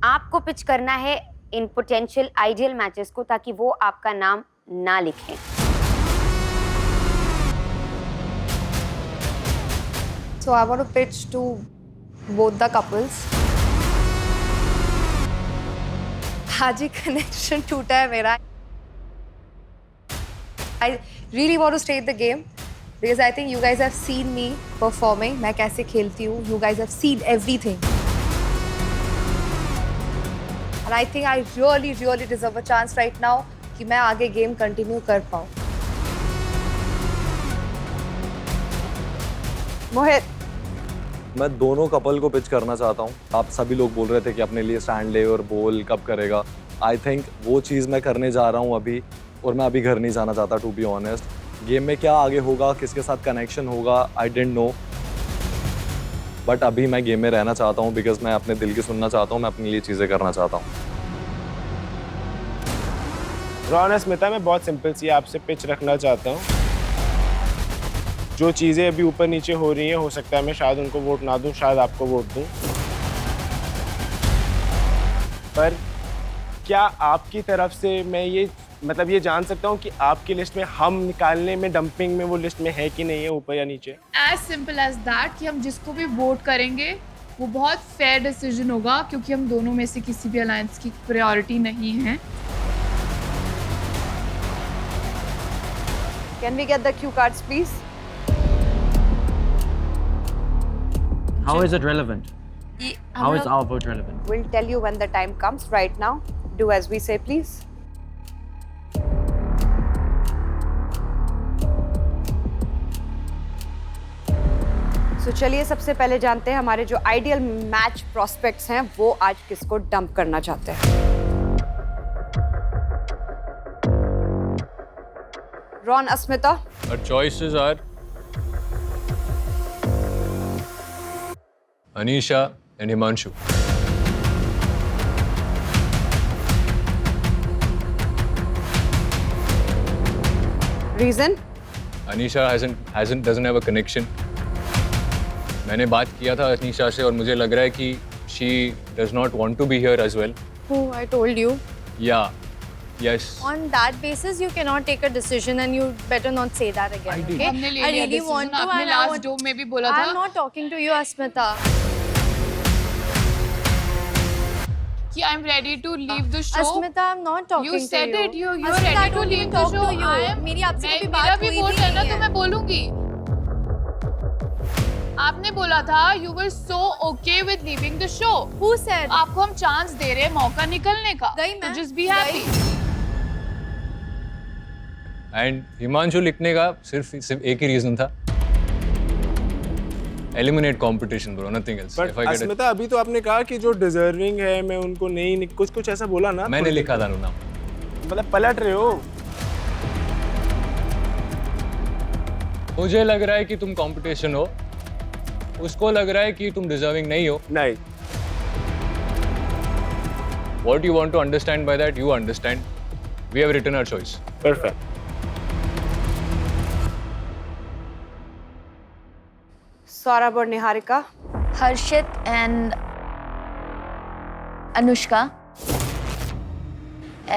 S13: आपको पिच करना है इन पोटेंशियल आइडियल मैचेस को ताकि वो आपका नाम ना लिखें।
S4: So I want to pitch to both the couples. आज ही कनेक्शन टूटा है मेरा। I really want to stay in the game because I think you guys have seen me performing. मैं कैसे खेलती हूँ, you guys have seen everything. And I think I really deserve a chance right now कि मैं आगे game continue कर पाऊँ।
S14: मोहित,
S12: मैं दोनों कपल को पिच करना चाहता हूँ। आप सभी लोग बोल रहे थे कि अपने लिए स्टैंड ले और बोल कब करेगा। आई थिंक वो चीज़ मैं करने जा रहा हूँ अभी, और मैं अभी घर नहीं जाना चाहता टू बी ऑनेस्ट। गेम में क्या आगे होगा, किसके साथ कनेक्शन होगा, आई डिडंट नो, बट अभी मैं गेम में रहना चाहता हूँ बिकॉज मैं अपने दिल की सुनना चाहता हूँ, मैं अपने लिए चीज़ें करना चाहता हूँ।
S3: रोहन स्मिता, मैं बहुत सिंपल सी आपसे पिच रखना चाहता हूँ। जो चीज़ें अभी ऊपर नीचे हो रही हैं, हो सकता है मैं शायद उनको वोट ना दूं, शायद आपको वोट दूं, पर क्या आपकी तरफ से मैं ये मतलब ये जान सकता हूँ कि आपकी लिस्ट में हम निकालने में, डंपिंग में वो लिस्ट में है कि नहीं है, ऊपर या नीचे?
S16: एज सिंपल एज दैट कि हम जिसको भी वोट करेंगे वो बहुत फेयर डिसीजन होगा, क्योंकि हम दोनों में से किसी भी अलायंस की प्रायोरिटी नहीं है।
S14: Can we get the cue cards, please?
S6: How is it relevant? How is our vote relevant?
S14: We'll tell you when the time comes. Right now, do as we say, please. So चलिए सबसे पहले जानते हैं हमारे जो ideal match prospects हैं वो आज किसको डंप करना चाहते हैं। Ron, Asmita.
S17: Our choices are Anisha and Himanshu.
S14: Reason?
S17: Anisha doesn't have a connection. मैंने बात किया था अनीशा से और मुझे लग रहा है कि she does not want to be here as well.
S19: Oh, I told you.
S17: Yeah. Yes.
S19: On that basis, you cannot take a decision, and you better not say that again.
S17: I did.
S19: Okay?
S16: हमने ले
S19: I
S16: लिया
S19: really
S16: decision,
S19: want to.
S16: आपने
S19: and I
S16: last
S19: want-
S16: dome में भी बोला था।
S19: I'm not talking to you, Asmita.
S16: कि I'm ready to leave the show.
S19: Asmita, I'm not talking
S16: You
S19: to
S16: said
S19: you.
S16: it. You're
S19: Asmita, I
S16: ready to
S19: don't
S16: leave
S19: even
S16: the
S19: talk
S16: show.
S19: to you.
S16: I am.
S19: मेरी आपसे कभी
S16: मेरा
S19: बात
S16: भी
S19: हुई
S16: vote
S19: भी
S16: है ना
S19: नहीं
S16: तो
S19: है।
S16: मैं बोलूंगी। आपने बोला था you were so okay with leaving the show.
S19: Who said?
S16: आपको हम चांस दे रहे हैं मौका निकलने का।
S19: गई मैं।
S16: So just be happy.
S17: And Himanshu लिखने का सिर्फ एक ही रीजन था, eliminate competition bro, nothing else.
S3: But Asmita, अभी तो आपने कहा कि जो डिजर्विंग है मैं उनको नहीं, कुछ ऐसा बोला ना।
S17: मैंने लिखा था नाम,
S3: मतलब पलट रहे हो।
S17: मुझे लग रहा है कि तुम कंपटीशन हो, उसको लग रहा है कि तुम डिजर्विंग नहीं हो।
S3: नहीं।
S17: What you want to understand by that, you understand. We have written our choice.
S3: Perfect.
S14: Saurabh और Niharika.
S19: Harshit and Anushka.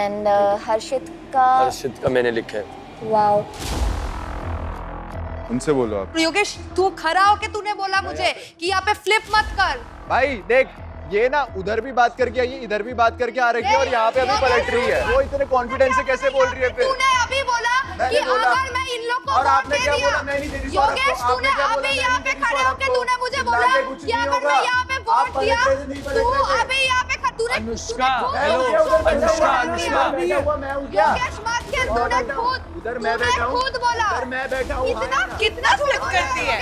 S19: And Harshit का
S18: हर्षित का मैंने लिखा है।
S19: wow.
S1: उनसे बोलो आप।
S4: योगेश, तू खड़ा होके तूने बोला मुझे कि यहाँ पे फ्लिप मत कर।
S1: भाई देख, ये ना उधर भी बात करके आई है, इधर भी बात करके आ रही है और यहाँ पे अभी पलट रही है। वो इतने कॉन्फिडेंस से कैसे बोल रही है फिर?
S4: तूने अभी बोला कि अगर मैं इन लोग को
S1: और
S4: वोट
S1: आपने
S4: दे
S1: क्या
S4: दिया,
S1: बोला? मैं नहीं दे रही।
S4: योगेश तूने अभी यहाँ पे खड़े होके तूने मुझे बोला कि अगर मैं यहाँ पे वोट दिया, तू अभी यहाँ पे तूने
S18: अनुष्का,
S4: योगेश मत खेल, तूने खुद बोला।
S1: उधर मैं बैठा हूँ।
S4: कितना फ्लिप करती है।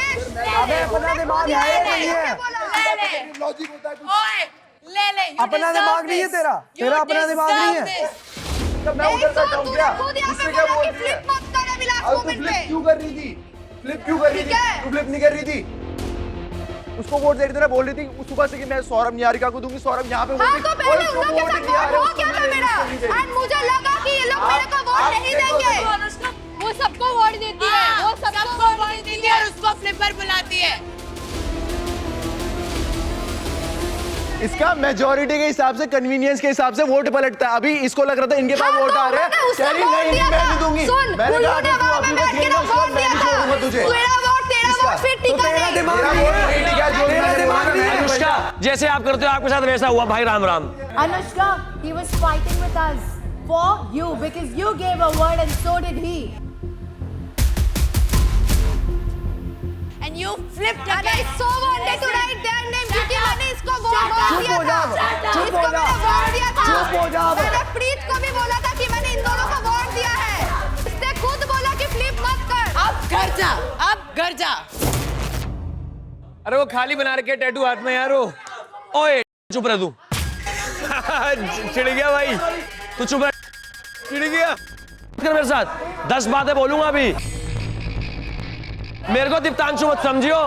S7: अबे अपना दिमाग है नहीं है?
S1: लॉजिक होता है कुछ।
S9: ले
S7: अपना दिमाग नहीं है तेरा? तेरा अपना दिमाग नहीं है?
S1: मैं उधर बैठा हूँ क्या? इससे क्या बोल रही है?
S4: मत कर अभी लास्ट
S1: तू
S4: मोमेंट
S1: फ्लिप
S4: पे।
S1: क्यों कर रही थी? फ्लिप क्यों कर रही थी? तू फ्लिप नहीं कर रही थी? उसको वोट दे रही थी ना, बोल रही थी सुबह से कि मैं सौरभ निहारिका को दूंगी, सौरभ यहाँ पे वोट
S4: हाँ, तो पहले उन लोग के साथ वोट हो गया था मेरा, और मुझे लगा कि ये लोग मेरे को वोट नहीं देंगे।
S15: वो सबको वोट देती है, वो सबको वोट देती है और उसको फ्लिपर बुलाती है।
S1: इसका मेजॉरिटी के हिसाब से, कन्वीनियंस के हिसाब से वोट पलटता है। अभी इसको लग रहा था इनके पास वोट आ रहे हैं, कह रही नहीं मैं नहीं दूंगी। मैंने कहा कि तू अभी बस खेलना, उसके बाद मैं नहीं छोड़ूंगा तुझे।
S4: तेरा वोट फिर टिका नहीं।
S1: तेरा वोट नहीं टिका, जो मेरा दिमाग नहीं है।
S18: अनुष्का, जैसे आप करते हो आपके साथ वैसा हुआ भाई। Ram Ram.
S8: Anushka, he was fighting with us for you because you gave a word and so did he.
S15: And you flipped
S4: And I so wanted to write their name क्योंकि मैंने इसको वोट
S7: चुप
S4: दिया
S7: हो जा,
S4: था।
S7: चुप
S4: इसको
S7: हो जा,
S4: मैंने वोट दिया था।
S7: चुप हो जा।
S4: मैंने प्रीत को भी बोला था कि मैंने इन दोनों को वोट दिया है। इसने खुद बोला कि फ्लिप मत कर।
S9: अब घर जा, अब घर जा।
S18: अरे वो खाली बना रखे टैटू हाथ में यार। वो ओए चुप रह तू। चिढ़ गया भाई, तू चुप रह। चिढ़ गया। कर मेरे साथ 10 बातें बोलूंगा अभी। मेरे को दीप्तांशु मत समझियो,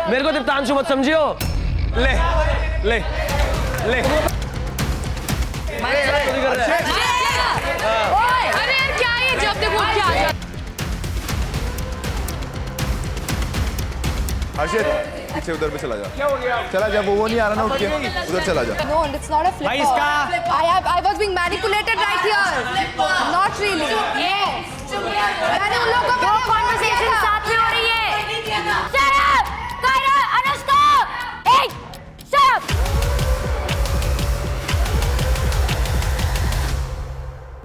S18: मेरे को दीप्तांशु मत समझियो। ले ले ले
S16: अरे क्या ये जब देखो क्या आ जाता।
S1: हर्षित, पीछे उधर पे चला जा। क्या हो गया? चला जा, वो नहीं आ रहा ना, उठ के उधर चला जा।
S4: No, it's not a flip.
S18: भाई इसका
S4: I was being manipulated right here. Not really. मैंने उन लोगों को
S13: कॉन्वर्सेशन साथ में हो रही है। Shut up! Kaira, Anushka! Hey! Shut up!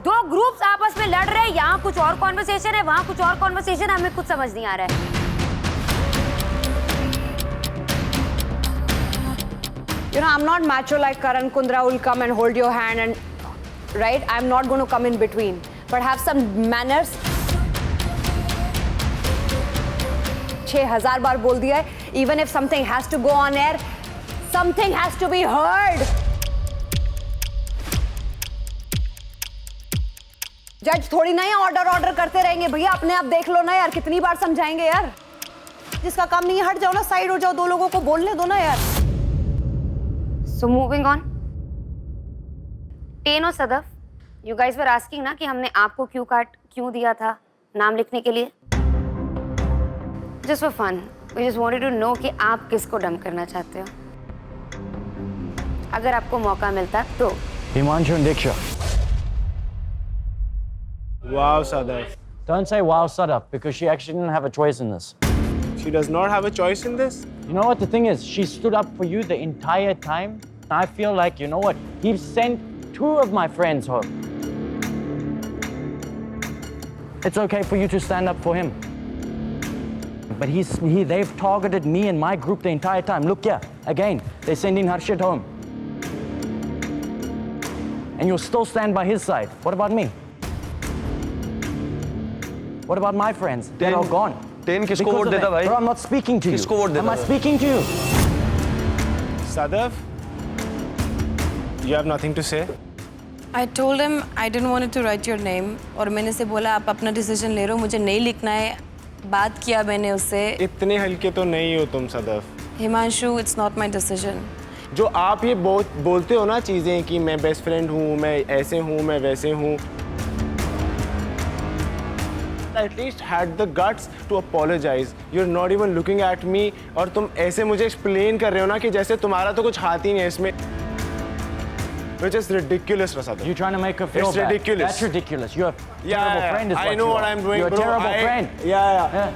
S13: 2 groups आपस में लड़ रहे हैं, यहाँ कुछ और कॉन्वर्सेशन है, वहाँ कुछ और कॉन्वर्सेशन है, हमें कुछ समझ नहीं आ रहा है।
S14: You know, I'm not macho like Karan Kundra will come and hold your hand and, right? I'm not going to come in between, but have some manners. 6000 बार बोल दिया है, even if something has to go on air, something has to be heard. जज थोड़ी ना order करते रहेंगे भैया, अपने आप देख लो ना यार, कितनी बार समझाएंगे यार। जिसका काम नहीं है हट जाओ ना, साइड हो जाओ, दो लोगों को बोलने दो ना यार।
S13: So moving on. टेन और Sadaf, you guys were asking ना कि हमने आपको क्यू कार्ड क्यों दिया था नाम लिखने के लिए? Just for fun. We just wanted to know कि आप किसको डंप करना चाहते हो। अगर आपको मौका मिलता तो।
S20: Himanshu and Diksha.
S3: Wow, Sadaf.
S20: Don't say wow, Sadaf, because she actually didn't have a choice in this.
S3: She does not have a choice in this?
S20: You know what the thing is? She stood up for you the entire time. I feel like, you know what? He sent 2 of my friends home. It's okay for you to stand up for him. But they've targeted me and my group the entire time. Look here, again, they're sending Harshit home. And you'll still stand by his side. What about me? What about my friends? They're all gone.
S18: Ten किसको vote देता भाई?
S20: Bro, I'm not speaking to you.
S18: किसको vote देता?
S20: Am I speaking to you?
S3: Sadaf, you have nothing to say?
S10: I told him I didn't want to write your name और मैंने से बोला आप अपना डिसीजन ले रहे हो, मुझे नहीं लिखना है। बात किया मैंने उससे।
S3: इतने हल्के तो नहीं हो तुम Sadaf.
S10: Himanshu, it's not my decision.
S3: जो आप ये बोलते हो ना चीज़ें कि मैं बेस्ट फ्रेंड हूँ, मैं ऐसे हूँ, मैं वैसे हूँ, at least had the guts to apologize. You're not even looking at me और तुम ऐसे मुझे explain कर रहे हो ना कि जैसे तुम्हारा तो कुछ हाथ ही नहीं है इसमें. Which is ridiculous, Rasada.
S20: You're trying to make her feel
S3: It's
S20: bad.
S3: ridiculous.
S20: That's ridiculous. You're a terrible friend. Is
S3: I
S20: what
S3: know
S20: you
S3: what
S20: are.
S3: I'm doing,
S20: You're a
S3: bro.
S20: terrible friend.
S3: Yeah.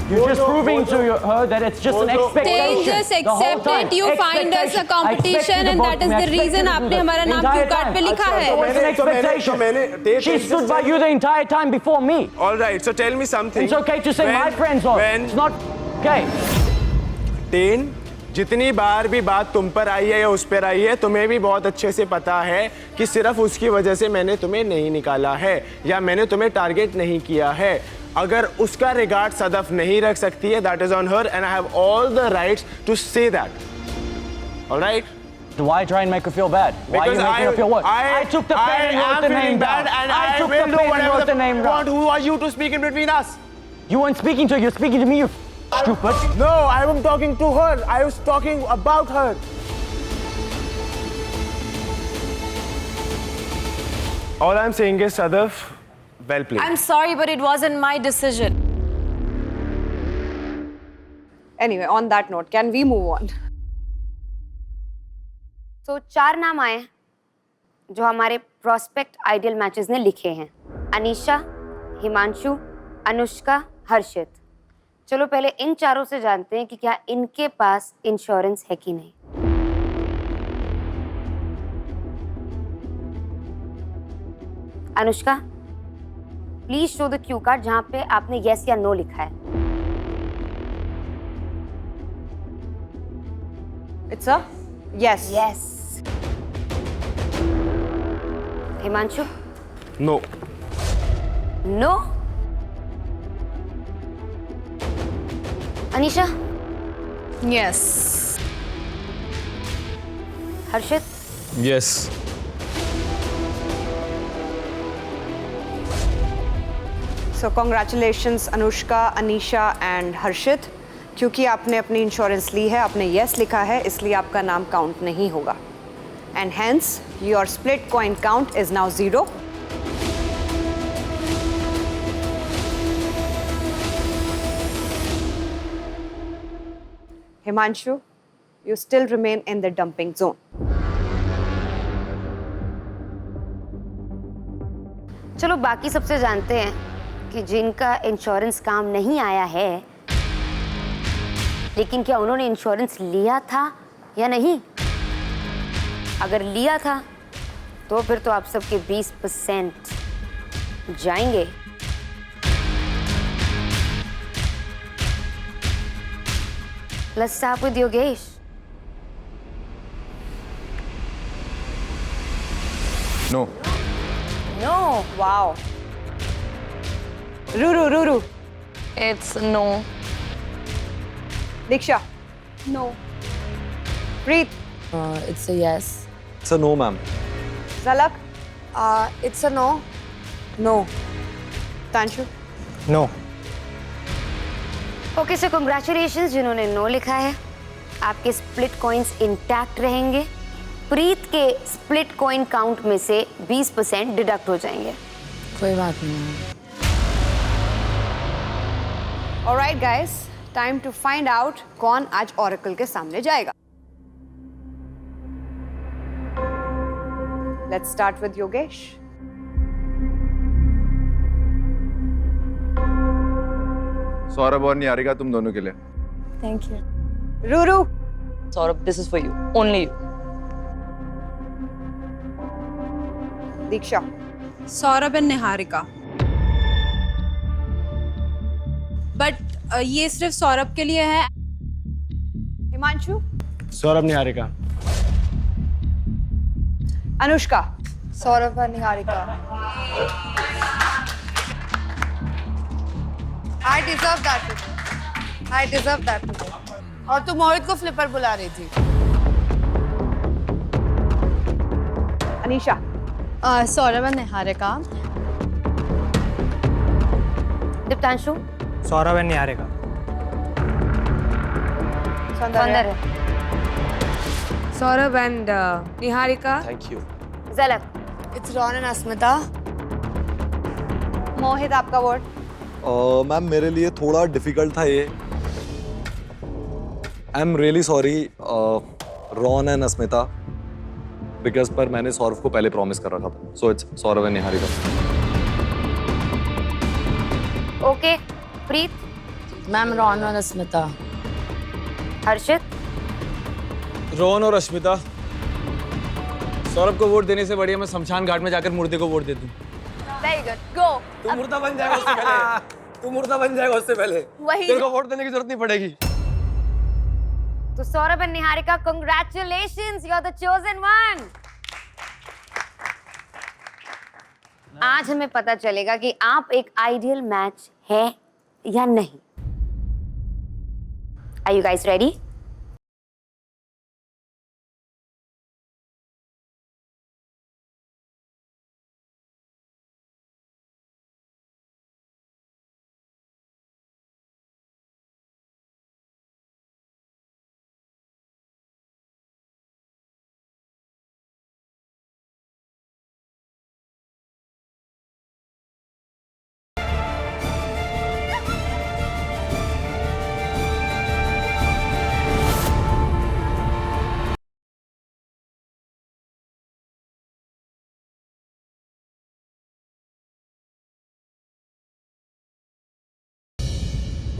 S20: You're just proving to her that it's just an expectation.
S15: They just accept it. You find us a competition, and that is the reason आपने हमारा नाम Q card पे लिखा है.
S20: It's an expectation. She stood by you the entire time before me.
S3: All right. So tell me something.
S20: It's okay to say my friends are. It's not okay.
S3: Ten, जितनी बार भी बात तुम पर आई है या उस पर आई है, तुम्हें भी बहुत अच्छे से पता है कि सिर्फ उसकी वजह से मैंने तुम्हें नहीं निकाला है या मैंने तुम्हें टारगेट नहीं किया है। अगर उसका रिगार्ड सदफ नहीं रख सकती है, that is on her and I have all the rights to say that. All right?
S20: Why try and make her feel bad? Why are you making her feel what? I took the pen and wrote the name down.
S3: And
S20: I took the
S3: will do
S20: pen and
S3: whatever
S20: wrote the name
S3: want.
S20: down.
S3: Who are you to speak in between us?
S20: You weren't speaking to her. You're speaking to me, you stupid.
S3: No, I am talking to her. I was talking about her. All I'm saying is, Sadaf, well played.
S10: I'm sorry, but it wasn't my decision.
S14: Anyway, on that note, can we move on?
S13: तो 4 नाम आए जो हमारे prospect ideal matches ने लिखे हैं। अनीशा, हिमांशु, अनुष्का, हर्षित। चलो पहले इन चारों से जानते हैं कि क्या इनके पास इंश्योरेंस है कि नहीं। Anushka, please show the Q card जहां पे आपने यस या नो लिखा है।
S14: It's a yes.
S13: Yes. Himanshu?
S3: No.
S13: No? Anisha?
S10: Yes.
S13: Harshit?
S1: Yes.
S14: So congratulations Anushka, Anisha and Harshit. क्योंकि आपने अपनी इंश्योरेंस ली है, आपने यस लिखा है, इसलिए आपका नाम काउंट नहीं होगा. And hence your split coin count is now 0. Himanshu, you still remain in the dumping zone.
S13: चलो बाकी सबसे जानते हैं कि जिनका इंश्योरेंस काम नहीं आया है, लेकिन क्या उन्होंने इंश्योरेंस लिया था या नहीं? अगर लिया था तो फिर तो आप सबके 20% जाएंगे। Let's start with Yogesh.
S1: No.
S14: No. Wow. Ruru.
S19: It's no.
S14: Diksha.
S11: No.
S14: Preet.
S19: It's a yes.
S12: It's a no, ma'am.
S14: Zalak.
S8: It's a no.
S14: No. Tanshu.
S6: No.
S13: Okay so congratulations जिन्होंने नो लिखा है। आपके split coins intact रहेंगे। प्रीत के split coin count में से 20% deduct हो जाएंगे।
S19: कोई बात नहीं।
S14: Alright guys, time to find out कौन आज Oracle के सामने जाएगा। Let's start with Yogesh.
S1: Saurabh और निहारिका तुम दोनों के लिए।
S19: Thank you.
S14: Ruru.
S19: Saurabh, this is for you. Only you.
S14: Diksha.
S15: Saurabh and Niharika. But ये सिर्फ सौरभ के लिए है।
S14: हिमांशु.
S3: सौरभ निहारिका.
S14: अनुष्का.
S4: सौरभ और Niharika. I deserve that today. I deserve that today.
S9: और तू मोहित को फ्लिपर बुला रही थी।
S14: Anisha.
S19: Saurabh and Niharika.
S13: Diptanshu.
S6: Saurabh and Niharika.
S13: सौंदर्य।
S8: Saurabh and Niharika.
S18: Thank you.
S13: झलक।
S8: It's Ron and Asmita.
S14: मोहित आपका वोट.
S12: मैम मेरे लिए थोड़ा डिफिकल्ट था ये. I am really sorry Ron and Asmita because पर मैंने सौरभ को पहले प्रॉमिस कर रखा था. So it's Saurabh and Niharika.
S13: Okay Preet.
S19: Ma'am Ron और Asmita.
S13: हर्षित.
S17: रोहन और अस्मिता. सौरभ को वोट देने से बढ़िया मैं शमशान घाट में जाकर मुर्दे को वोट दे दूं।
S15: Very good. Go.
S18: तू मुर्दा बन जाएगा उससे पहले. तू मुर्दा बन जाएगा उससे पहले.
S15: वही.
S18: तेरे को वोट देने की जरूरत नहीं पड़ेगी.
S13: तो Saurabh and Niharika congratulations, you are the chosen one. आज हमें पता चलेगा कि आप एक आइडियल मैच है या नहीं। Are you guys ready?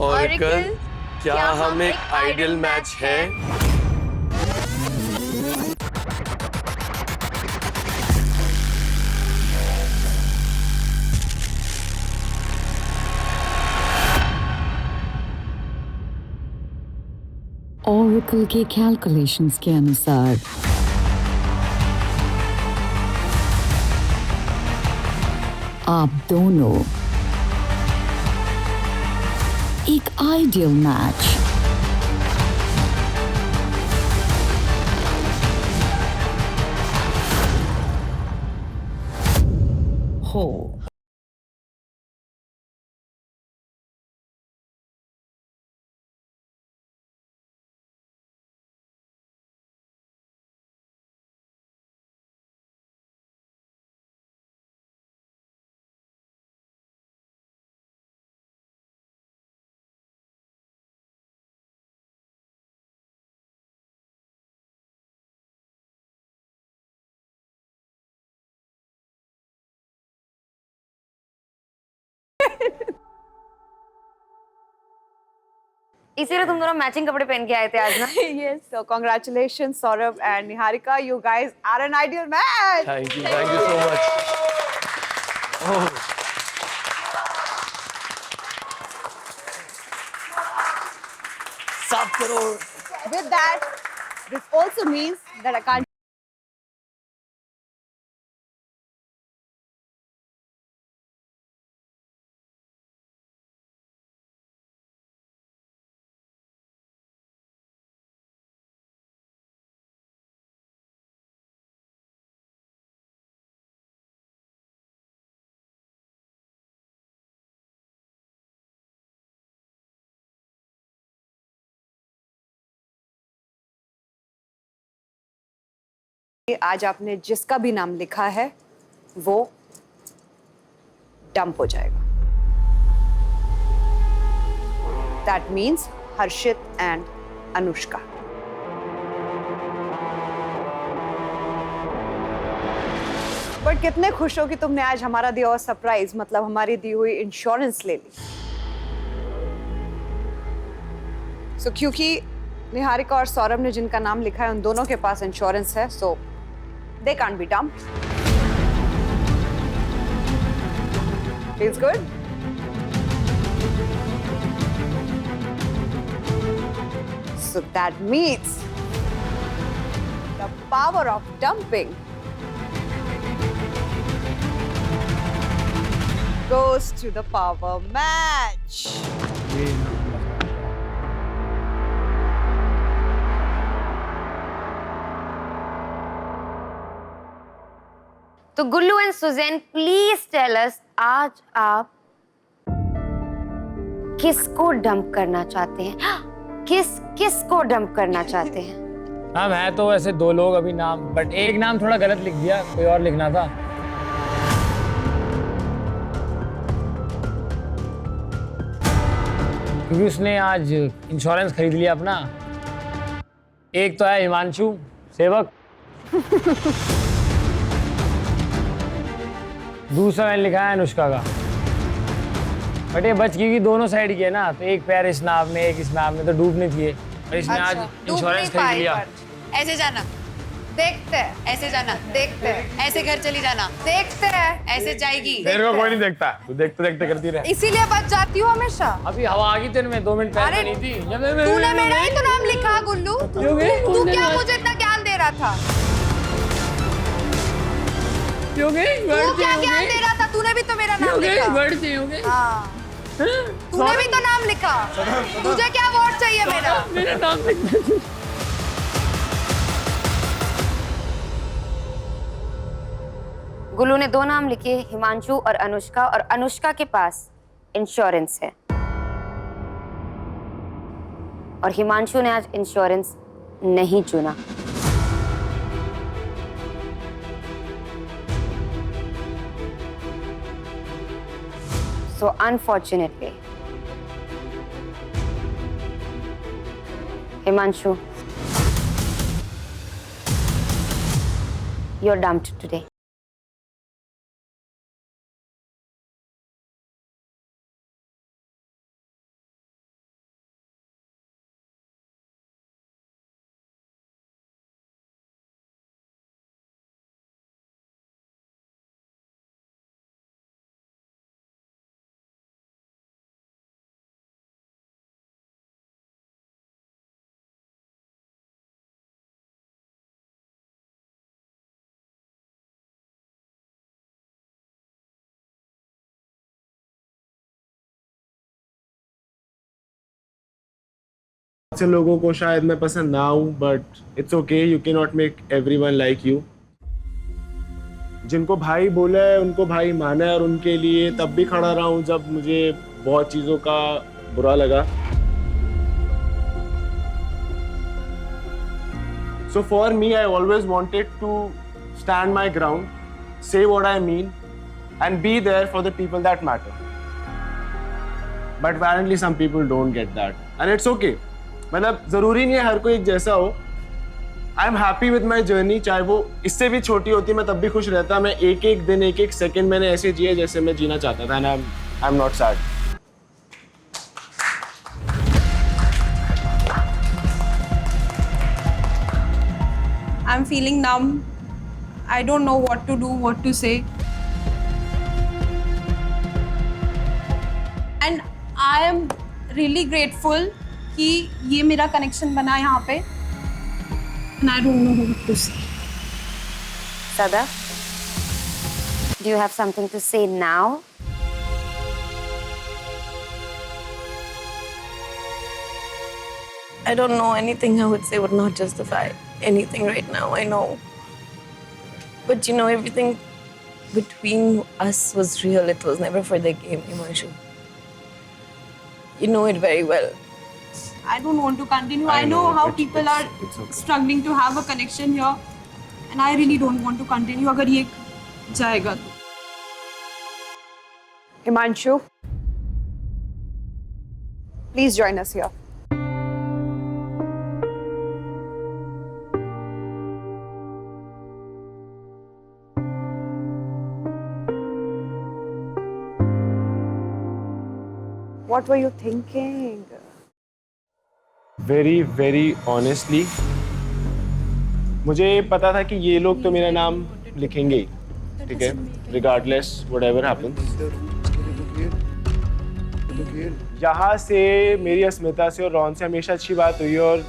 S18: Oracle, क्या हम एक आइडियल मैच है?
S21: Oracle के कैलकुलेशंस के अनुसार आप दोनों एक आइडियल मैच हो.
S13: इसीलिए तुम दोनों मैचिंग कपड़े पहन के आए थे आज ना।
S14: Yes. So congratulations, Saurabh and Niharika. You guys are an ideal match.
S18: Thank you so much. Oh. साफ करो।
S14: With that, this also means that I can't. आज आपने जिसका भी नाम लिखा है वो डंप हो जाएगा। That means Harshit and Anushka. But कितने खुश हो कि तुमने आज हमारा दिया हुआ सरप्राइज, मतलब हमारी दी हुई इंश्योरेंस ले ली। सो क्योंकि निहारिका और सौरभ ने जिनका नाम लिखा है उन दोनों के पास इंश्योरेंस है, सो they can't be dumped. Feels good? So that means the power of dumping goes to the power match.
S13: तो Gullu and Suzanne please tell us, आज आप किसको डंप करना चाहते हैं? किसको डंप करना चाहते हैं?
S2: हाँ, है तो वैसे दो लोग अभी नाम, बट एक नाम थोड़ा गलत लिख दिया, कोई और लिखना था। क्योंकि उसने आज इंश्योरेंस खरीद लिया अपना। एक तो है हिमांशु सेवक, दूसरा मैंने लिखा है अनुष्का का। बट ये बच गई कि दोनों साइड की है ना, तो एक पैर इस नाव में एक इस नाव में, तो डूबनी थी। और इसने आज इंश्योरेंस खरीद लिया।
S15: ऐसे जाना, देखते हैं। ऐसे जाना, देखते हैं। ऐसे घर चली जाना, देखते हैं। ऐसे जाएगी,
S3: मेरे को कोई नहीं देखता, तू देखते देखते करती रहे।
S15: इसीलिए बच जाती हूँ हमेशा।
S2: अभी हवा आ गई तेरे में, 2 मिनट पहले नहीं थी।
S15: तूने मेरा ही तो नाम लिखा गुल्लू। तू क्या मुझे इतना ज्ञान दे रहा था? तू क्या ज्ञान दे रहा था? तूने भी तो मेरा नाम लिखा। हाँ, तूने भी तो नाम लिखा। तुझे क्या वोट चाहिए मेरा?
S2: मेरा नाम लिख।
S13: गुल्लू ने 2 नाम लिखे, हिमांशु और अनुष्का, और अनुष्का के पास इंश्योरेंस है और हिमांशु ने आज इंश्योरेंस नहीं चुना। So unfortunately, Himanshu, you're dumped today.
S3: से लोगों को शायद मैं पसंद ना हूं, but it's okay, you can not make everyone like you. जिनको भाई बोला है उनको भाई माना है, और उनके लिए तब भी खड़ा रहा हूं जब मुझे बहुत चीजों का बुरा लगा। So for me, I always wanted to stand my ground, say what I mean, and be there for the people that matter. But apparently some people don't get that, and it's okay. मतलब जरूरी नहीं है हर कोई एक जैसा हो। I am happy with my journey, चाहे वो इससे भी छोटी होती मैं तब भी खुश रहता। मैं एक एक दिन एक एक सेकंड मैंने ऐसे जिए जैसे मैं जीना चाहता था, and I am not sad.
S15: I'm feeling numb. I don't know what to do, what to say. And I am really grateful कि ये मेरा connection बना यहाँ पे. And I don't know what to say.
S13: Sada, do you have something to say now?
S10: I don't know, anything I would say would not justify anything right now, I know. But you know, everything between us was real. It was never for the game, Himanshu. You know it very well.
S15: I don't want to continue. I know how people are struggling to have a connection here. And I really don't want to continue अगर ये जाएगा तो.
S14: Himanshu, please join us here. What were you thinking?
S3: Very, very honestly, मुझे पता था कि ये लोग तो मेरा नाम लिखेंगे ही, ठीक है, regardless whatever happens. यहाँ से मेरी अस्मिता से और रॉन से हमेशा अच्छी बात हुई और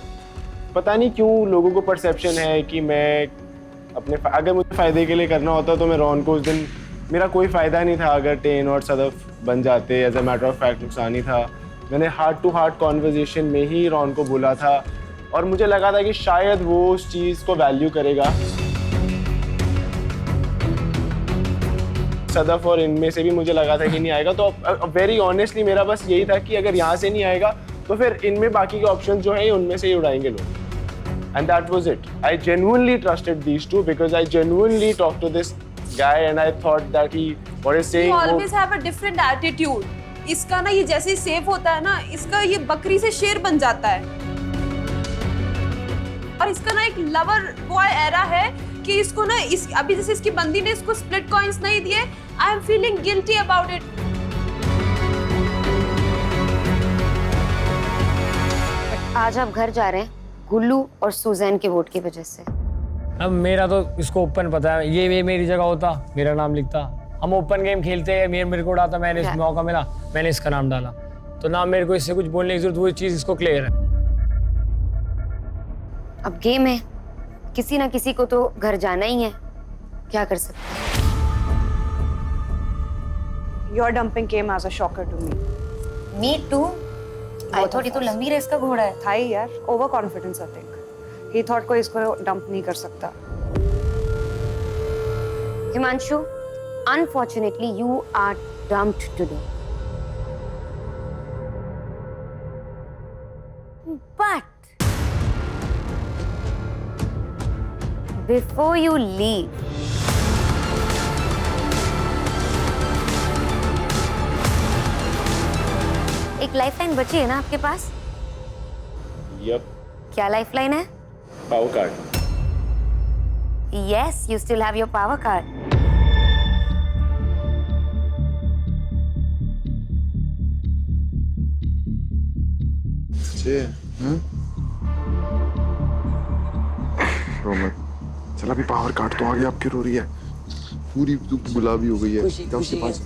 S3: पता नहीं क्यों लोगों को परसेप्शन है कि मैं अपने अगर मुझे फ़ायदे के लिए करना होता तो मैं रॉन को उस दिन मेरा कोई फ़ायदा नहीं था अगर टेन और सदफ बन जाते. As a matter of fact नुकसान ही था. मैंने हार्ट टू हार्ट कॉन्वर्जेशन में ही रॉन को बोला था और मुझे लगा था कि शायद वो उस चीज़ को वैल्यू करेगा. सदफ और इनमें से भी मुझे लगा था कि नहीं आएगा. तो वेरी ऑनेस्टली मेरा बस यही था कि अगर यहाँ से नहीं आएगा तो फिर इनमें बाकी के ऑप्शन जो हैं उनमें से ही उड़ाएंगे लोग. And that was it. I genuinely trusted these two because I genuinely talk to this guy and I thought that he what is saying.
S15: You always have a different attitude. इसका ना ये जैसे ही सेफ होता है ना, इसका ये बकरी से शेर बन जाता है. और इसका ना एक लवर बॉय एरा है कि इसको ना इस अभी जैसे इसकी बंदी ने इसको स्प्लिट कॉइंस नहीं दिए. I am feeling guilty about it.
S13: आज आप घर जा रहे हैं गुल्लू और सुजैन के वोट की वजह से.
S2: अब मेरा तो इसको ओपन पता है. ये मेरी जगह होता, मेरा नाम लिखता. हम ओपन गेम खेलते हैं, मेरे को उड़ाता. मैंने इस मौका मिला, मैंने इसका नाम डाला. तो ना मेरे को इससे कुछ बोलने की जरूरत, वो चीज इसको क्लियर है.
S13: अब गेम है, किसी ना किसी को तो घर जाना ही है. क्या कर सकते हैं?
S14: Your dumping came as a shocker to me.
S13: Me too. वो थोड़ी तो लंबी रेस का घोड़ा है.
S14: था ही यार. Over confidence I think. He thought कोई इसको डंप नहीं कर सकता.
S13: Himanshu, unfortunately you are dumped today. But before you leave, एक लाइफलाइन बची है ना आपके पास?
S3: Yep.
S13: क्या लाइफलाइन है?
S3: Power card.
S13: Yes, you still have your power card.
S5: रो मत. चल अभी पावर कार्ड तो आ गया. आपकी रो रही है पूरी गुलाबी हो गई है. क्या उसके पास?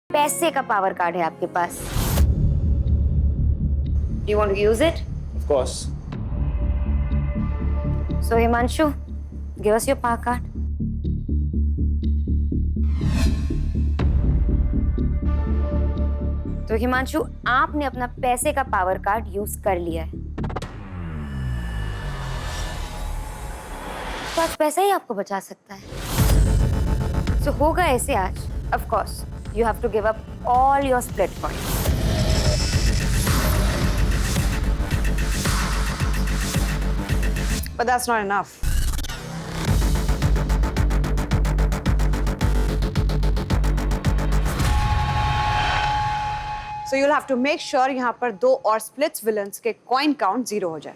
S13: पैसे का पावर कार्ड है आपके पास. Do you want to use it?
S3: Of course.
S13: So Himanshu, give us your power card. तो हिमांशु, आपने अपना पैसे का पावर कार्ड यूज कर लिया है. तो आज पैसा ही आपको बचा सकता है. So होगा ऐसे आज. Of course, you have to give up all your split points.
S14: But that's not enough. So you'll have to make sure यहाँ पर 2 और splits villains के coin count 0 हो जाए.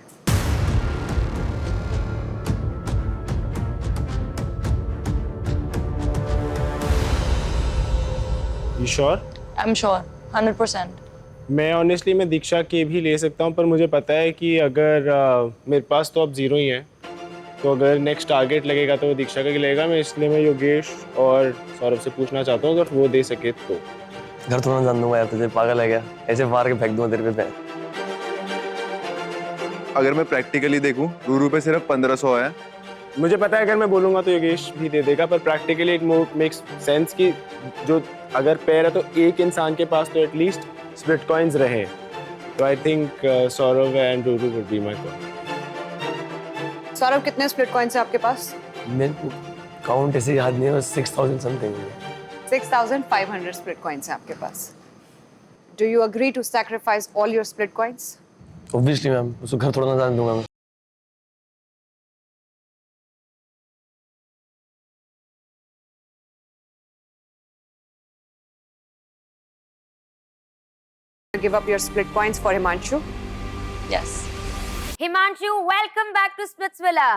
S3: You sure?
S10: I'm sure, 100%.
S3: मैं ऑनेस्टली मैं दीक्षा के भी ले सकता हूँ, पर मुझे पता है कि अगर मेरे पास तो अब 0 ही है, तो अगर नेक्स्ट टारगेट लगेगा तो वो दीक्षा का ही लगेगा. मैं इसलिए मैं योगेश और सौरभ से पूछना चाहता हूँ अगर वो दे सके तो.
S18: घर थोड़ा जान दूंगा यार, तुझे पागल है क्या? ऐसे मार के फेंक दूंगा तेरे पे.
S5: अगर मैं प्रैक्टिकली देखूं, रूरू पे सिर्फ 1500 है.
S3: मुझे पता है अगर मैं बोलूँगा तो योगेश भी दे देगा, पर प्रैक्टिकली इट मेक्स सेंस कि जो अगर पेयर है तो एक इंसान के पास तो एटलीस्ट स्प्लिट कॉइन्स रहे. तो I think Saurabh and Ruru would be my call.
S14: Saurabh, कितने स्प्लिट कॉइन्स हैं आपके पास?
S18: मेरे को काउंट ऐसे याद नहीं है, 6000 समथिंग.
S14: 6,500 split coins हैं आपके पास. Do you agree to sacrifice all your split coins?
S18: Obviously ma'am, उसको घर थोड़ा ना जाने दूंगा मैं.
S14: Give up your split coins for Himanshu?
S10: Yes.
S13: Himanshu, welcome back to Splitsvilla.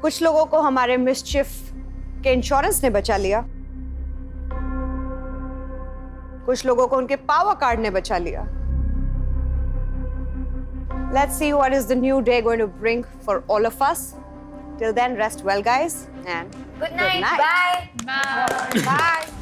S14: कुछ लोगों को हमारे मिसचिफ के इंश्योरेंस ने बचा लिया, कुछ लोगों को उनके पावर कार्ड ने बचा लिया. Let's see what is the new day going to bring for all of us. Till then, rest well, guys, and
S13: good night.
S14: Bye.
S13: Bye.
S14: Bye.